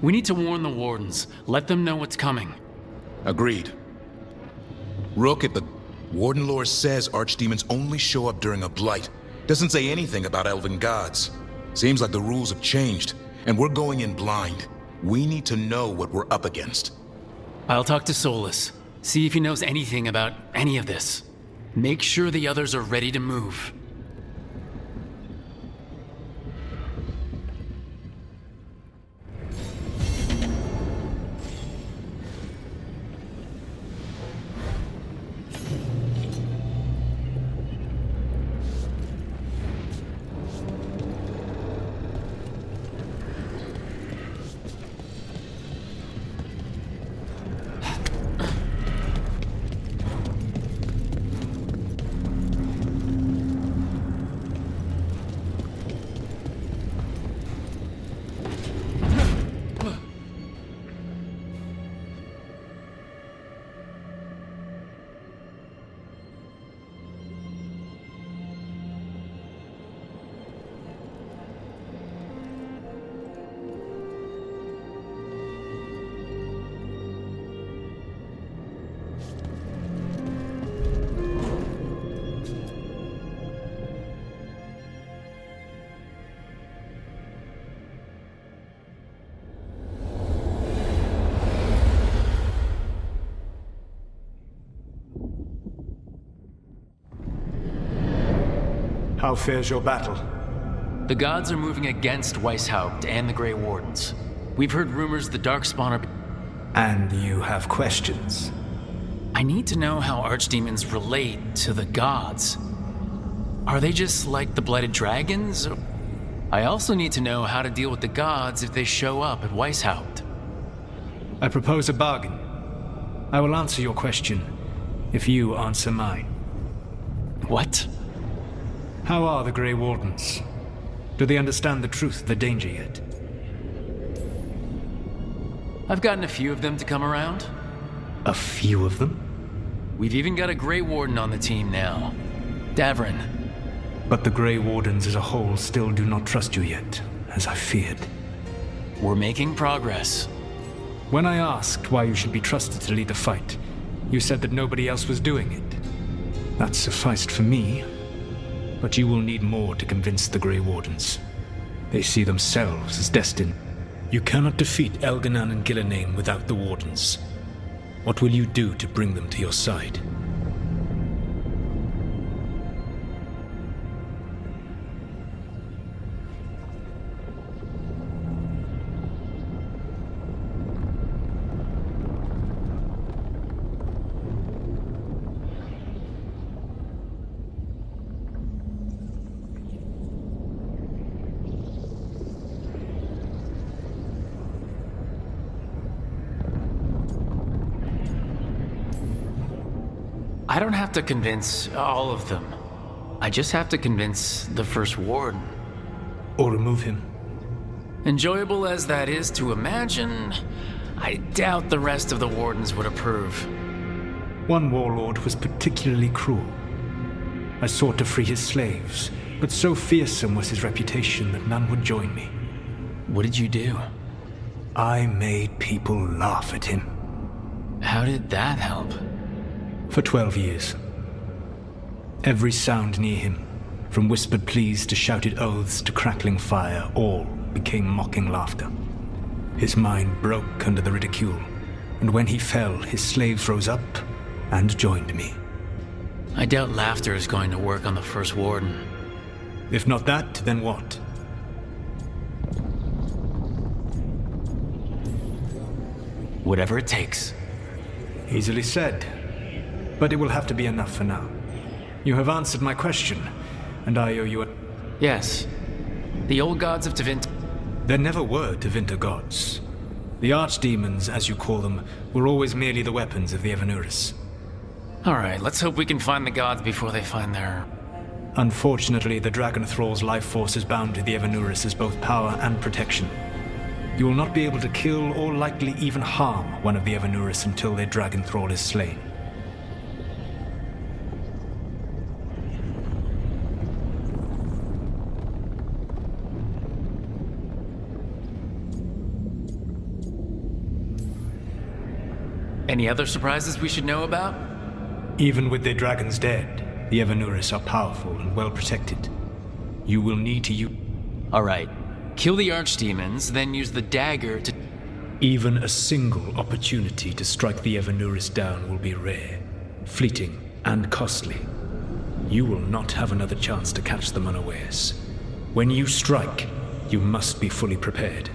We need to warn the wardens. Let them know what's coming. Agreed. Rook, the Warden lore says archdemons only show up during a blight. Doesn't say anything about elven gods. Seems like the rules have changed, and we're going in blind. We need to know what we're up against. I'll talk to Solus. See if he knows anything about any of this. Make sure the others are ready to move. How fares your battle? The gods are moving against Weishaupt and the Grey Wardens. We've heard rumors the Darkspawn are... And you have questions? I need to know how archdemons relate to the gods. Are they just like the Blighted Dragons? I also need to know how to deal with the gods if they show up at Weishaupt. I propose a bargain. I will answer your question if you answer mine. What? How are the Grey Wardens? Do they understand the truth of the danger yet? I've gotten a few of them to come around. A few of them? We've even got a Grey Warden on the team now. Davrin. But the Grey Wardens as a whole still do not trust you yet, as I feared. We're making progress. When I asked why you should be trusted to lead the fight, you said that nobody else was doing it. That sufficed for me, but you will need more to convince the Grey Wardens. They see themselves as destined. You cannot defeat Elganan and Gillenane without the Wardens. What will you do to bring them to your side? I don't have to convince all of them. I just have to convince the First Warden. Or remove him. Enjoyable as that is to imagine, I doubt the rest of the Wardens would approve. One warlord was particularly cruel. I sought to free his slaves, but so fearsome was his reputation that none would join me. What did you do? I made people laugh at him. How did that help? For 12 years. Every sound near him, from whispered pleas to shouted oaths to crackling fire, all became mocking laughter. His mind broke under the ridicule, and when he fell, his slaves rose up and joined me. I doubt laughter is going to work on the First Warden. If not that, then what? Whatever it takes. Easily said. But it will have to be enough for now. You have answered my question, and I owe you a... Yes. The old gods of Tevinter... There never were Tevinter gods. The archdemons, as you call them, were always merely the weapons of the Evanuris. Alright, let's hope we can find the gods before they find their... Unfortunately, the Dragon Thrall's life force is bound to the Evanuris as both power and protection. You will not be able to kill or likely even harm one of the Evanuris until their Dragon Thrall is slain. Any other surprises we should know about? Even with their dragons dead, the Evanuris are powerful and well protected. You will need to use... Alright. Kill the archdemons, then use the dagger to... Even a single opportunity to strike the Evanuris down will be rare, fleeting, and costly. You will not have another chance to catch them unawares. When you strike, you must be fully prepared.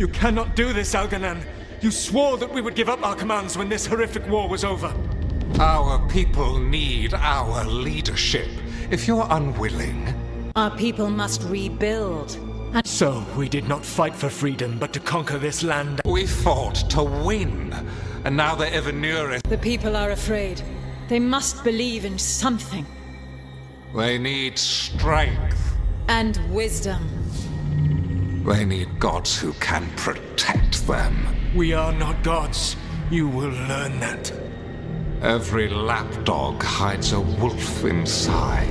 You cannot do this, Algernon. You swore that we would give up our commands when this horrific war was over. Our people need our leadership. If you're unwilling... Our people must rebuild. So, we did not fight for freedom, but to conquer this land. We fought to win, and now the Evanur... The people are afraid. They must believe in something. They need strength. And wisdom. They need gods who can protect them. We are not gods. You will learn that. Every lapdog hides a wolf inside.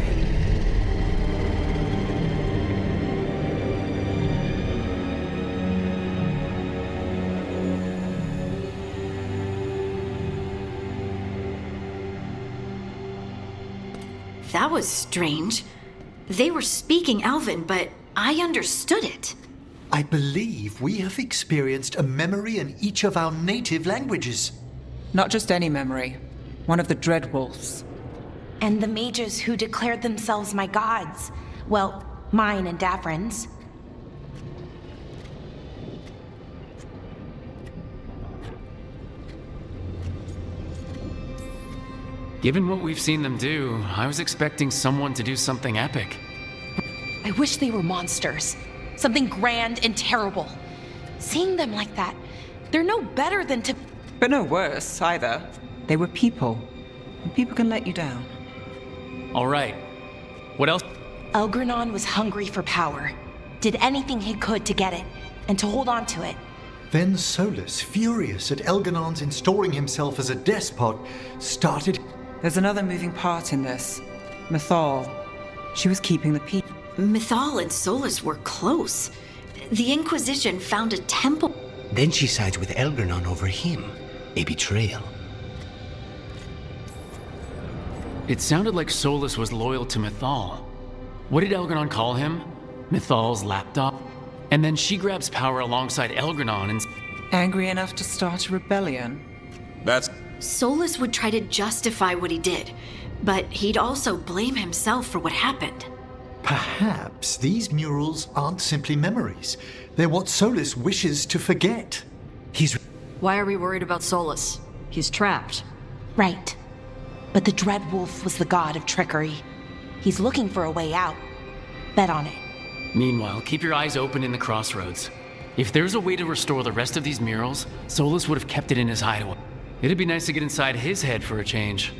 That was strange. They were speaking Elven, but I understood it. I believe we have experienced a memory in each of our native languages. Not just any memory. One of the Dreadwolves. And the mages who declared themselves my gods. Well, mine and Davrin's. Given what we've seen them do, I was expecting someone to do something epic. I wish they were monsters. Something grand and terrible. Seeing them like that, they're no better than to... But no worse, either. They were people. And people can let you down. All right. What else? Elgranon was hungry for power. Did anything he could to get it, and to hold on to it. Then Solus, furious at Elganon's installing himself as a despot, started... There's another moving part in this. Mythal. She was keeping the peace. Mythal and Solus were close. The Inquisition found a temple. Then she sides with Elgranon over him. A betrayal. It sounded like Solus was loyal to Mythal. What did Elgranon call him? Mythal's lapdog? And then she grabs power alongside Elgranon and... Angry enough to start a rebellion? That's... Solus would try to justify what he did, but he'd also blame himself for what happened. Perhaps these murals aren't simply memories. They're what Solus wishes to forget. Why are we worried about Solus? He's trapped. Right. But the Dreadwolf was the god of trickery. He's looking for a way out. Bet on it. Meanwhile, keep your eyes open in the crossroads. If there's a way to restore the rest of these murals, Solus would have kept it in his hideaway. It'd be nice to get inside his head for a change.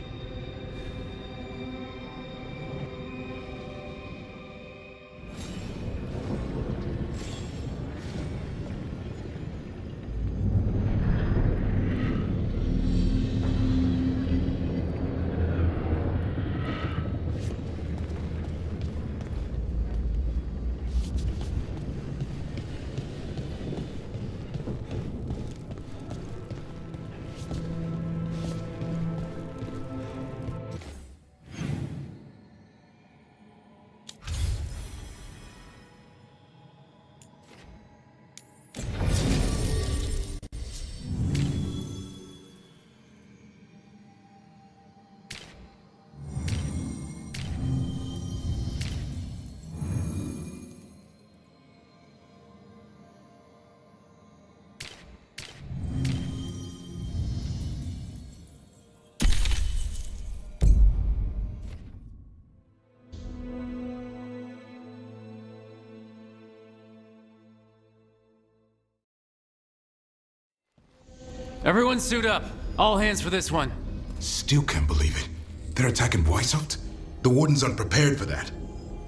Everyone suit up. All hands for this one. Still can't believe it. They're attacking Weishaupt? The Wardens aren't prepared for that.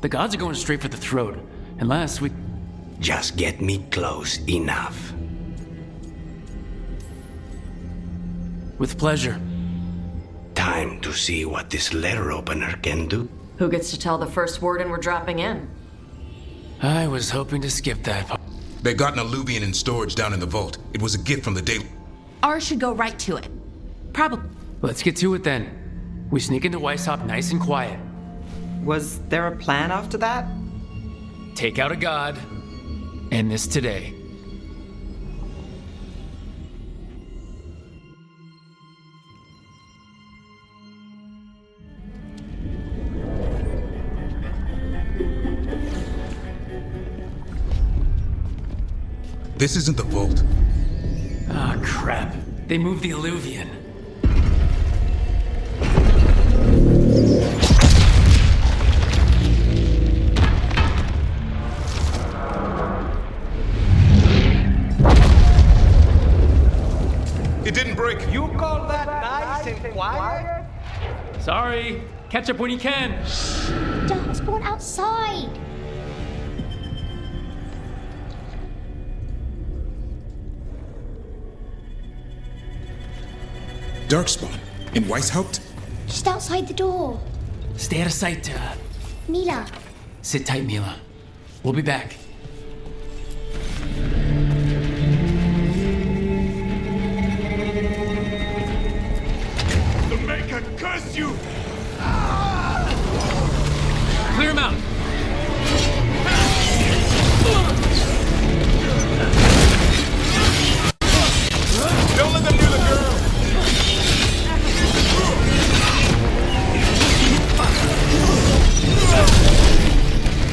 The gods are going straight for the throat. Unless we... Just get me close enough. With pleasure. Time to see what this letter opener can do. Who gets to tell the first warden we're dropping in? I was hoping to skip that part. They got an alluvian in storage down in the vault. It was a gift from the Daily. Ours should go right to it. Probably. Let's get to it then. We sneak into Weishaupt nice and quiet. Was there a plan after that? Take out a god. End this today. This isn't the vault. Ah, crap. They moved the Illuvian. It didn't break. You call that nice and quiet? Sorry. Catch up when you can. Darkspawn outside. Darkspawn? In Weishaupt? Just outside the door. Stay out of sight. Mila. Sit tight, Mila. We'll be back. The Maker curse you! Clear him out. Don't let them near the girl!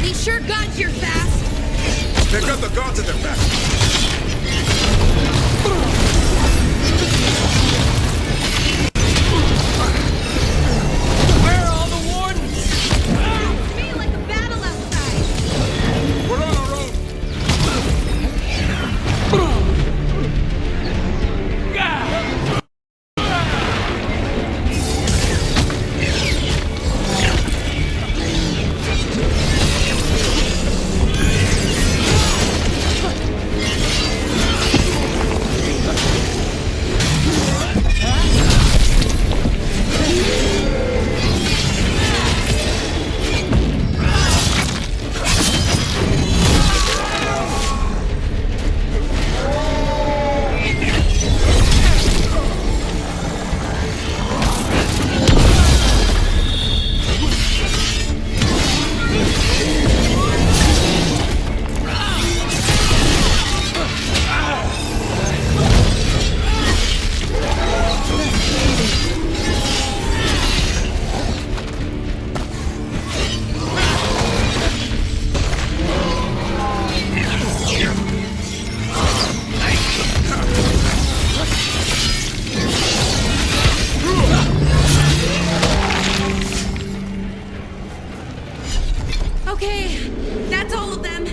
These sure gods you're fast. They've got the gods at their back. Where are all the wardens? Feel like a battle outside. We're on our own. Okay, that's all of them.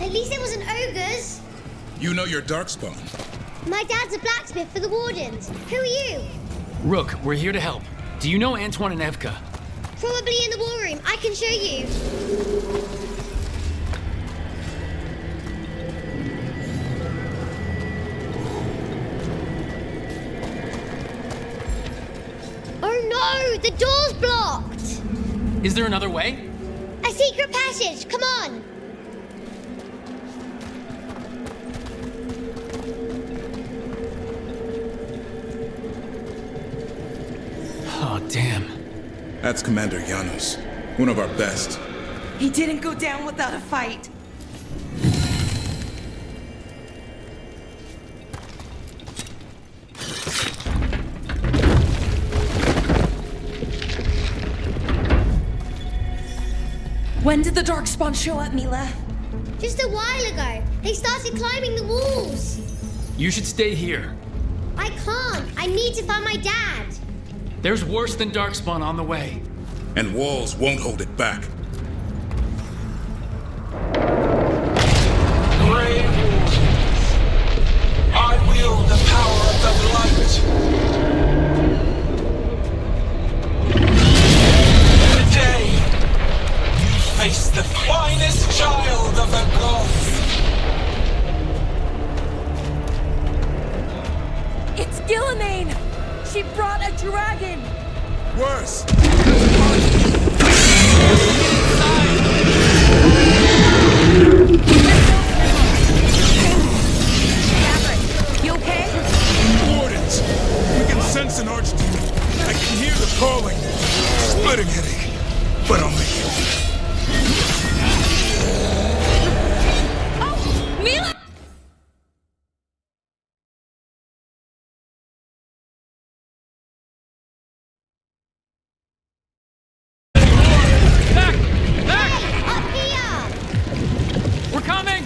At least it wasn't ogres. You know your Darkspawn. My dad's a blacksmith for the Wardens. Who are you? Rook, we're here to help. Do you know Antoine and Evka? Probably in the war room. I can show you. Oh no! The door's blocked! Is there another way? A secret passage! Come on! Oh, damn. That's Commander Janos, one of our best. He didn't go down without a fight. When did the Darkspawn show up, Mila? Just a while ago. They started climbing the walls. You should stay here. I can't. I need to find my dad. There's worse than Darkspawn on the way. And walls won't hold it back. Grey Wardens, I wield the power of the light. Today, you face the finest child of the gods. It's Gillenane! She brought a dragon! Worse! You okay? Wardens! We can sense an archdemon. I can hear the calling. Splitting headache. But I'll make it. Oh! Mila! We're coming!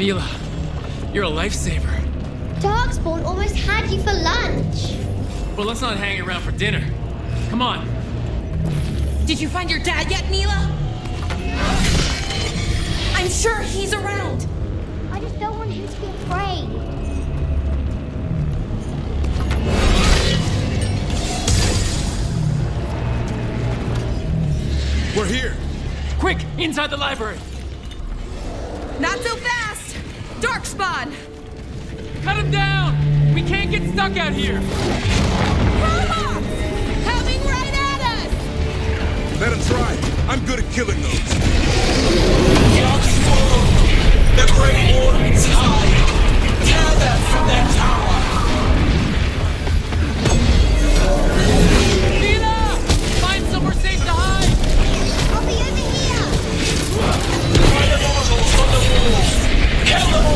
Mila, you're a lifesaver. Darkspawn almost had you for lunch. Well, let's not hang around for dinner. Come on. Did you find your dad yet, Mila? I'm sure he's around. I just don't want him to be afraid. We're here! Quick, inside the library! Not so fast! Darkspawn! Cut him down! We can't get stuck out here! Coming right at us! Let him try. I'm good at killing those. The Grey Wardens hide! Tear them from their tower! Mila! Find somewhere safe to hide! I'll be over here! Find the mortals on the walls! Kill them all!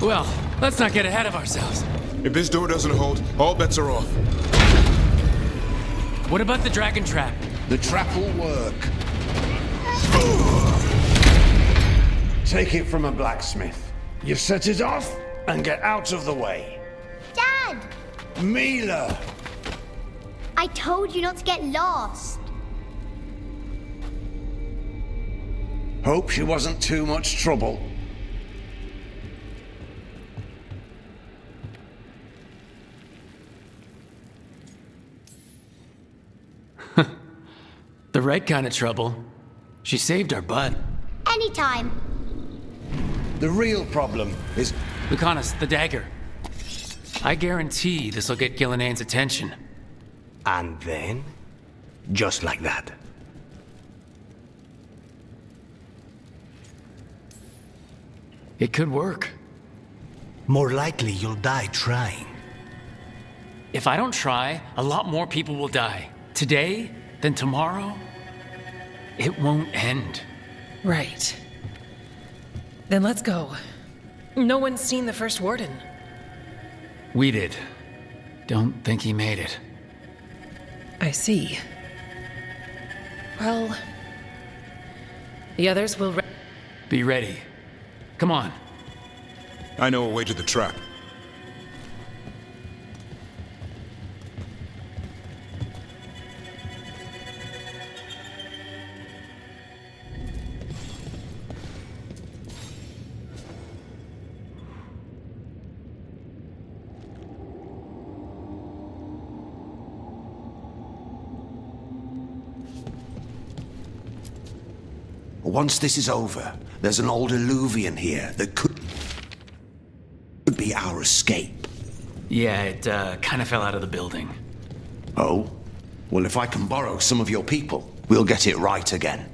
Well, let's not get ahead of ourselves. If this door doesn't hold, all bets are off. What about the dragon trap? The trap will work. Take it from a blacksmith. You set it off and get out of the way. Dad! Mila! I told you not to get lost. Hope she wasn't too much trouble. The right kind of trouble. She saved our butt. Anytime. The real problem is... Lucanus, the dagger. I guarantee this'll get Gillenan's attention. And then, just like that. It could work. More likely you'll die trying. If I don't try, a lot more people will die. Today, then tomorrow. It won't end. Right. Then let's go. No one's seen the first warden. We did. Don't think he made it. I see. Well, the others will... Be ready. Come on. I know a way to the trap. Once this is over, there's an old Illuvian here that could be our escape. Yeah, it kind of fell out of the building. Oh? Well, if I can borrow some of your people, we'll get it right again.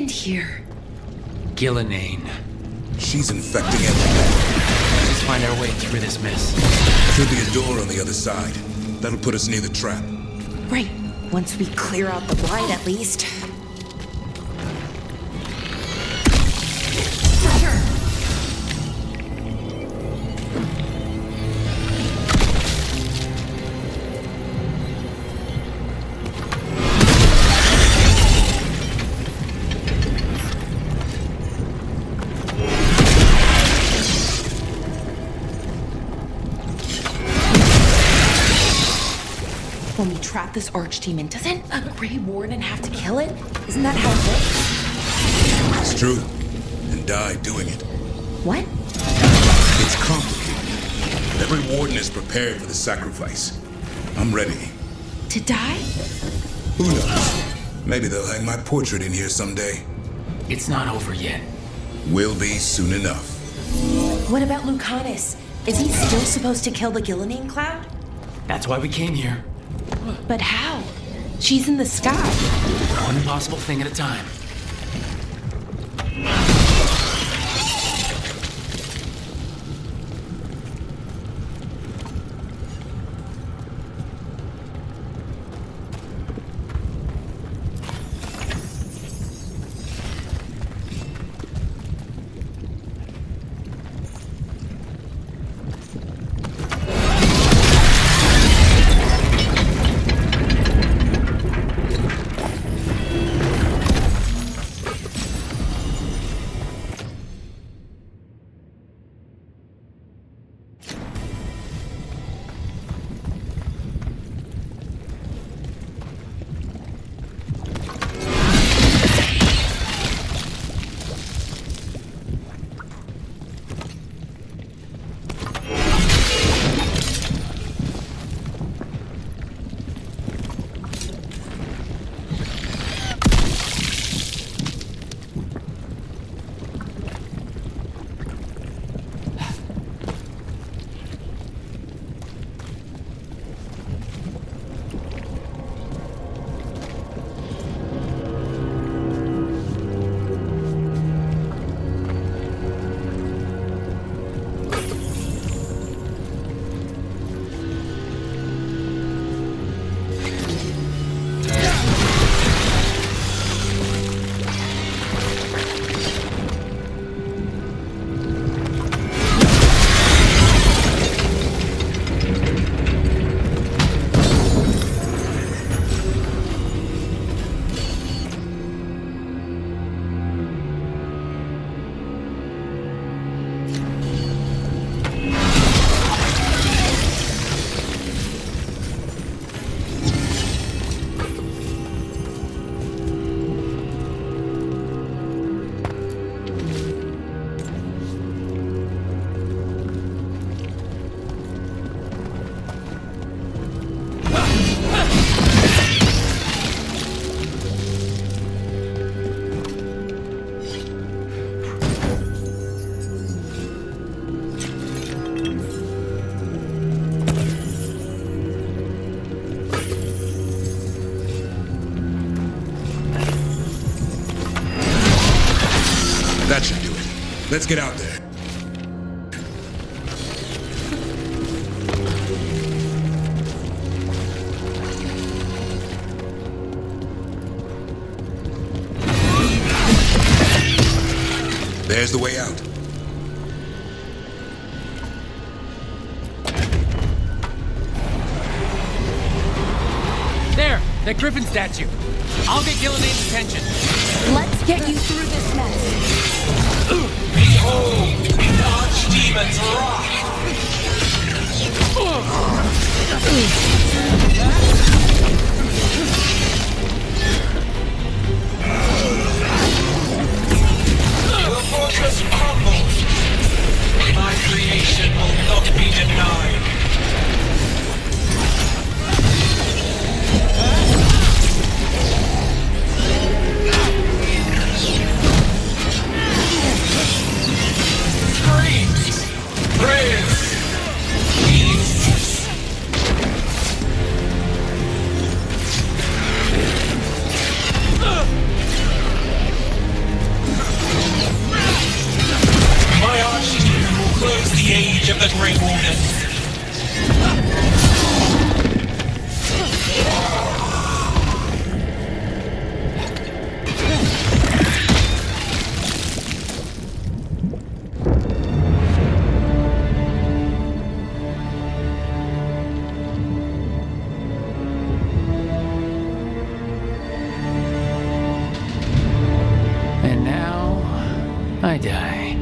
Here. Gillenane. She's infecting everything. Let's find our way through this mess. Should be a door on the other side. That'll put us near the trap. Right. Once we clear out the blight, at least. When we trap this archdemon, doesn't a Grey Warden have to kill it? Isn't that how it works? It's true. And die doing it. What? It's complicated. Every warden is prepared for the sacrifice. I'm ready. To die? Who knows? Maybe they'll hang my portrait in here someday. It's not over yet. Will be soon enough. What about Lucanus? Is he still supposed to kill the Gillenane cloud? That's why we came here. But how? She's in the sky. One possible thing at a time. Let's get out there. There's the way out. There! That griffin statue! I'll get Gillian's attention. Let's get you through this mess. Behold, the Archdemon's wrath! The fortress crumbles. My creation will not be denied. Screams! Prayers! Peace! My Archdemon will close the age of the Grey Warden. And now, I die.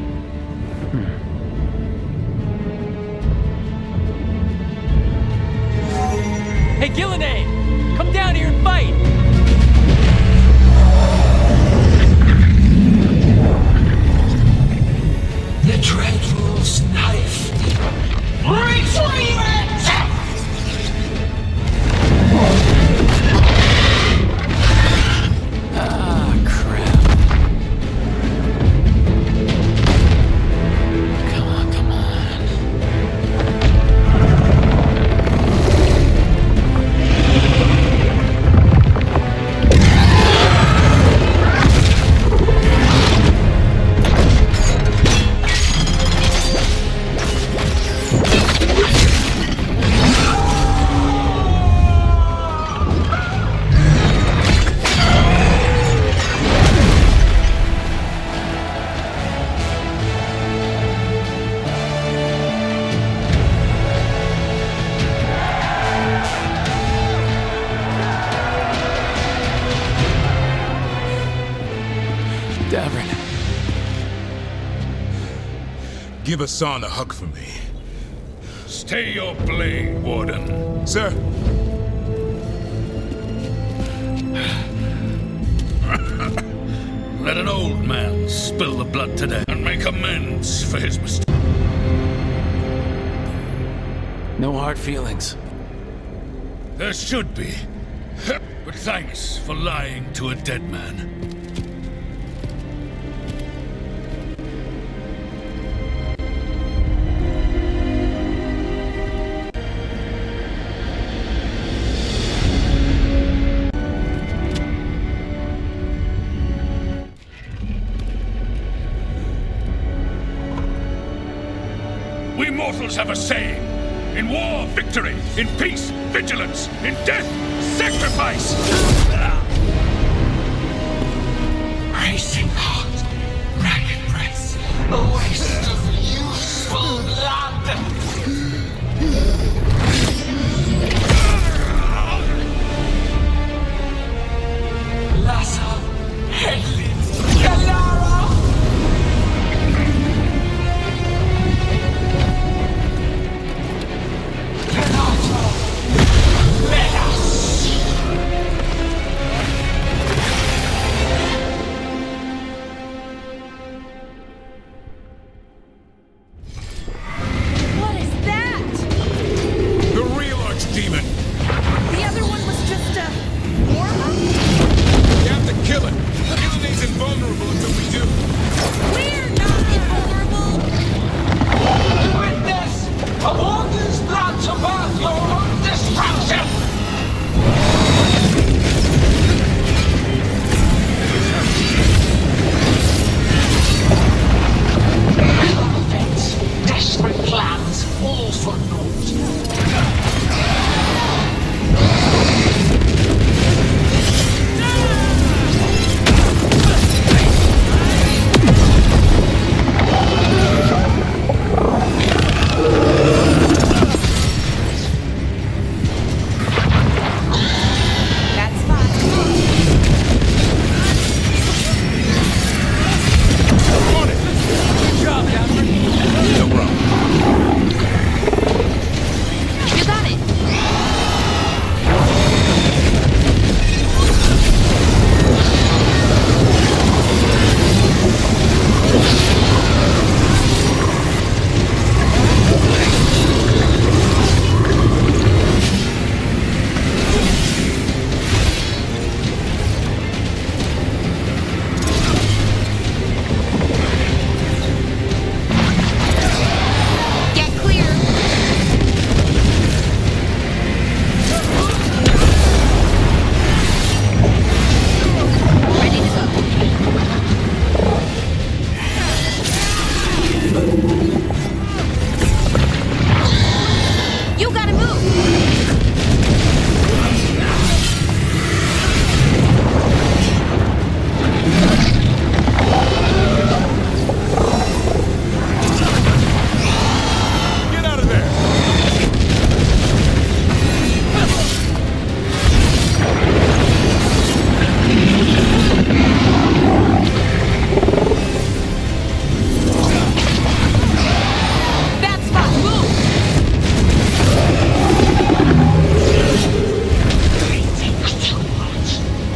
Hey, Gillian! Come down here and fight! The Dreadful's knife. Retrieve it! Ah, crap. Come on, come on. Davrin. Give Hassan a hug for me. Stay your blade, Warden. Sir. Let an old man spill the blood today and make amends for his mistake. No hard feelings. There should be. But thanks for lying to a dead man. We mortals have a saying. In war, victory. In peace, vigilance. In death, sacrifice. Racing heart, ragged breath, a waste of useful blood. Lassa, Hedley, Galara. Let us.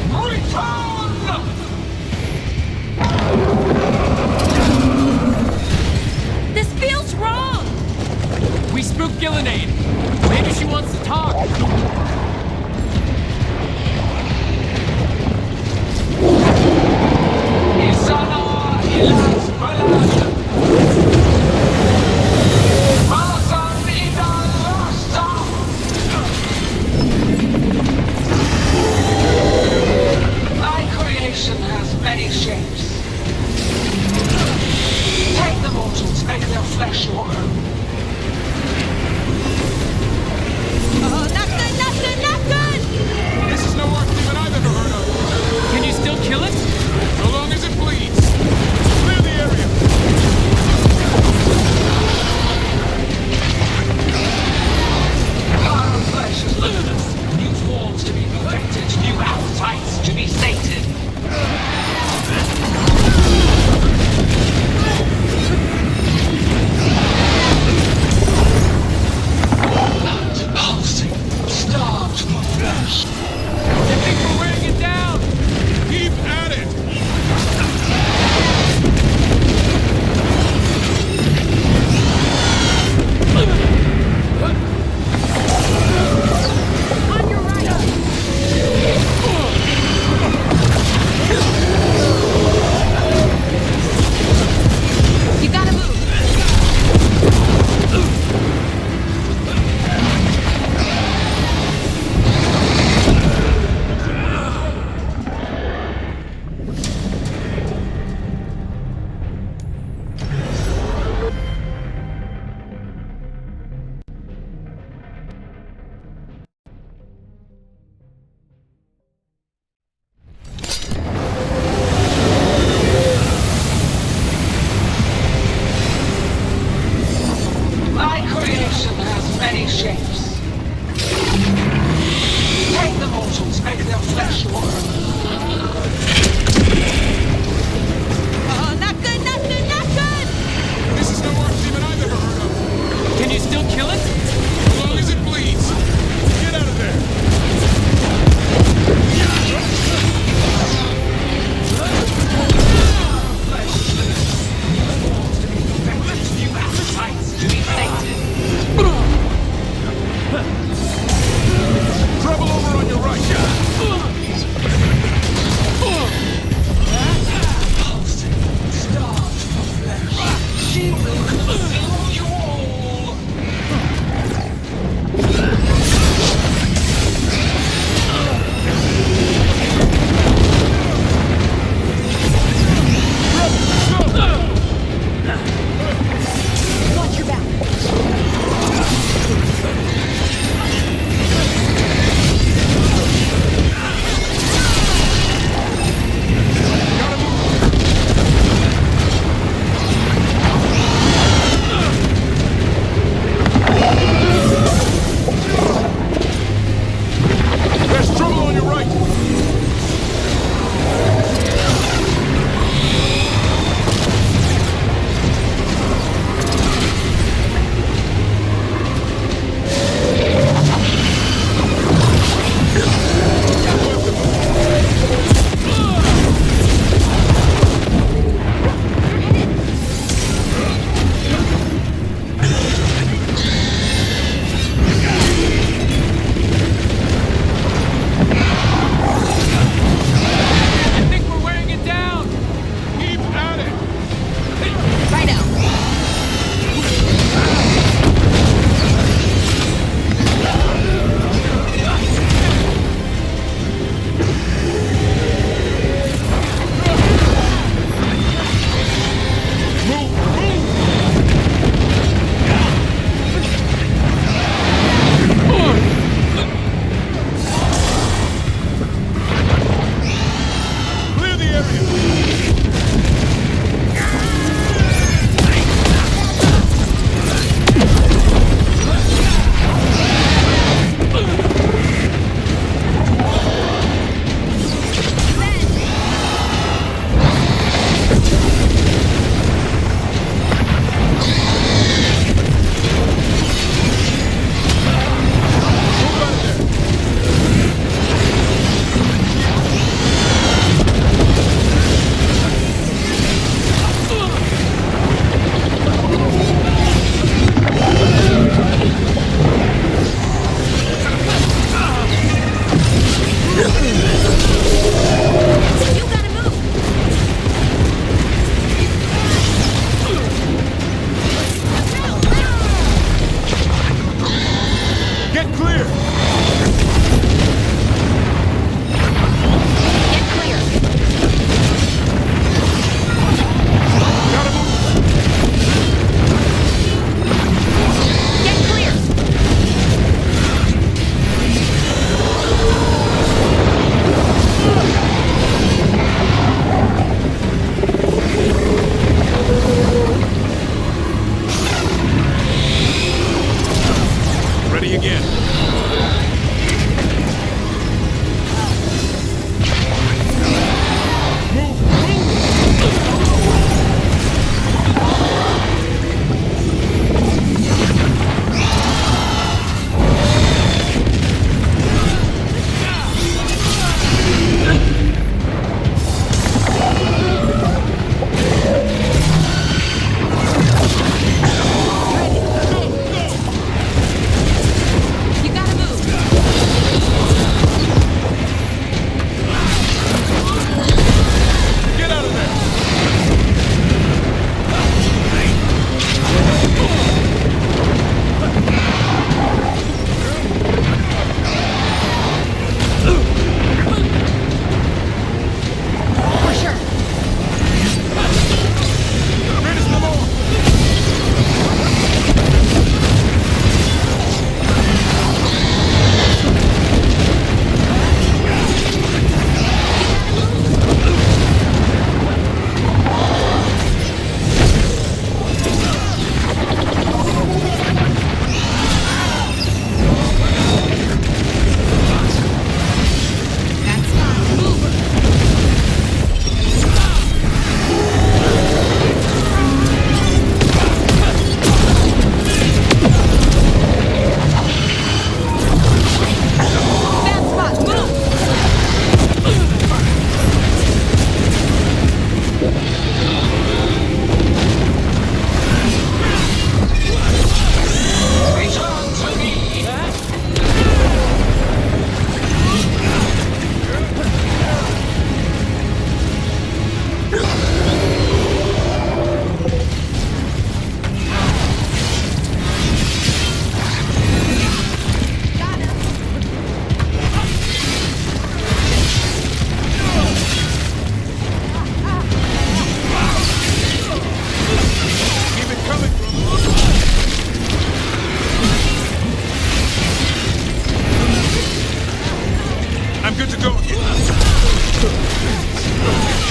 Return! This feels wrong! We spooked Gillenade. Maybe she wants to talk. Isana ilas balad. Masan idal rasta. Thy creation has many shapes. Take the mortals, make their flesh your own. Oh, not good, not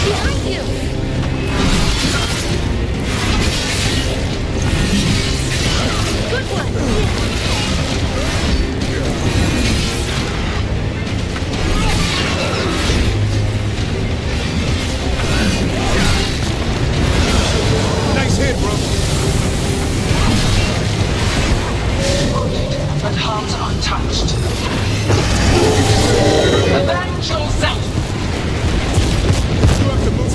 Behind you! Good one! Nice hit, bro. But harm's untouched. Avenge yourself! You have to move.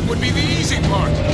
Would be the easy part.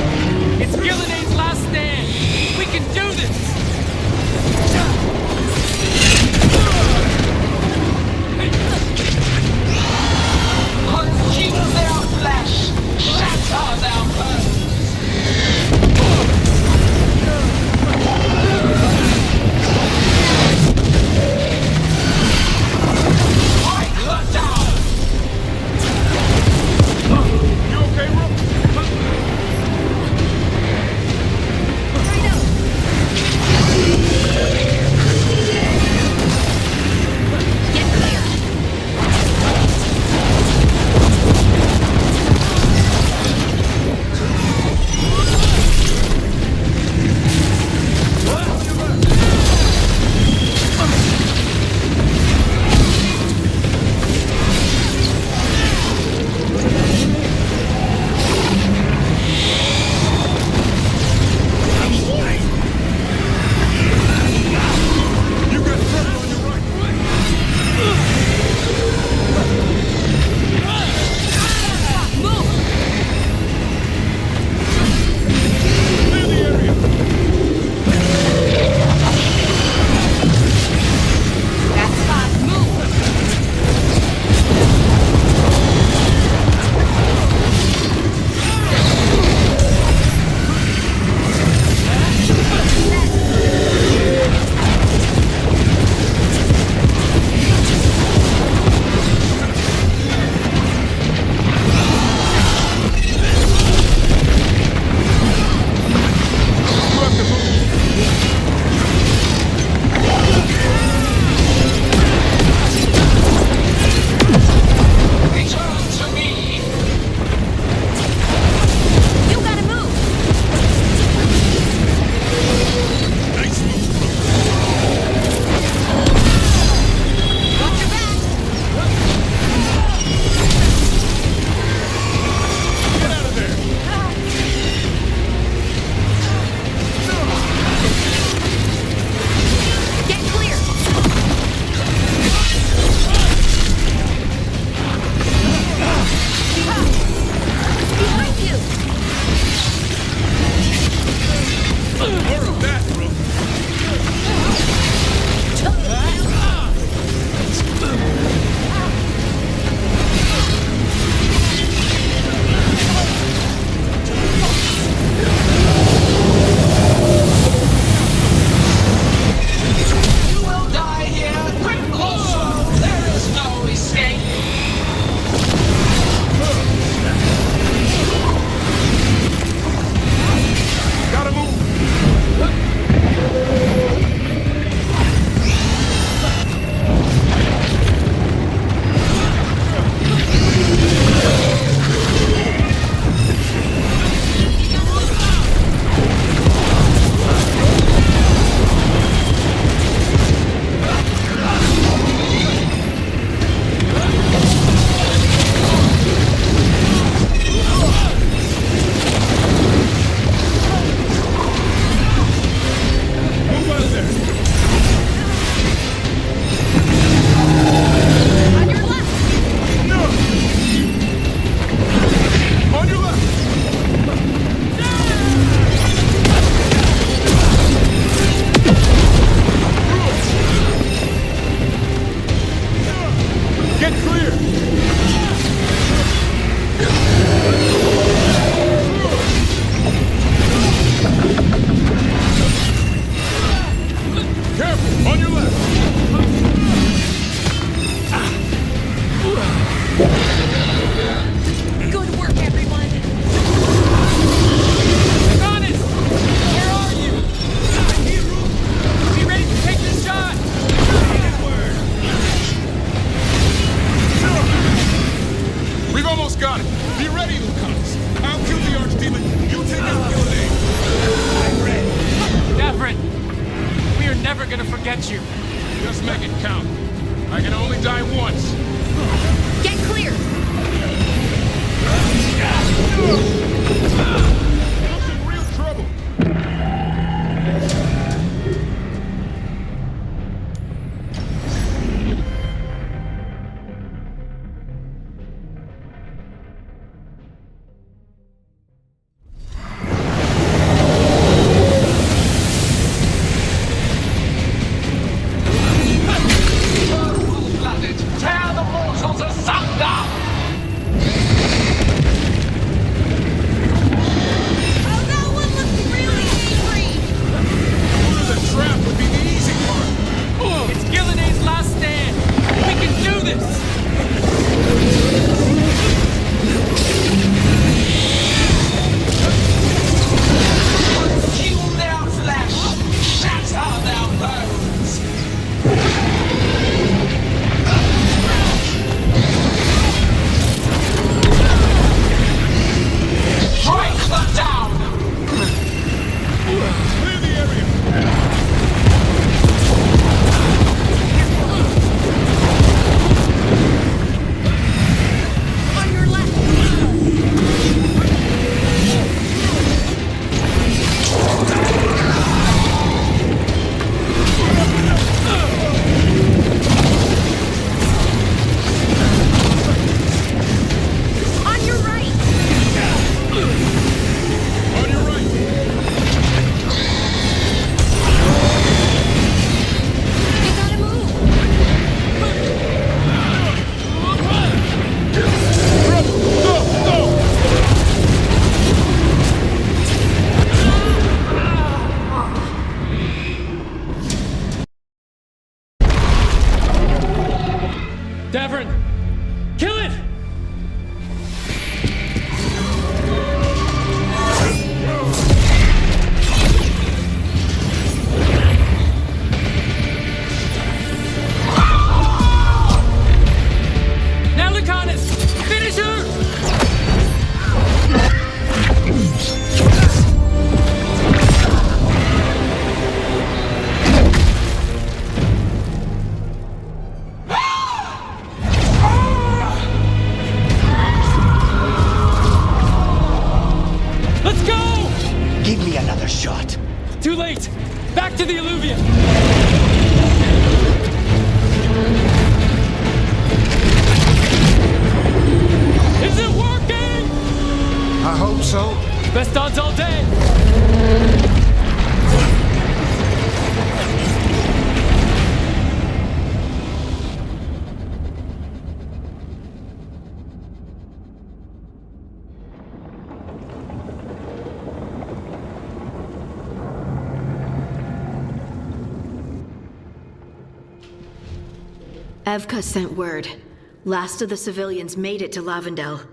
More of that, Rook. You will die here, quick or slow. There is no escape. Gotta move. Move out of there. No. On your left. Get clear. Careful, on your left. Good work, everyone. Honest! Where are you? Be ready to take this shot! We've almost got it. Be ready, Lucanus. I'll kill the Archdemon. You take out Gillian. I'm ready. Davrin, we are never gonna forget you. Just make it count. I can only die once. Get clear! Look's in real trouble. Cold-blooded, tear the mortals asunder! The trap would be the easy part. It's Gillidane's last stand! We can do this! Consume their flesh! Shatter their bones! Strike them down! Clear the area. On your left! On your right! On your right. You gotta move! Davrin! Kill it! Now, Lucanus! Finish her! Let's go! Give me another shot. Too late! Back to the alluvium! Is it working? I hope so. Best odds all day! Evka sent word. Last of the civilians made it to Lavendel.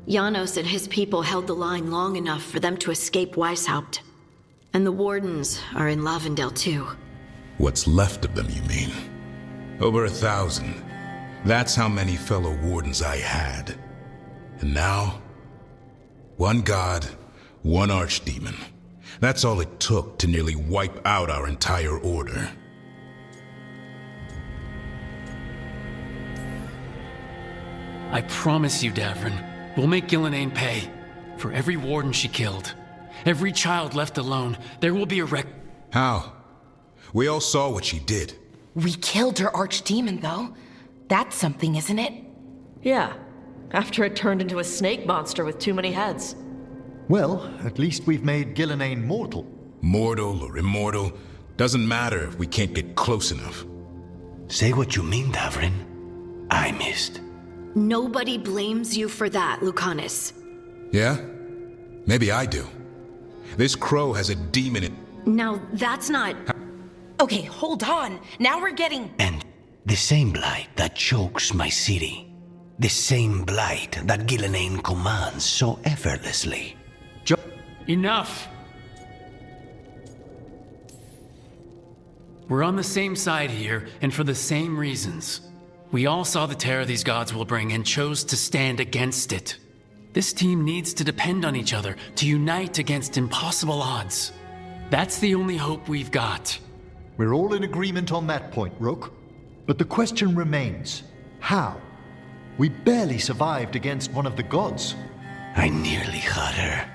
Janos and his people held the line long enough for them to escape Weishaupt. And the Wardens are in Lavendel too. What's left of them, you mean? Over 1,000. That's how many fellow Wardens I had. And now, one god, one archdemon. That's all it took to nearly wipe out our entire order. I promise you, Davrin, we'll make Gillenane pay. For every warden she killed, every child left alone, there will be a How? We all saw what she did. We killed her archdemon, though. That's something, isn't it? Yeah, after it turned into a snake monster with too many heads. Well, at least we've made Gillenane mortal. Mortal or immortal, doesn't matter if we can't get close enough. Say what you mean, Davrin. I missed. Nobody blames you for that, Lucanus. Yeah? Maybe I do. This crow has a demon in... Now, that's not... Okay, hold on. Now we're getting... And the same blight that chokes my city. The same blight that Gillenane commands so effortlessly. Enough! We're on the same side here, and for the same reasons. We all saw the terror these gods will bring and chose to stand against it. This team needs to depend on each other, to unite against impossible odds. That's the only hope we've got. We're all in agreement on that point, Rook. But the question remains, how? We barely survived against one of the gods. I nearly had her.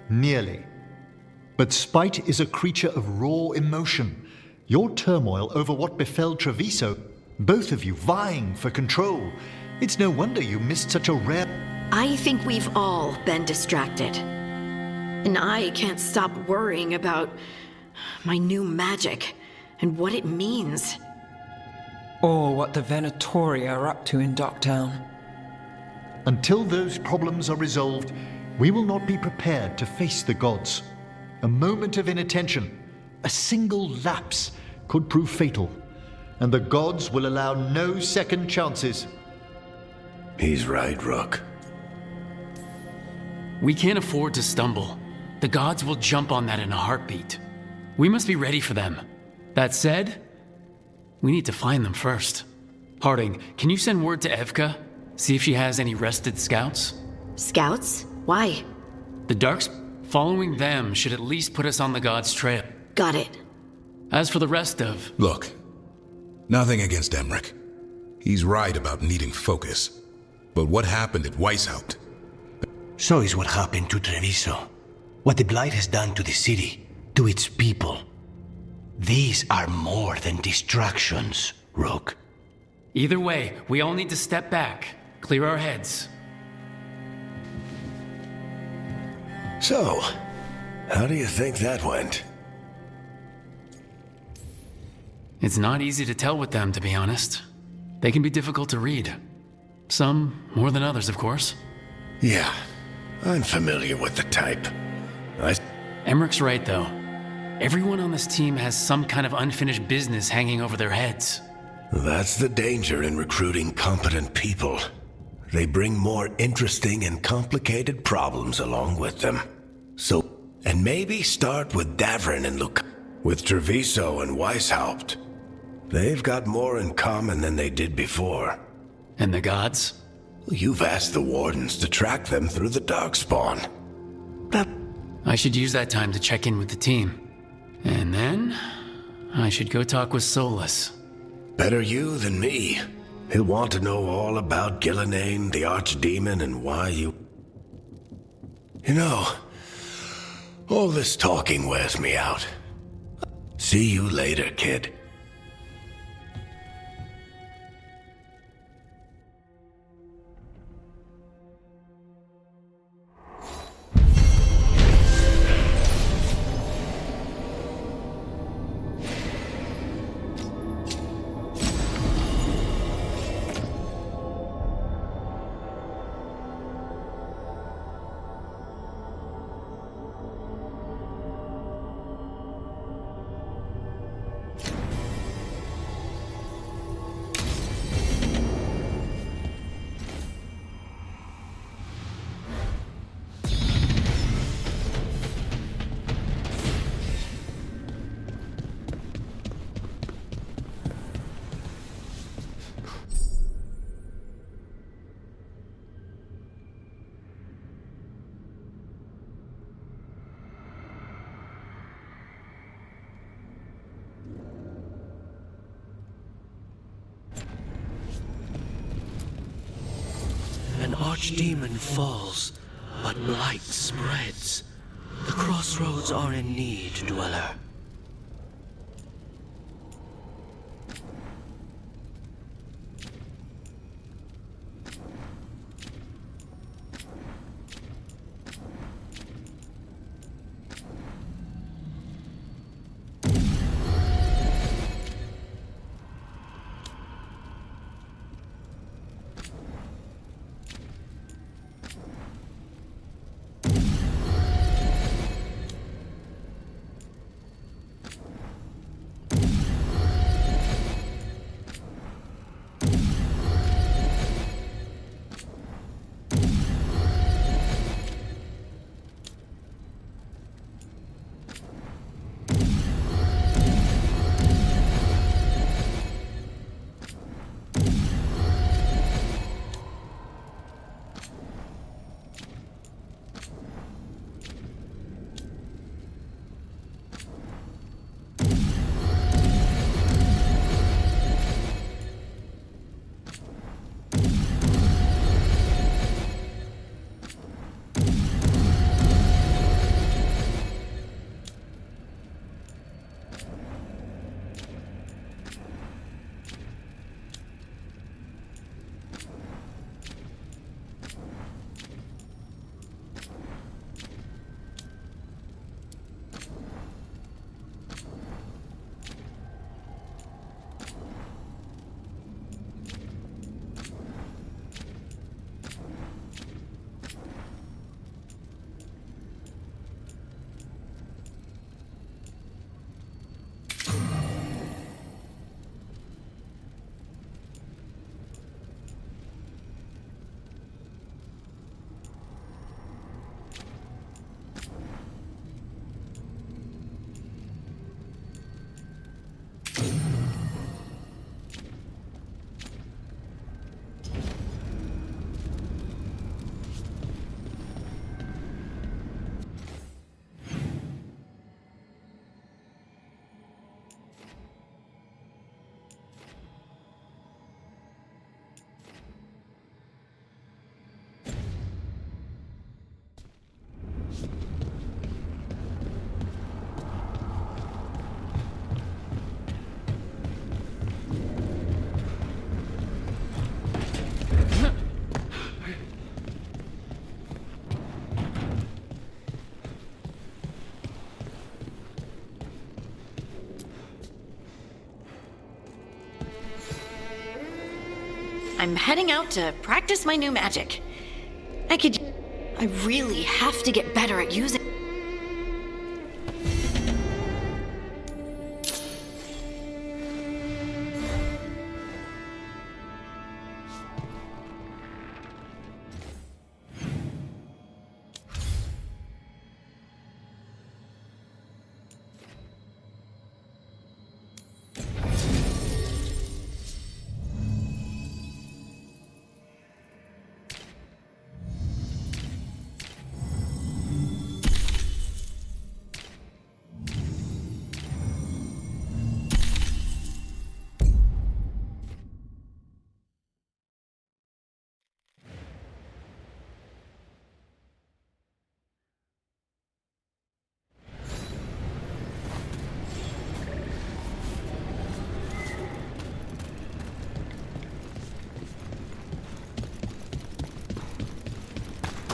Nearly. But spite is a creature of raw emotion. Your turmoil over what befell Treviso, both of you vying for control. It's no wonder you missed such a rare... I think we've all been distracted. And I can't stop worrying about my new magic and what it means. Or what the Venatori are up to in Docktown. Until those problems are resolved, we will not be prepared to face the gods. A moment of inattention, a single lapse, could prove fatal. And the gods will allow no second chances. He's right, Rook. We can't afford to stumble. The gods will jump on that in a heartbeat. We must be ready for them. That said, we need to find them first. Harding, can you send word to Evka? See if she has any rested scouts? Scouts? Why? The Darks following them should at least put us on the gods' trail. Got it. As for the rest of... Look, nothing against Emmerich. He's right about needing focus. But what happened at Weishaupt? So is what happened to Treviso. What the Blight has done to the city, to its people. These are more than distractions, Rook. Either way, we all need to step back, clear our heads. So, how do you think that went? It's not easy to tell with them, to be honest. They can be difficult to read. Some more than others, of course. Yeah, I'm familiar with the type. Emmerich's right, though. Everyone on this team has some kind of unfinished business hanging over their heads. That's the danger in recruiting competent people. They bring more interesting and complicated problems along with them. So, and maybe start with Davrin and Luke. With Treviso and Weishaupt. They've got more in common than they did before. And the gods? You've asked the Wardens to track them through the Darkspawn. I should use that time to check in with the team. And then, I should go talk with Solus. Better you than me. He'll want to know all about Gillenane, the Archdemon, and why you... You know, all this talking wears me out. See you later, kid. archdemon falls, but blight spreads. The crossroads are in need, Dweller. I'm heading out to practice my new magic. I really have to get better at using.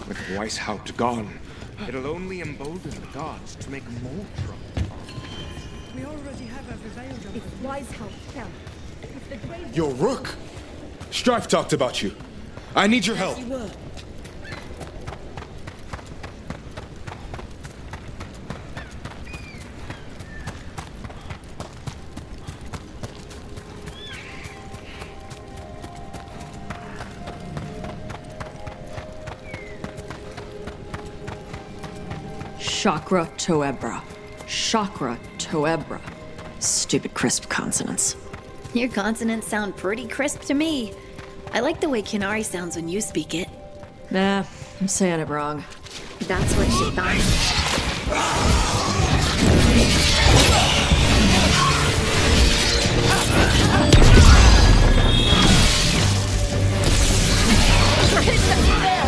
With Weishaupt gone, it'll only embolden the gods to make more trouble. We already have a Veilguard. If Weishaupt fell, if the grave... Yo, Rook! Strife talked about you. I need your help. You were. Chakra Toebra. Chakra Toebra. Stupid crisp consonants. Your consonants sound pretty crisp to me. I like the way Kinari sounds when you speak it. Nah, I'm saying it wrong. That's what she thought. It's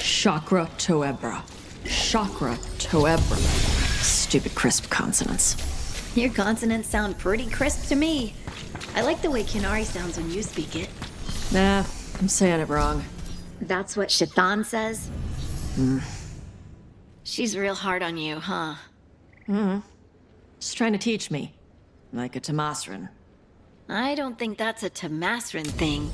Chakra Toebra. Chakra Toebra. Stupid crisp consonants. Your consonants sound pretty crisp to me. I like the way Kinari sounds when you speak it. Nah, I'm saying it wrong. That's what Shathan says? Hmm. She's real hard on you, huh? She's trying to teach me. Like a Tamasran. I don't think that's a Tamasran thing.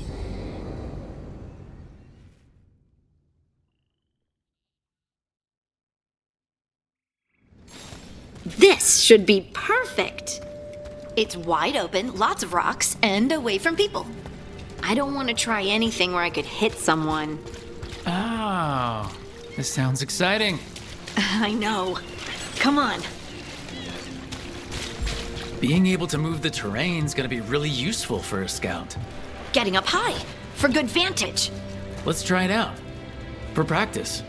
This should be perfect. It's wide open, lots of rocks, and away from people. I don't want to try anything where I could hit someone. Oh, this sounds exciting. I know. Come on. Being able to move the terrain's gonna be really useful for a scout. Getting up high, for good vantage. Let's try it out. For practice.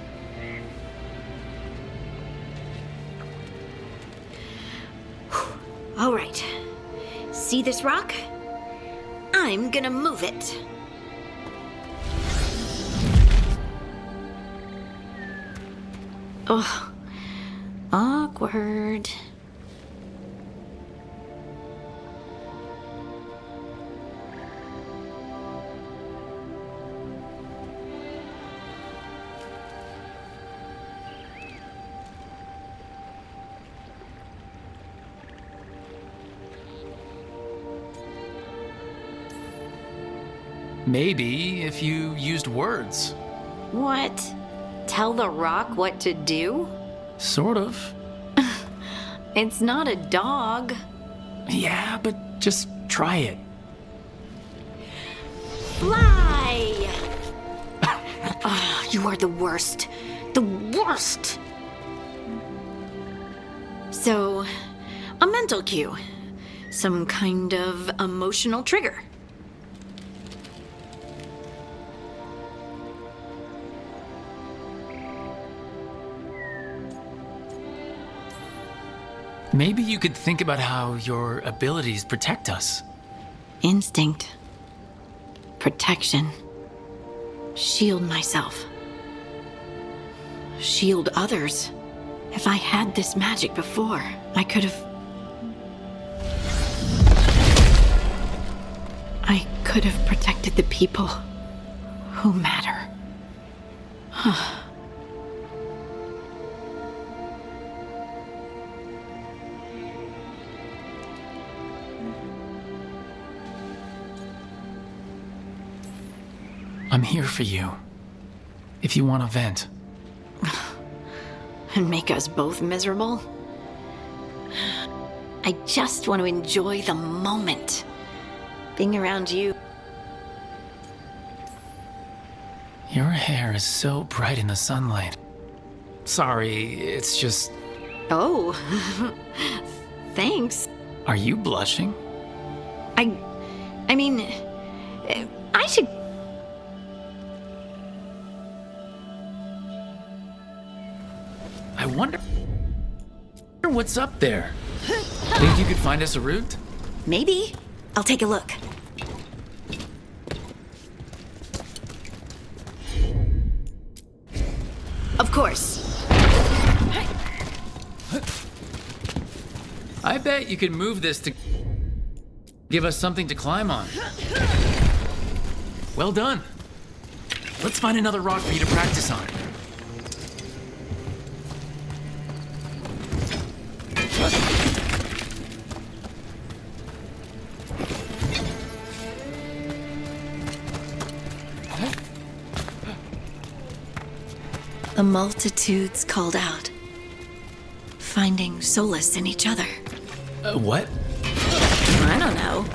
All right. See this rock? I'm gonna move it. Oh, awkward. Maybe if you used words. What? Tell the rock what to do? Sort of. It's not a dog. Yeah, but just try it. Fly! Oh, you are the worst. The worst! So, a mental cue. Some kind of emotional trigger. Maybe you could think about how your abilities protect us. Instinct. Protection. Shield myself. Shield others. If I had this magic before, I could have... I could have protected the people who matter. I'm here for you. If you want to vent. And make us both miserable? I just want to enjoy the moment. Being around you. Your hair is so bright in the sunlight. Sorry, it's just... Oh, thanks. Are you blushing? I mean, I should... I wonder what's up there. Think you could find us a route? Maybe. I'll take a look. Of course. I bet you could move this to give us something to climb on. Well done. Let's find another rock for you to practice on. The multitudes called out, finding solace in each other. What? I don't know.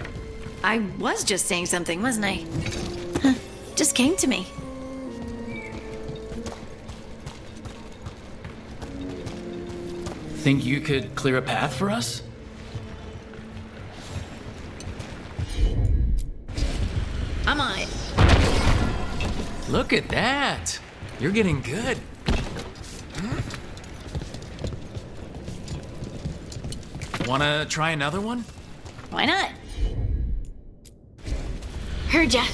I was just saying something, wasn't I? Just came to me. Think you could clear a path for us? I'm on it. Look at that! You're getting good. Wanna try another one? Why not? Heard ya.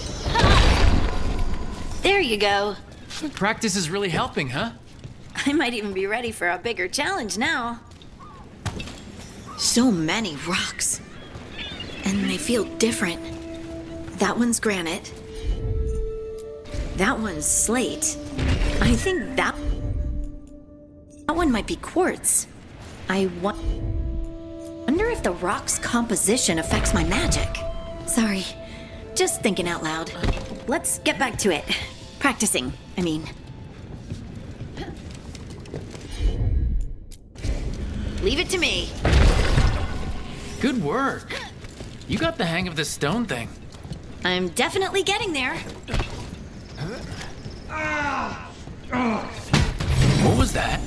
There you go. Practice is really helping, huh? I might even be ready for a bigger challenge now. So many rocks. And they feel different. That one's granite. That one's slate. I think that one might be quartz. I wonder if the rock's composition affects my magic. Sorry, just thinking out loud. Let's get back to it. Practicing, I mean. Leave it to me. Good work. You got the hang of this stone thing. I'm definitely getting there. What was that?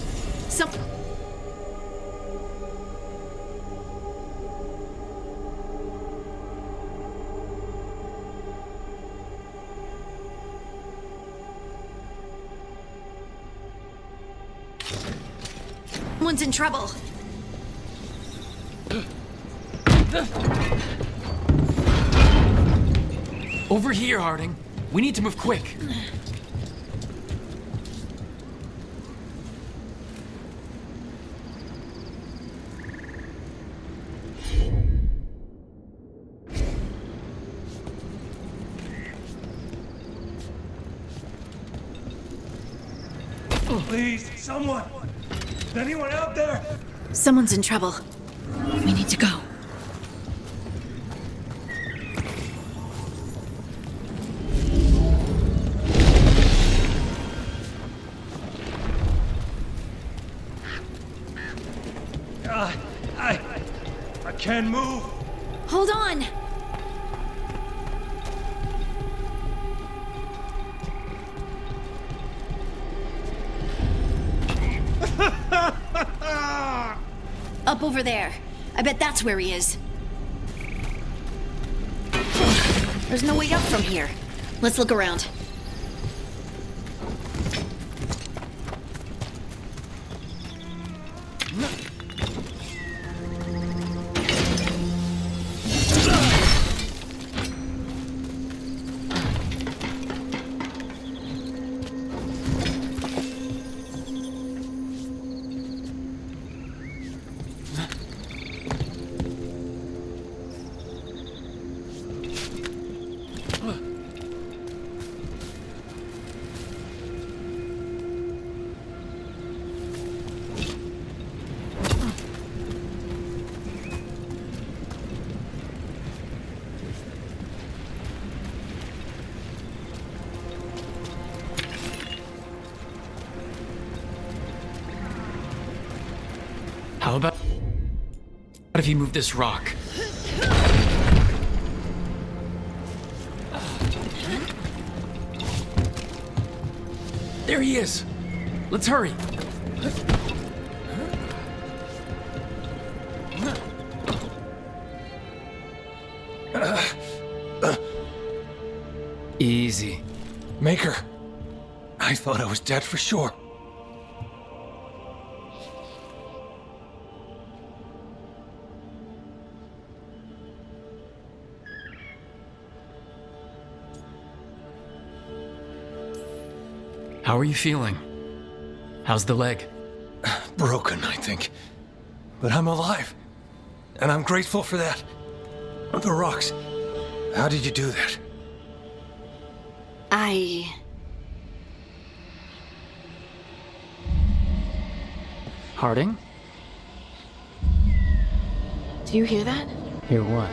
Someone's in trouble. Over here, Harding. We need to move quick. Please, someone! Is anyone out there? Someone's in trouble. We need to go. I can't move. Hold on. Up over there. I bet that's where he is. There's no way up from here. Let's look around. How about if you move this rock? There he is. Let's hurry. Easy. Maker, I thought I was dead for sure. How are you feeling? How's the leg? Broken, I think. But I'm alive. And I'm grateful for that. The rocks. How did you do that? Harding? Do you hear that? Hear what?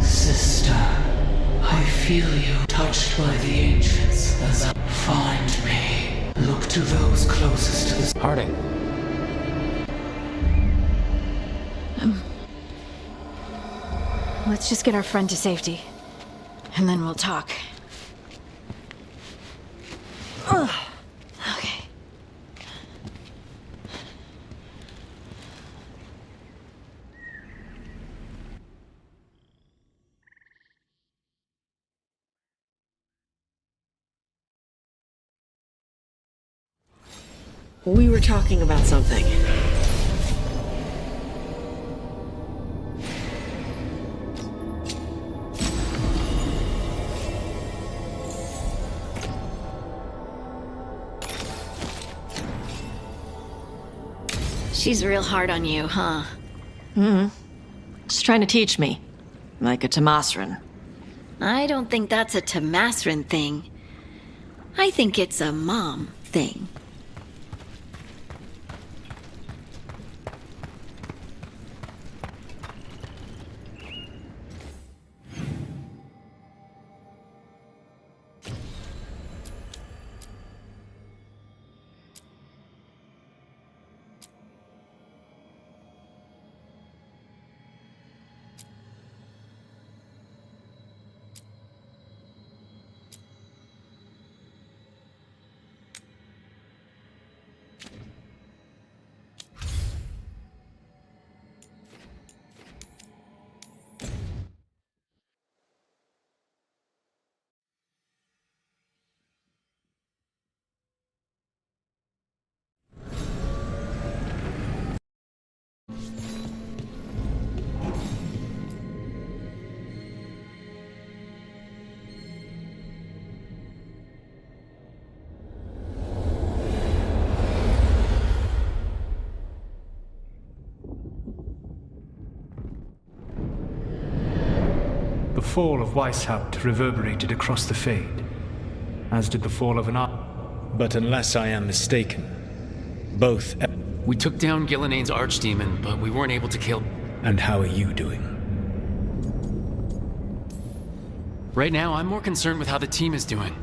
Sister, I feel you touched by the ancients as I find me. Look to those closest to the... Harding. Let's just get our friend to safety. And then we'll talk. Ugh. Okay. We were talking about something. She's real hard on you, huh? She's trying to teach me. Like a Tomasrin. I don't think that's a Tomasrin thing. I think it's a mom thing. The fall of Weishaupt reverberated across the Fade, as did the fall of an army. But unless I am mistaken, both... We took down Gillenane's archdemon, but we weren't able to kill... And how are you doing? Right now, I'm more concerned with how the team is doing.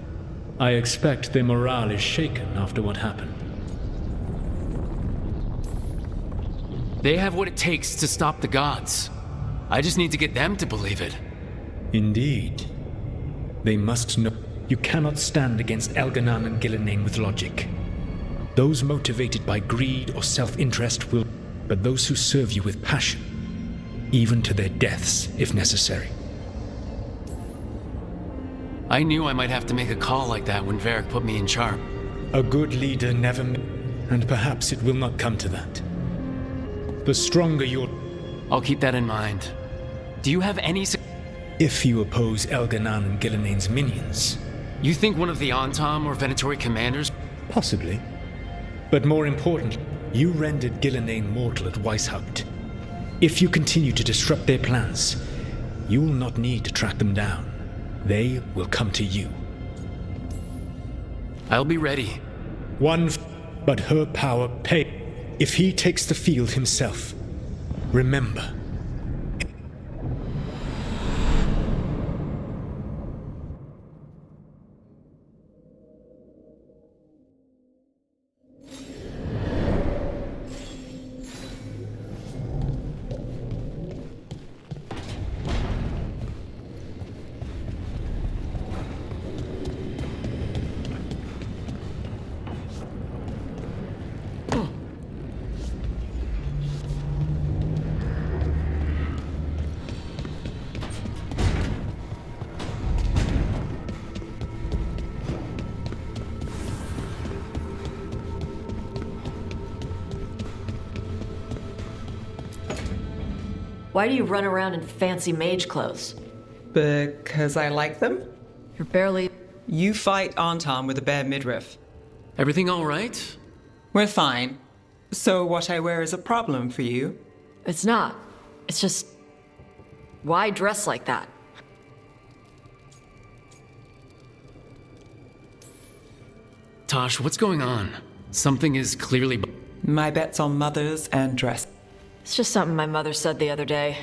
I expect their morale is shaken after what happened. They have what it takes to stop the gods. I just need to get them to believe it. Indeed. They must know you cannot stand against Elganan and Gillenane with logic. Those motivated by greed or self-interest will, but those who serve you with passion, even to their deaths if necessary. I knew I might have to make a call like that when Varric put me in charge. A good leader never... And perhaps it will not come to that. The stronger your... I'll keep that in mind. Do you have any... If you oppose Elganan and Gillenane's minions... You think one of the Antom or Venatori commanders... Possibly. But more important, you rendered Gillenane mortal at Weishaupt. If you continue to disrupt their plans, you will not need to track them down. They will come to you. I'll be ready. But her power pay. If he takes the field himself, remember. Why do you run around in fancy mage clothes? Because I like them? You're barely... You fight Antom with a bare midriff. Everything all right? We're fine. So what I wear is a problem for you? It's not. It's just... Why dress like that? Tosh, what's going on? Something is clearly... My bet's on mothers and dress. It's just something my mother said the other day.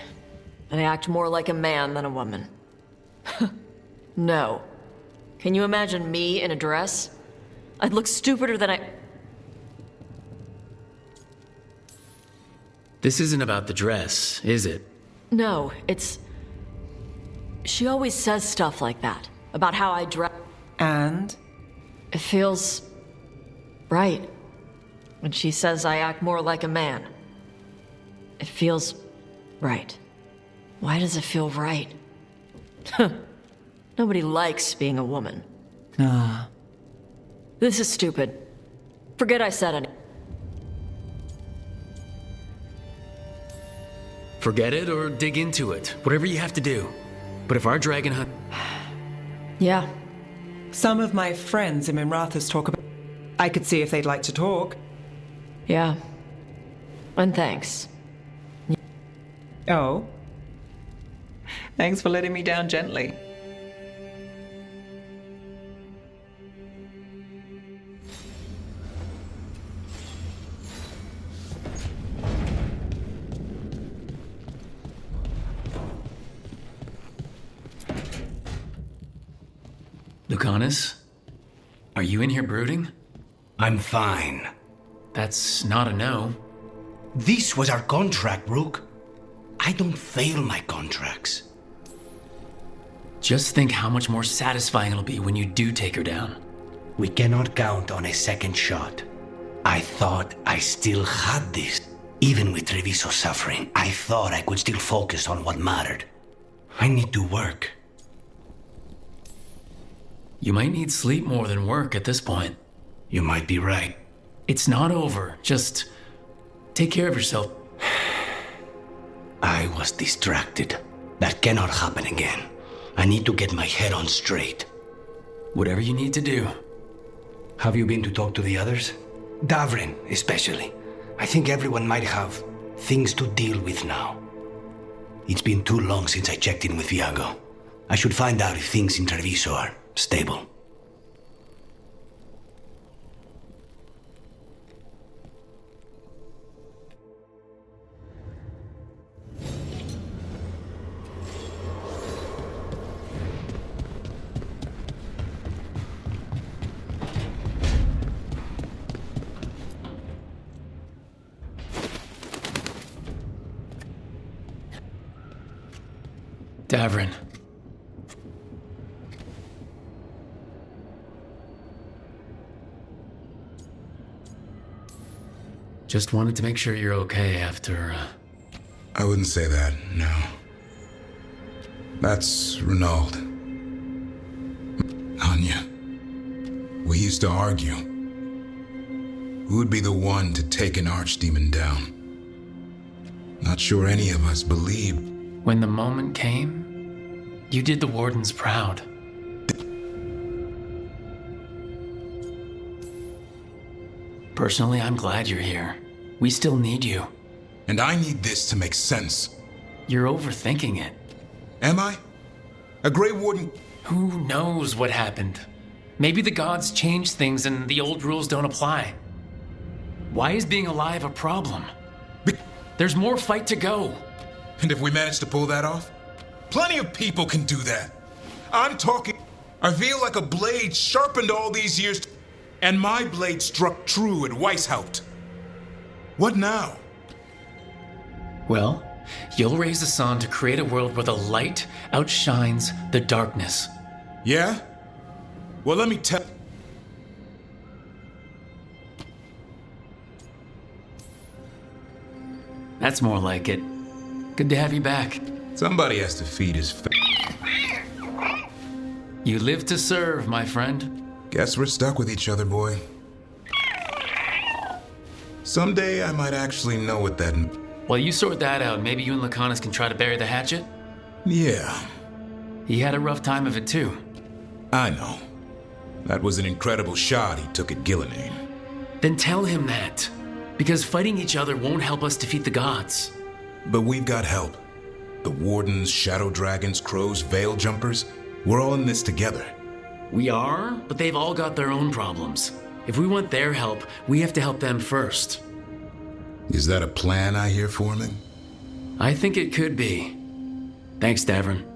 And I act more like a man than a woman. No. Can you imagine me in a dress? I'd look stupider than I... This isn't about the dress, is it? No, it's... She always says stuff like that. About how I dress. And? It feels... right. When she says I act more like a man. It feels... right. Why does it feel right? Nobody likes being a woman. Ah. This is stupid. Forget I said anything. Forget it or dig into it. Whatever you have to do. But if our dragon hunt... Yeah. Some of my friends in Minrathous talk about... I could see if they'd like to talk. Yeah. And thanks. Oh? Thanks for letting me down gently. Lucanus? Are you in here brooding? I'm fine. That's not a no. This was our contract, Rook. I don't fail my contracts. Just think how much more satisfying it'll be when you do take her down. We cannot count on a second shot. I thought I still had this. Even with Treviso suffering, I thought I could still focus on what mattered. I need to work. You might need sleep more than work at this point. You might be right. It's not over. Just take care of yourself. I was distracted. That cannot happen again. I need to get my head on straight. Whatever you need to do. Have you been to talk to the others? Davrin, especially. I think everyone might have things to deal with now. It's been too long since I checked in with Viago. I should find out if things in Treviso are stable. Davrin. Just wanted to make sure you're okay after, I wouldn't say that, no. That's Renaud. Anya. We used to argue. Who would be the one to take an archdemon down? Not sure any of us believed. When the moment came, you did the Wardens proud. Personally, I'm glad you're here. We still need you. And I need this to make sense. You're overthinking it. Am I? A Grey Warden... Who knows what happened? Maybe the gods changed things and the old rules don't apply. Why is being alive a problem? There's more fight to go. And if we manage to pull that off? Plenty of people can do that. I'm talking... I feel like a blade sharpened all these years, and my blade struck true at Weishaupt. What now? Well, you'll raise the sun to create a world where the light outshines the darkness. Yeah? Well, let me tell... That's more like it. Good to have you back. Somebody has to feed his You live to serve, my friend. Guess we're stuck with each other, boy. Someday I might actually know what that... While you sort that out, maybe you and Lucanus can try to bury the hatchet? Yeah. He had a rough time of it too. I know. That was an incredible shot he took at Gillinane. Then tell him that. Because fighting each other won't help us defeat the gods. But we've got help. The Wardens, Shadow Dragons, Crows, Veil Jumpers, we're all in this together. We are, but they've all got their own problems. If we want their help, we have to help them first. Is that a plan I hear forming? I think it could be. Thanks, Davrin.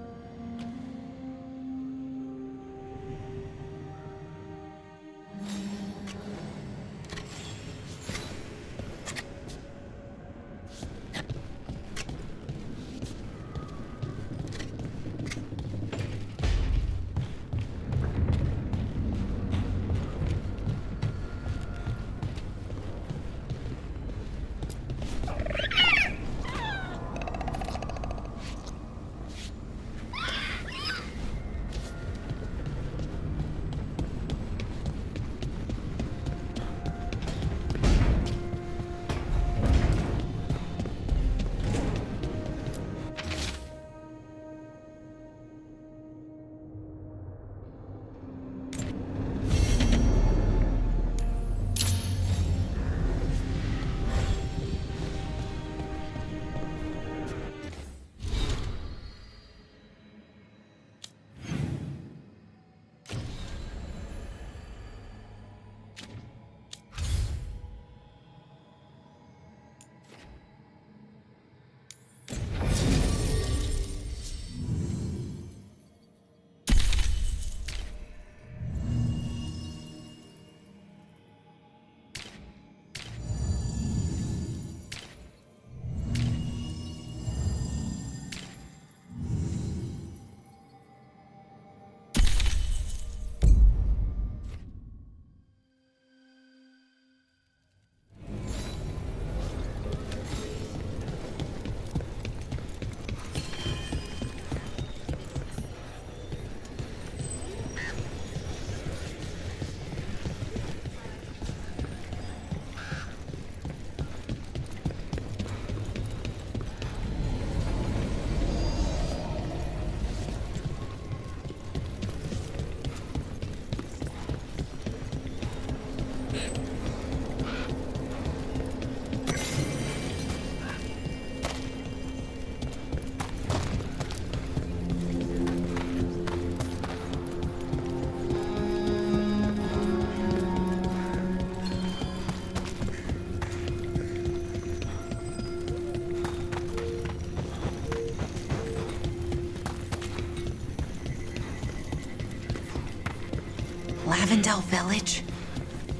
Avondale Village.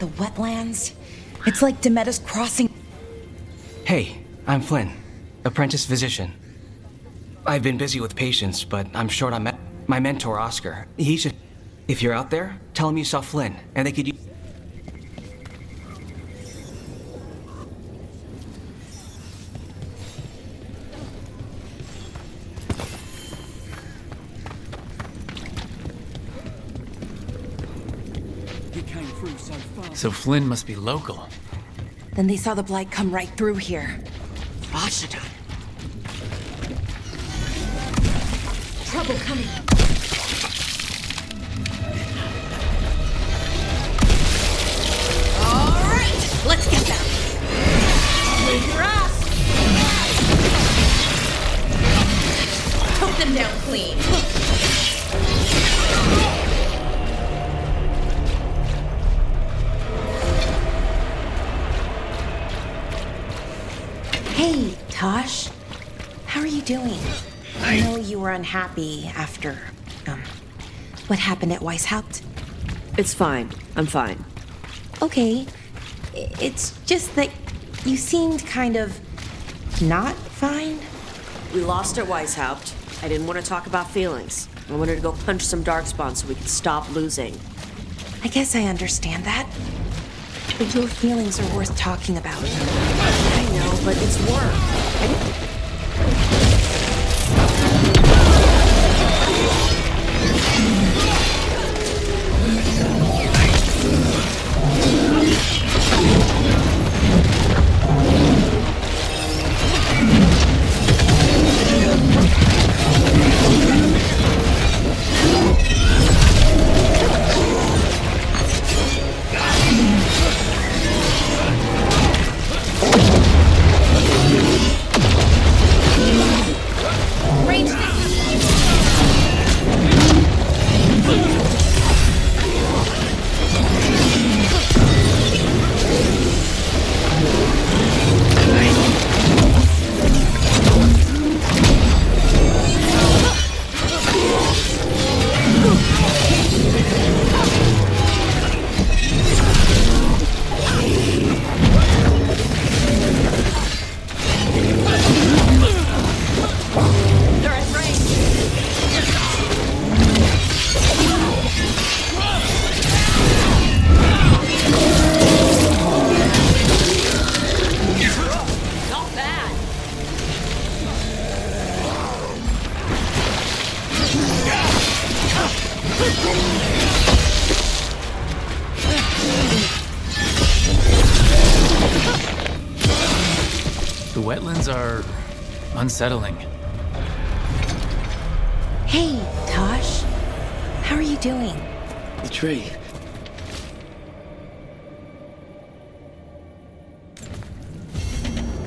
The wetlands. It's like Demeter's Crossing. Hey, I'm Flynn, apprentice physician. I've been busy with patients, but I'm short on my mentor, Oscar. He should... If you're out there, tell him you saw Flynn, and they could use... So Flynn must be local. Then they saw the blight come right through here. Vashadon. Trouble coming. All right, let's get them. Move your ass. Put them down clean. Hey, Tosh. How are you doing? I know you were unhappy after, what happened at Weishaupt. It's fine. I'm fine. Okay. It's just that you seemed kind of not fine. We lost at Weishaupt. I didn't want to talk about feelings. I wanted to go punch some darkspawn so we could stop losing. I guess I understand that. But your feelings are worth talking about. I know, but it's work. The wetlands are unsettling. Hey, Tosh. How are you doing? The tree.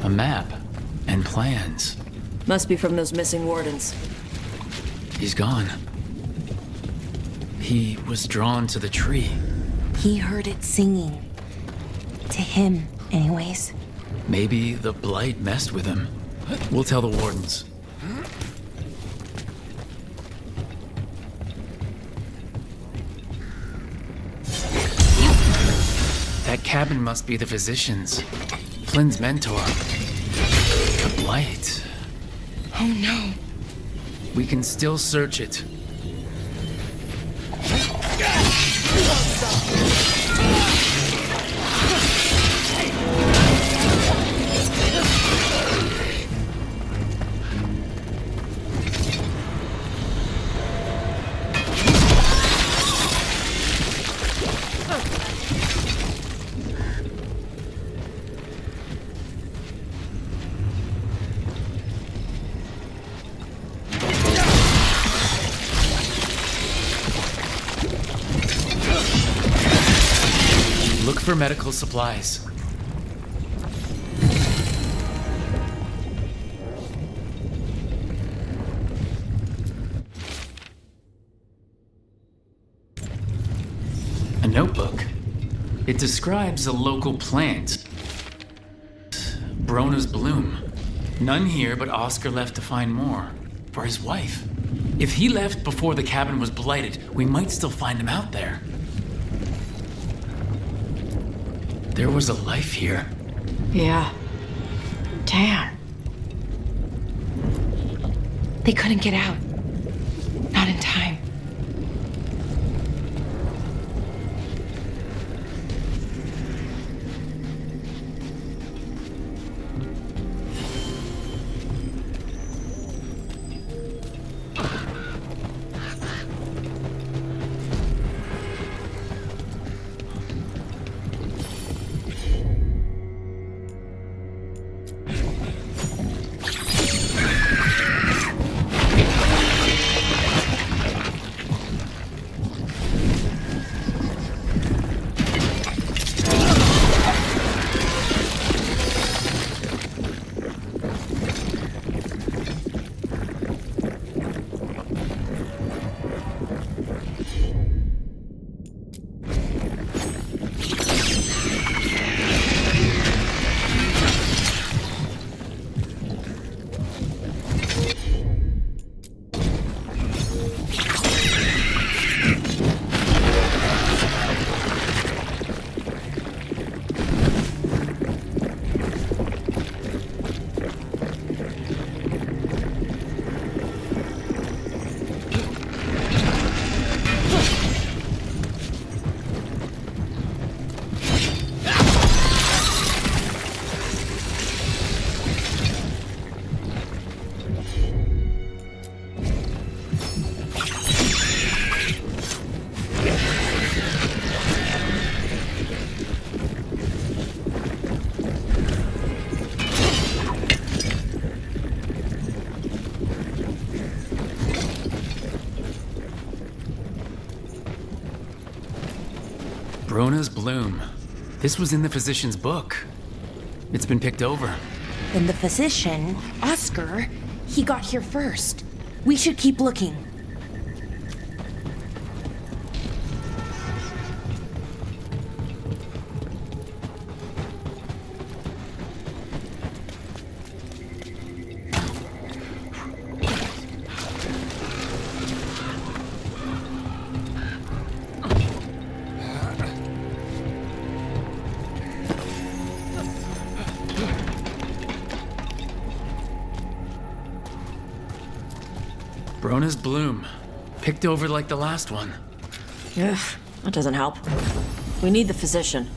A map and plans. Must be from those missing wardens. He's gone. He was drawn to the tree. He heard it singing. To him, anyways. Maybe the blight messed with him. We'll tell the wardens. That cabin must be the physician's. Flynn's mentor. The blight. Oh no. We can still search it. Look for medical supplies. A notebook. It describes a local plant. Brona's bloom. None here, but Oscar left to find more. For his wife. If he left before the cabin was blighted, we might still find him out there. There was a life here. Yeah. Damn. They couldn't get out. Not in time. Brona's bloom. This was in the physician's book. It's been picked over. Then the physician, Oscar, he got here first. We should keep looking. Brona's bloom. Picked over like the last one. Ugh, that doesn't help. We need the physician.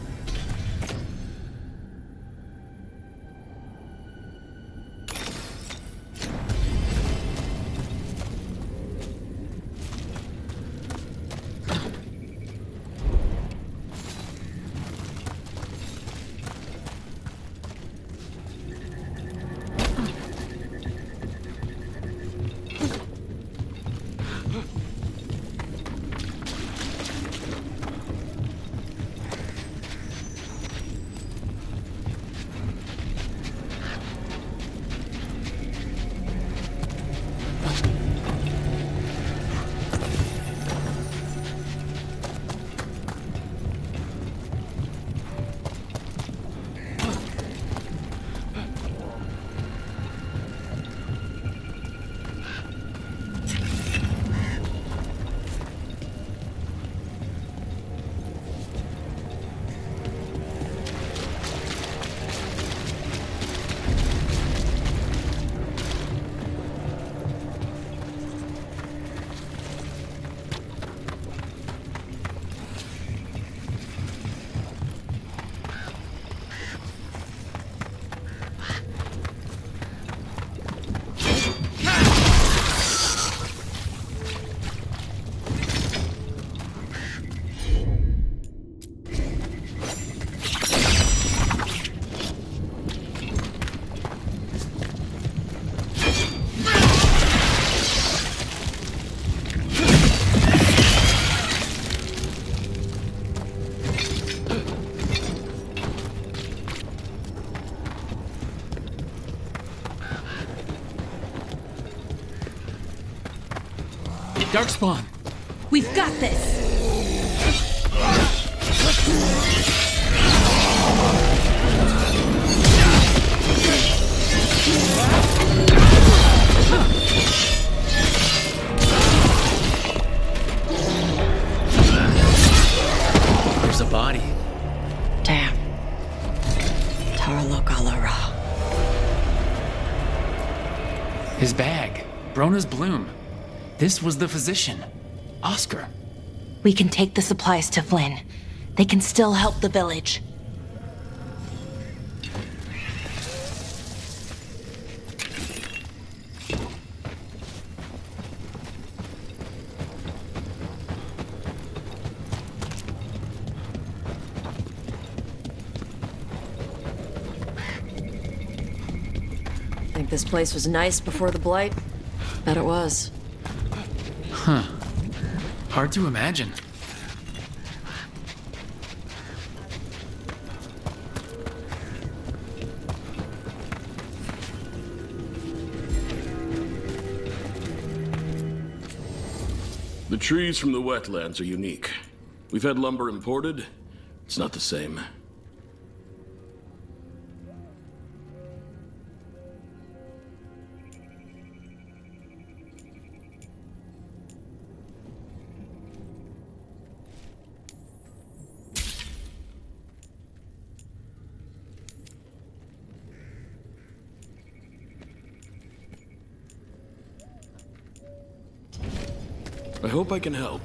Darkspawn! We've got this! There's a body. Damn. Tarlokalara. His bag. Brona's bloom. This was the physician. Oscar. We can take the supplies to Flynn. They can still help the village. Think this place was nice before the Blight? Bet it was. Huh. Hard to imagine. The trees from the wetlands are unique. We've had lumber imported. It's not the same. I hope I can help.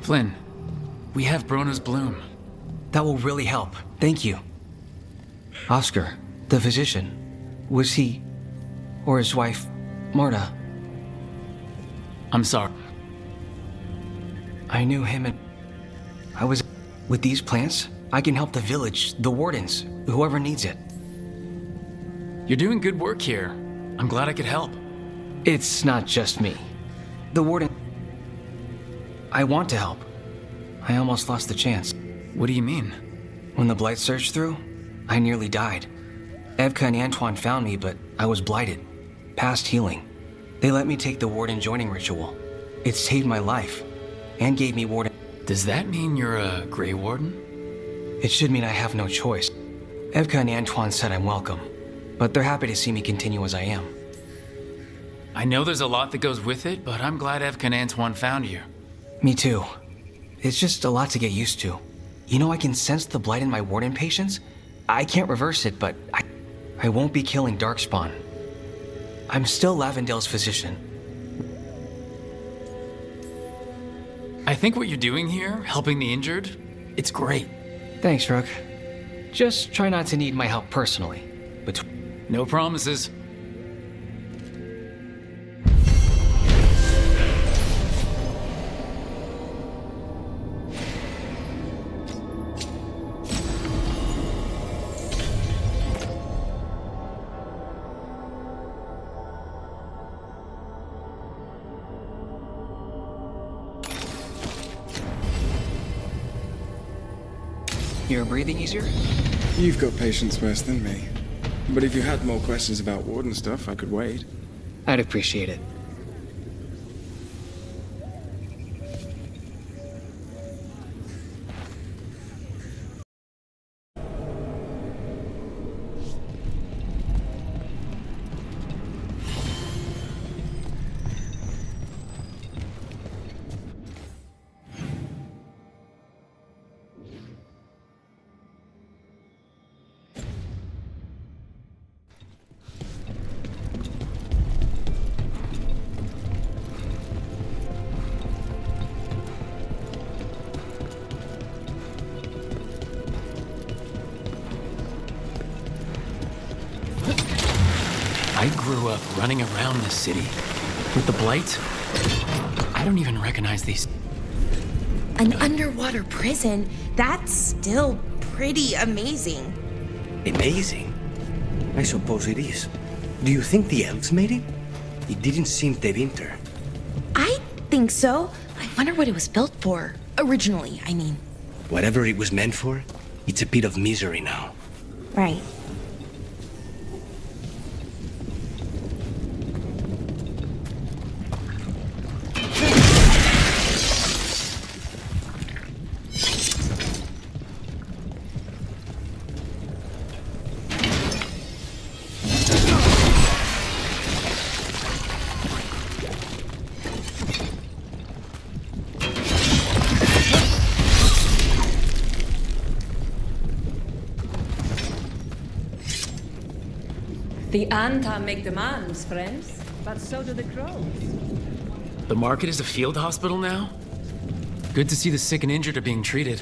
Flynn, we have Brona's bloom. That will really help. Thank you. Oscar, the physician, was he, or his wife, Marta? I'm sorry. I knew him and with these plants, I can help the village, the wardens, whoever needs it. You're doing good work here. I'm glad I could help. It's not just me. The warden... I want to help. I almost lost the chance. What do you mean? When the Blight surged through, I nearly died. Evka and Antoine found me, but I was blighted, past healing. They let me take the warden joining ritual. It saved my life, and gave me warden... Does that mean you're a Grey Warden? It should mean I have no choice. Evka and Antoine said I'm welcome, but they're happy to see me continue as I am. I know there's a lot that goes with it, but I'm glad Evka and Antoine found you. Me too. It's just a lot to get used to. You know, I can sense the blight in my warden patients. I can't reverse it, but I won't be killing Darkspawn. I'm still Lavendale's physician. I think what you're doing here, helping the injured, it's great. Thanks, Rook. Just try not to need my help personally. But no promises. You're breathing easier? You've got patience worse than me. But if you had more questions about Warden stuff, I could wait. I'd appreciate it. I grew up running around this city. With the Blight, I don't even recognize these. An underwater prison? That's still pretty amazing. Amazing? I suppose it is. Do you think the elves made it? It didn't seem to winter. I think so. I wonder what it was built for. Originally, I mean. Whatever it was meant for, it's a pit of misery now. Right. The Anta make demands, friends. But so do the crows. The market is a field hospital now? Good to see the sick and injured are being treated.